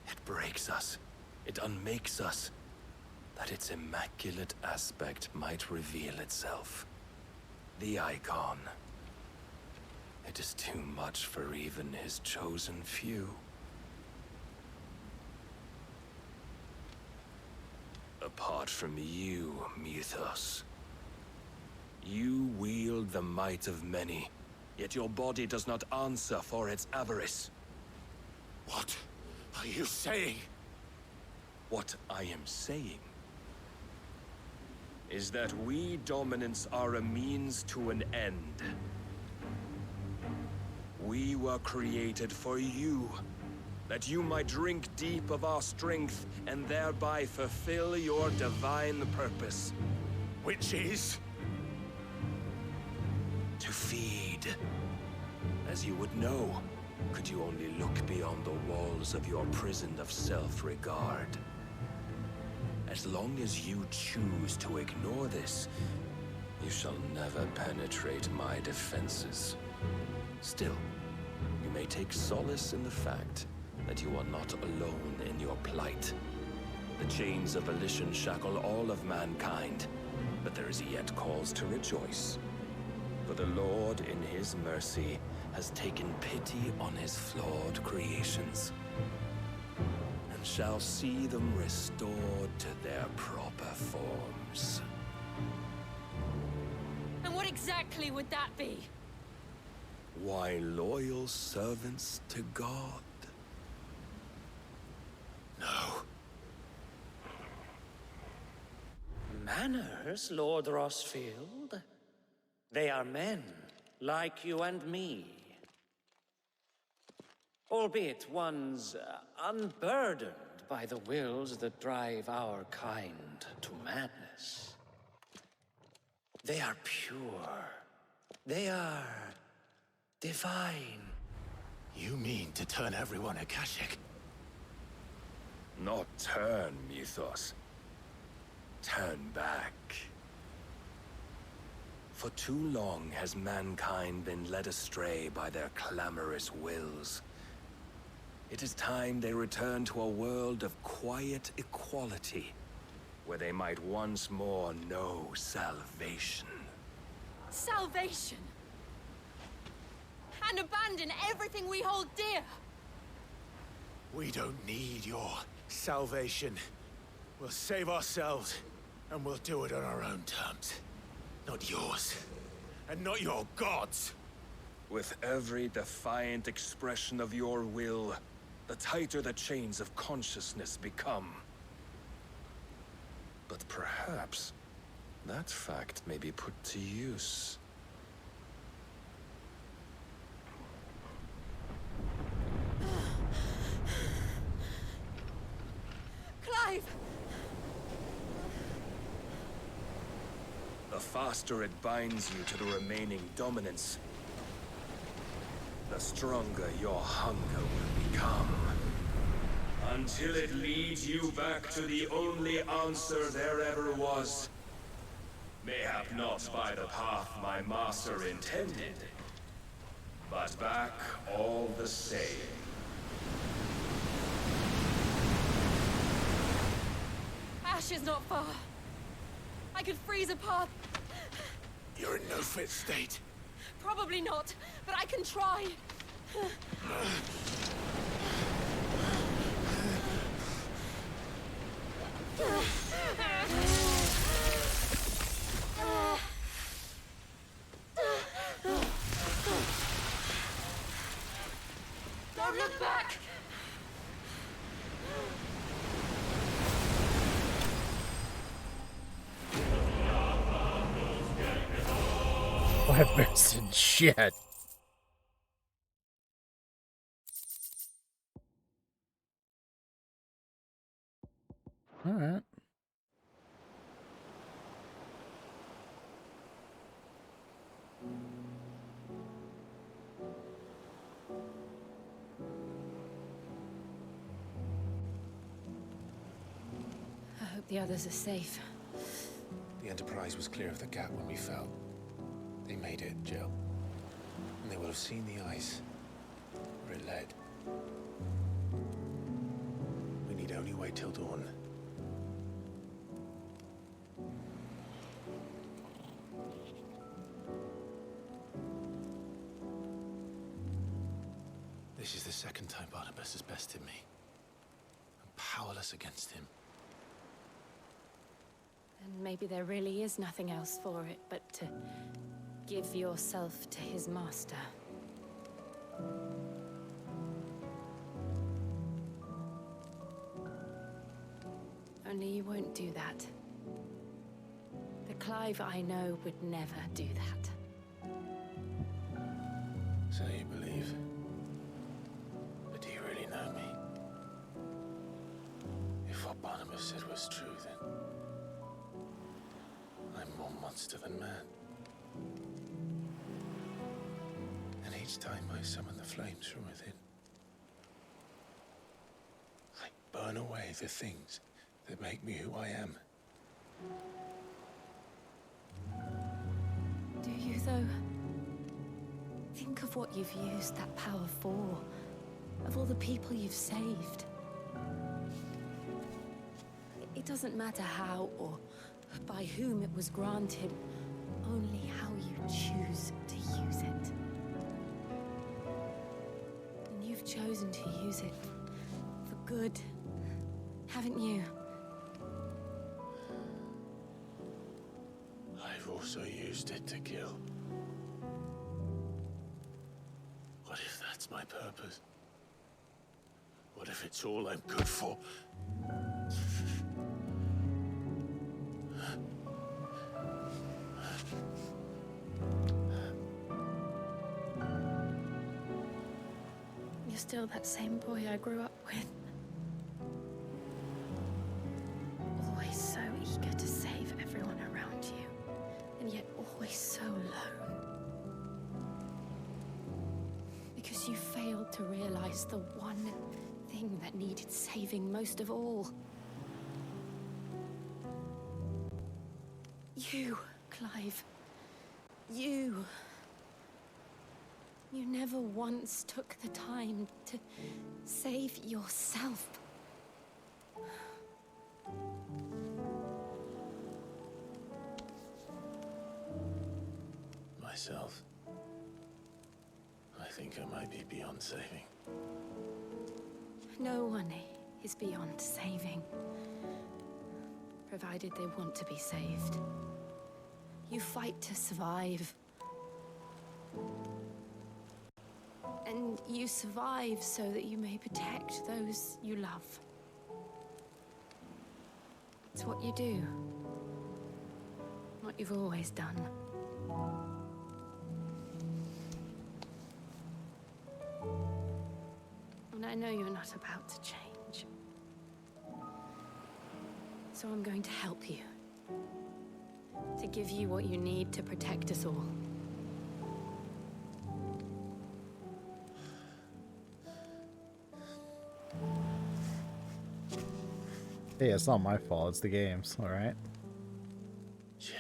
Speaker 22: It breaks us. It unmakes us, that its immaculate aspect might reveal itself. The icon. It is too much for even his chosen few. Apart from you, Mythos, you wield the might of many, yet your body does not answer for its avarice.
Speaker 4: What are you saying?
Speaker 22: What I am saying is that we dominants are a means to an end. We were created for you, that you might drink deep of our strength and thereby fulfill your divine purpose.
Speaker 4: Which is?
Speaker 22: To feed. As you would know, could you only look beyond the walls of your prison of self-regard. As long as you choose to ignore this, you shall never penetrate my defenses. Still, you may take solace in the fact that you are not alone in your plight. The chains of volition shackle all of mankind, but there is yet cause to rejoice. For the Lord, in his mercy, has taken pity on his flawed creations, and shall see them restored to their proper forms.
Speaker 16: And what exactly would that be?
Speaker 22: Why, loyal servants to God.
Speaker 4: No.
Speaker 17: Manners, Lord Rossfield? They are men, like you and me. Albeit ones unburdened by the wills that drive our kind to madness. They are pure. They are divine.
Speaker 4: You mean to turn everyone Akashic?
Speaker 22: Not turn, Mythos. Turn back. For too long has mankind been led astray by their clamorous wills. It is time they return to a world of quiet equality, where they might once more know salvation.
Speaker 16: Salvation! And abandon everything we hold dear!
Speaker 4: We don't need your salvation. We'll save ourselves, and we'll do it on our own terms. Not yours, and not your gods.
Speaker 22: With every defiant expression of your will, the tighter the chains of consciousness become. But perhaps that fact may be put to use.
Speaker 16: Clive!
Speaker 22: The faster it binds you to the remaining dominance, the stronger your hunger will become. Until it leads you back to the only answer there ever was.
Speaker 11: Mayhap not by the path my master intended, but back all the same.
Speaker 3: Ash is not far. I could freeze a path.
Speaker 8: You're in no fit state.
Speaker 3: Probably not, but I can try. Don't look back!
Speaker 1: I've missed shit. All right.
Speaker 18: I hope the others are safe.
Speaker 4: The Enterprise was clear of the gap when we fell. They made it, Jill. And they will have seen the ice where it led. We need only wait till dawn. This is the second time Barnabas has bested me. I'm powerless against him.
Speaker 18: And maybe there really is nothing else for it but to give yourself to his master. Only you won't do that. The Clive I know would never do that.
Speaker 4: So you believe? But do you really know me? If what Barnabas said was true, then I'm more monster than man. And each time I summon the flames from within, I burn away the things that make me who I am.
Speaker 18: Do you, though? Think of what you've used that power for. Of all the people you've saved. It doesn't matter how or by whom it was granted, only how you choose to use it. And you've chosen to use it for good, haven't you?
Speaker 4: I've also used it to kill. What if that's my purpose? What if it's all I'm good for?
Speaker 18: You're still that same boy I grew up with. Always so eager to save everyone around you, and yet always so alone. Because you failed to realize the one thing that needed saving most of all. You, Clive. You. You never once took the time to save yourself.
Speaker 4: Myself? I think I might be beyond saving.
Speaker 18: No one is beyond saving, provided they want to be saved. You fight to survive. And you survive so that you may protect those you love. It's what you do. What you've always done. And I know you're not about to change. So I'm going to help you. To give you what you need to protect us all.
Speaker 1: Hey, it's not my fault. It's the game's, all right?
Speaker 4: Jill.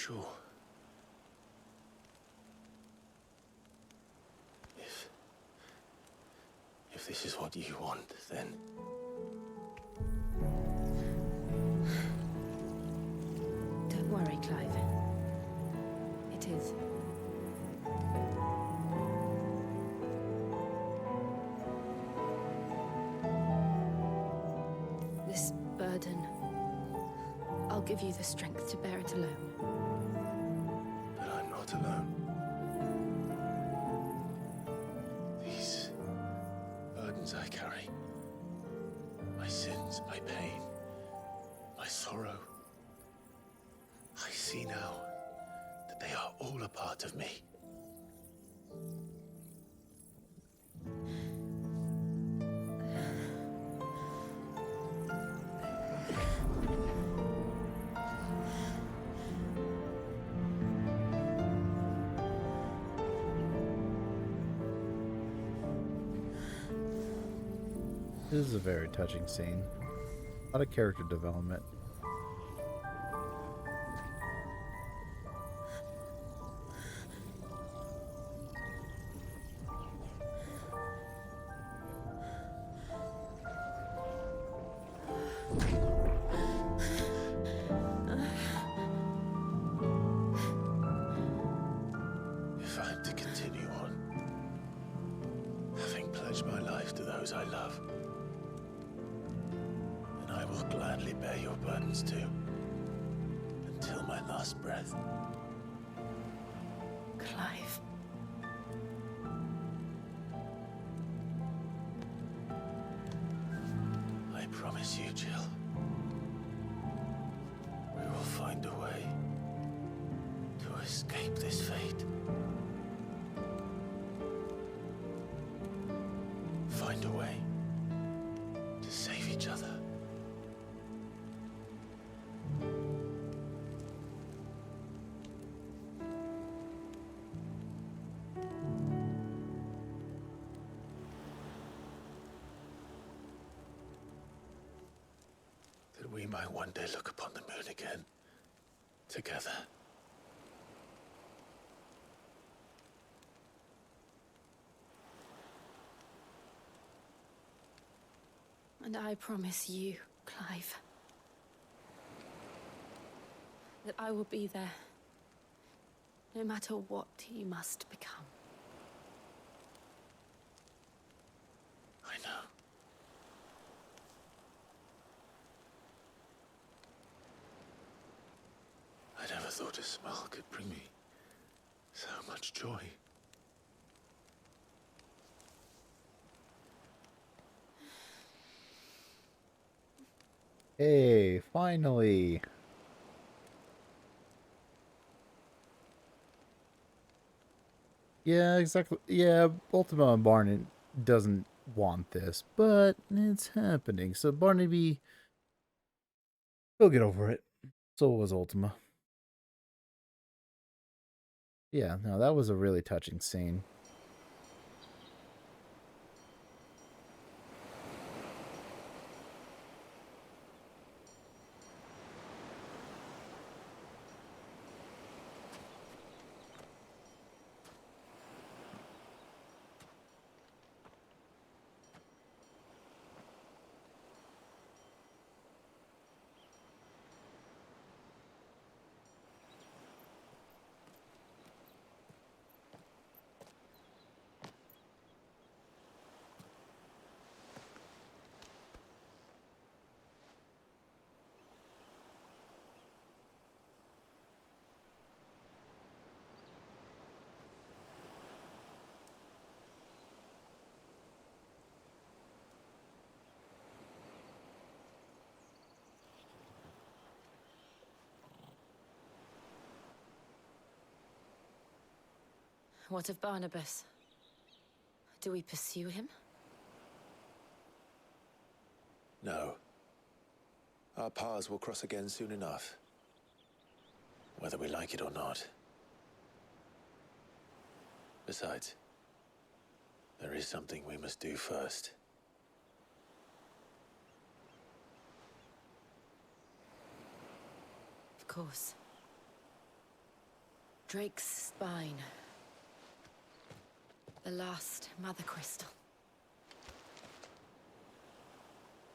Speaker 4: sure. If this is what you want, then...
Speaker 18: Don't worry, Clive. It is. This burden, I'll give you the strength to bear it alone.
Speaker 4: But I'm not alone. These burdens I carry, my sins, my pain, my sorrow, I see now that they are all a part of me.
Speaker 1: This is a very touching scene. A lot of character development.
Speaker 4: If I'm to continue on, having pledged my life to those I love, then I will gladly bear your burdens too, until my last breath.
Speaker 18: Clive.
Speaker 4: I promise you, Jill, we will find a way to escape this fate. Find a way to save each other. That we might one day look upon the moon again, together.
Speaker 18: And I promise you, Clive, that I will be there, no matter what you must become.
Speaker 4: I know. I never thought a smile could bring me so much joy.
Speaker 1: Hey, finally. Yeah, exactly. Yeah, Ultima and Barney doesn't want this, but it's happening. So Barnaby, he'll get over it. So was Ultima. Yeah, no, that was a really touching scene.
Speaker 18: What of Barnabas? Do we pursue him?
Speaker 4: No. Our paths will cross again soon enough. Whether we like it or not. Besides, there is something we must do first.
Speaker 18: Of course.
Speaker 9: Drake's spine. The last Mother Crystal.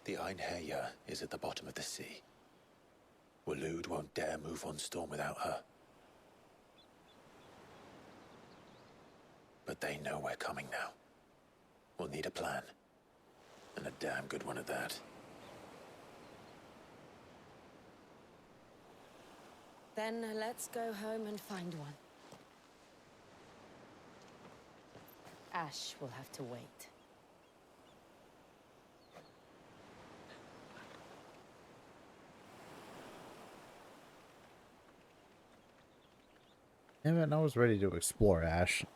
Speaker 4: The Einherja is at the bottom of the sea. Waloed won't dare move on Storm without her. But they know we're coming now. We'll need a plan. And a damn good one at that.
Speaker 9: Then let's go home and find one. Ash will have to wait.
Speaker 1: Damn it, I was ready to explore Ash.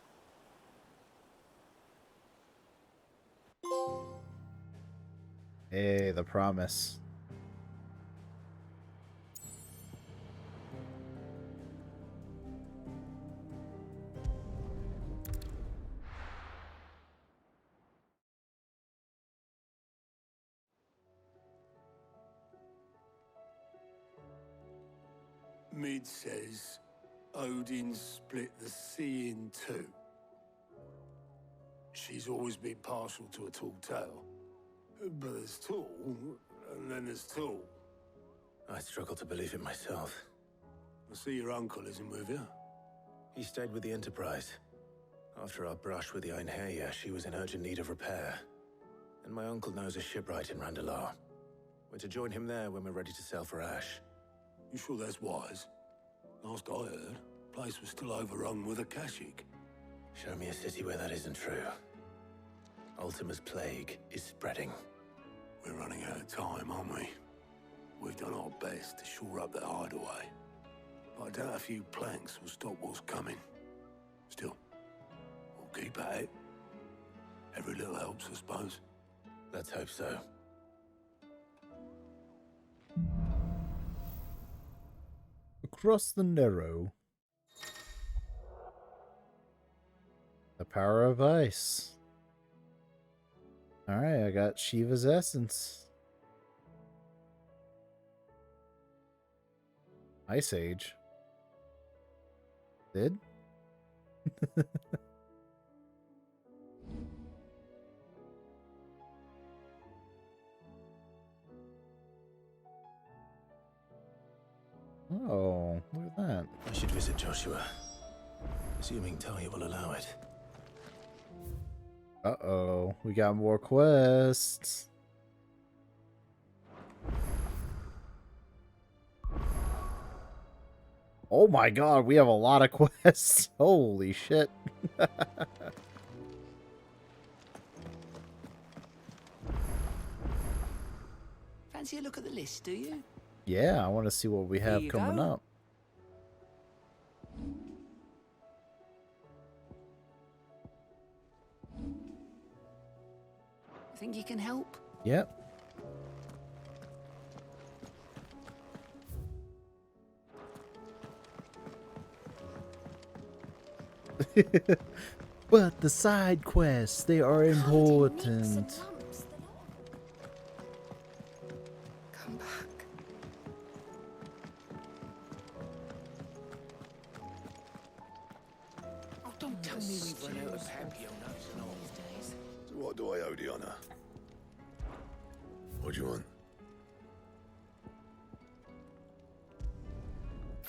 Speaker 1: Hey, the promise.
Speaker 8: Mid says Odin split the sea in two. She's always been partial to a tall tale. But there's tall, and then there's tall.
Speaker 4: I struggle to believe it myself.
Speaker 8: I see your uncle isn't with you.
Speaker 4: He stayed with the Enterprise. After our brush with the Einherja, she was in urgent need of repair. And my uncle knows a shipwright in Randalar. We're to join him there when we're ready to sail for Ash.
Speaker 8: You sure that's wise? Last I heard, the place was still overrun with Akashic.
Speaker 4: Show me a city where that isn't true. Ultima's plague is spreading.
Speaker 8: We're running out of time, aren't we? We've done our best to shore up that hideaway. But I doubt a few planks will stop what's coming. Still, we'll keep at it. Every little helps, I suppose.
Speaker 4: Let's hope so.
Speaker 1: Across the Narrow. The power of ice. Alright, I got Shiva's essence. Ice Age. Did? Oh, look at that.
Speaker 4: I should visit Joshua. Assuming Talia will allow it.
Speaker 1: Uh-oh, we got more quests. Oh my god, we have a lot of quests. Holy shit.
Speaker 2: Fancy a look at the list, do you?
Speaker 1: Yeah, I want to see what we have coming up.
Speaker 2: Think you can help?
Speaker 1: Yep. But the side quests, they are important.
Speaker 9: Come back.
Speaker 15: Oh, don't tell me we've run out of Papio nuts and all.
Speaker 8: So what do I owe the honor? What do you want?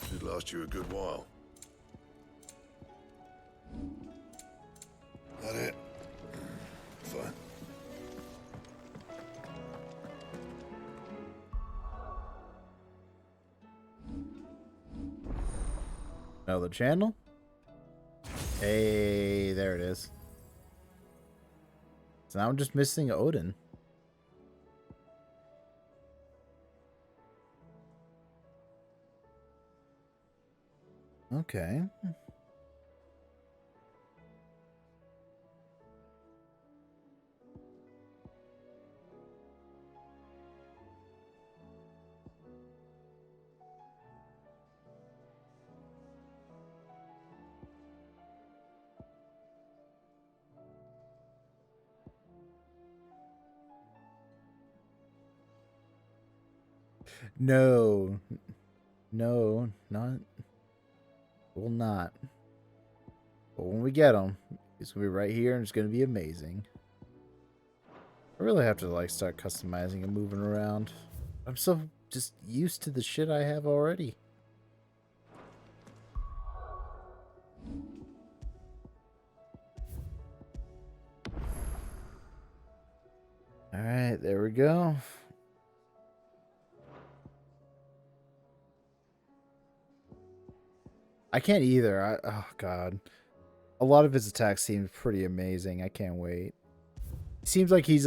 Speaker 8: Should last you a good while. That it? Fine.
Speaker 1: Another channel? Hey, there it is. So now I'm just missing Odin. Okay. No. No, not. Will not. But when we get him, he's gonna be right here and it's gonna be amazing. I really have to like start customizing and moving around. I'm so just used to the shit I have already. All right, there we go. I can't either. Oh god, a lot of his attacks seem pretty amazing. I can't wait. It seems like he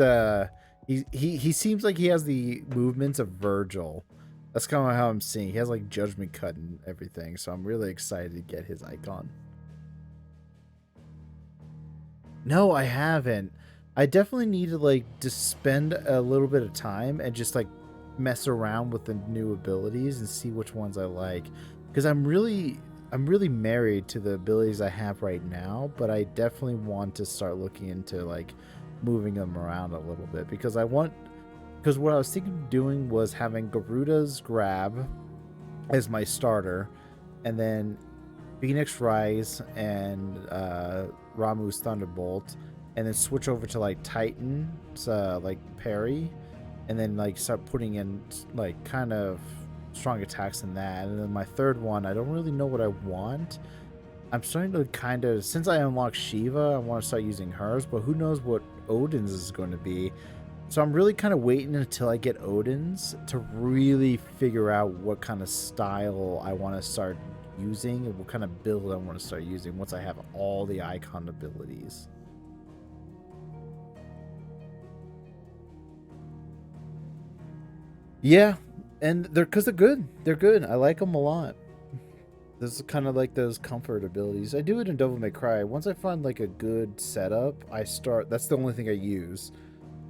Speaker 1: seems like he has the movements of Virgil. That's kind of how I'm seeing. He has like Judgment Cut and everything, so I'm really excited to get his icon. No, I haven't. I definitely need to like just spend a little bit of time and just like mess around with the new abilities and see which ones I like, because I'm really married to the abilities I have right now, but I definitely want to start looking into like moving them around a little bit, because what I was thinking of doing was having Garuda's Grab as my starter, and then Phoenix Rise and Ramuh's Thunderbolt, and then switch over to like Titan's like parry, and then like start putting in like kind of strong attacks in that. And then my third one, I don't really know what I want. I'm starting to kind of, since I unlocked Shiva, I want to start using hers, but who knows what Odin's is going to be. So I'm really kind of waiting until I get Odin's to really figure out what kind of style I want to start using and what kind of build I want to start using once I have all the icon abilities. Yeah, and they're good. They're good. I like them a lot. This is kind of like those comfort abilities. I do it in Devil May Cry. Once I find like a good setup, that's the only thing I use.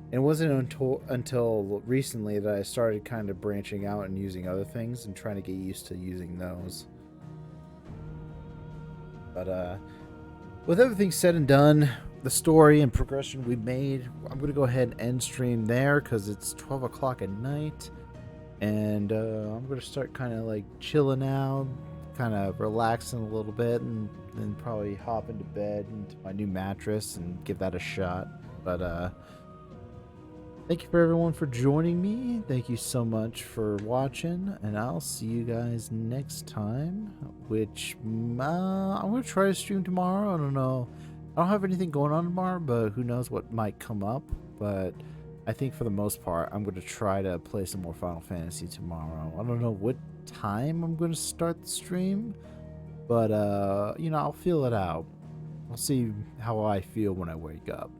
Speaker 1: And it wasn't until recently that I started kind of branching out and using other things and trying to get used to using those. But with everything said and done, the story and progression we made, I'm going to go ahead and end stream there because it's 12 o'clock at night. And I'm going to start kind of like chilling out, kind of relaxing a little bit, and then probably hop into bed into my new mattress and give that a shot. But thank you for everyone for joining me. Thank you so much for watching, and I'll see you guys next time, which I'm going to try to stream tomorrow. I don't know. I don't have anything going on tomorrow, but who knows what might come up. But I think for the most part, I'm going to try to play some more Final Fantasy tomorrow. I don't know what time I'm going to start the stream, but you know, I'll feel it out. I'll see how I feel when I wake up.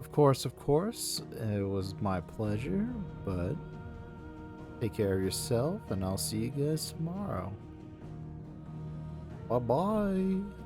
Speaker 1: Of course, it was my pleasure, but take care of yourself, and I'll see you guys tomorrow. Bye-bye.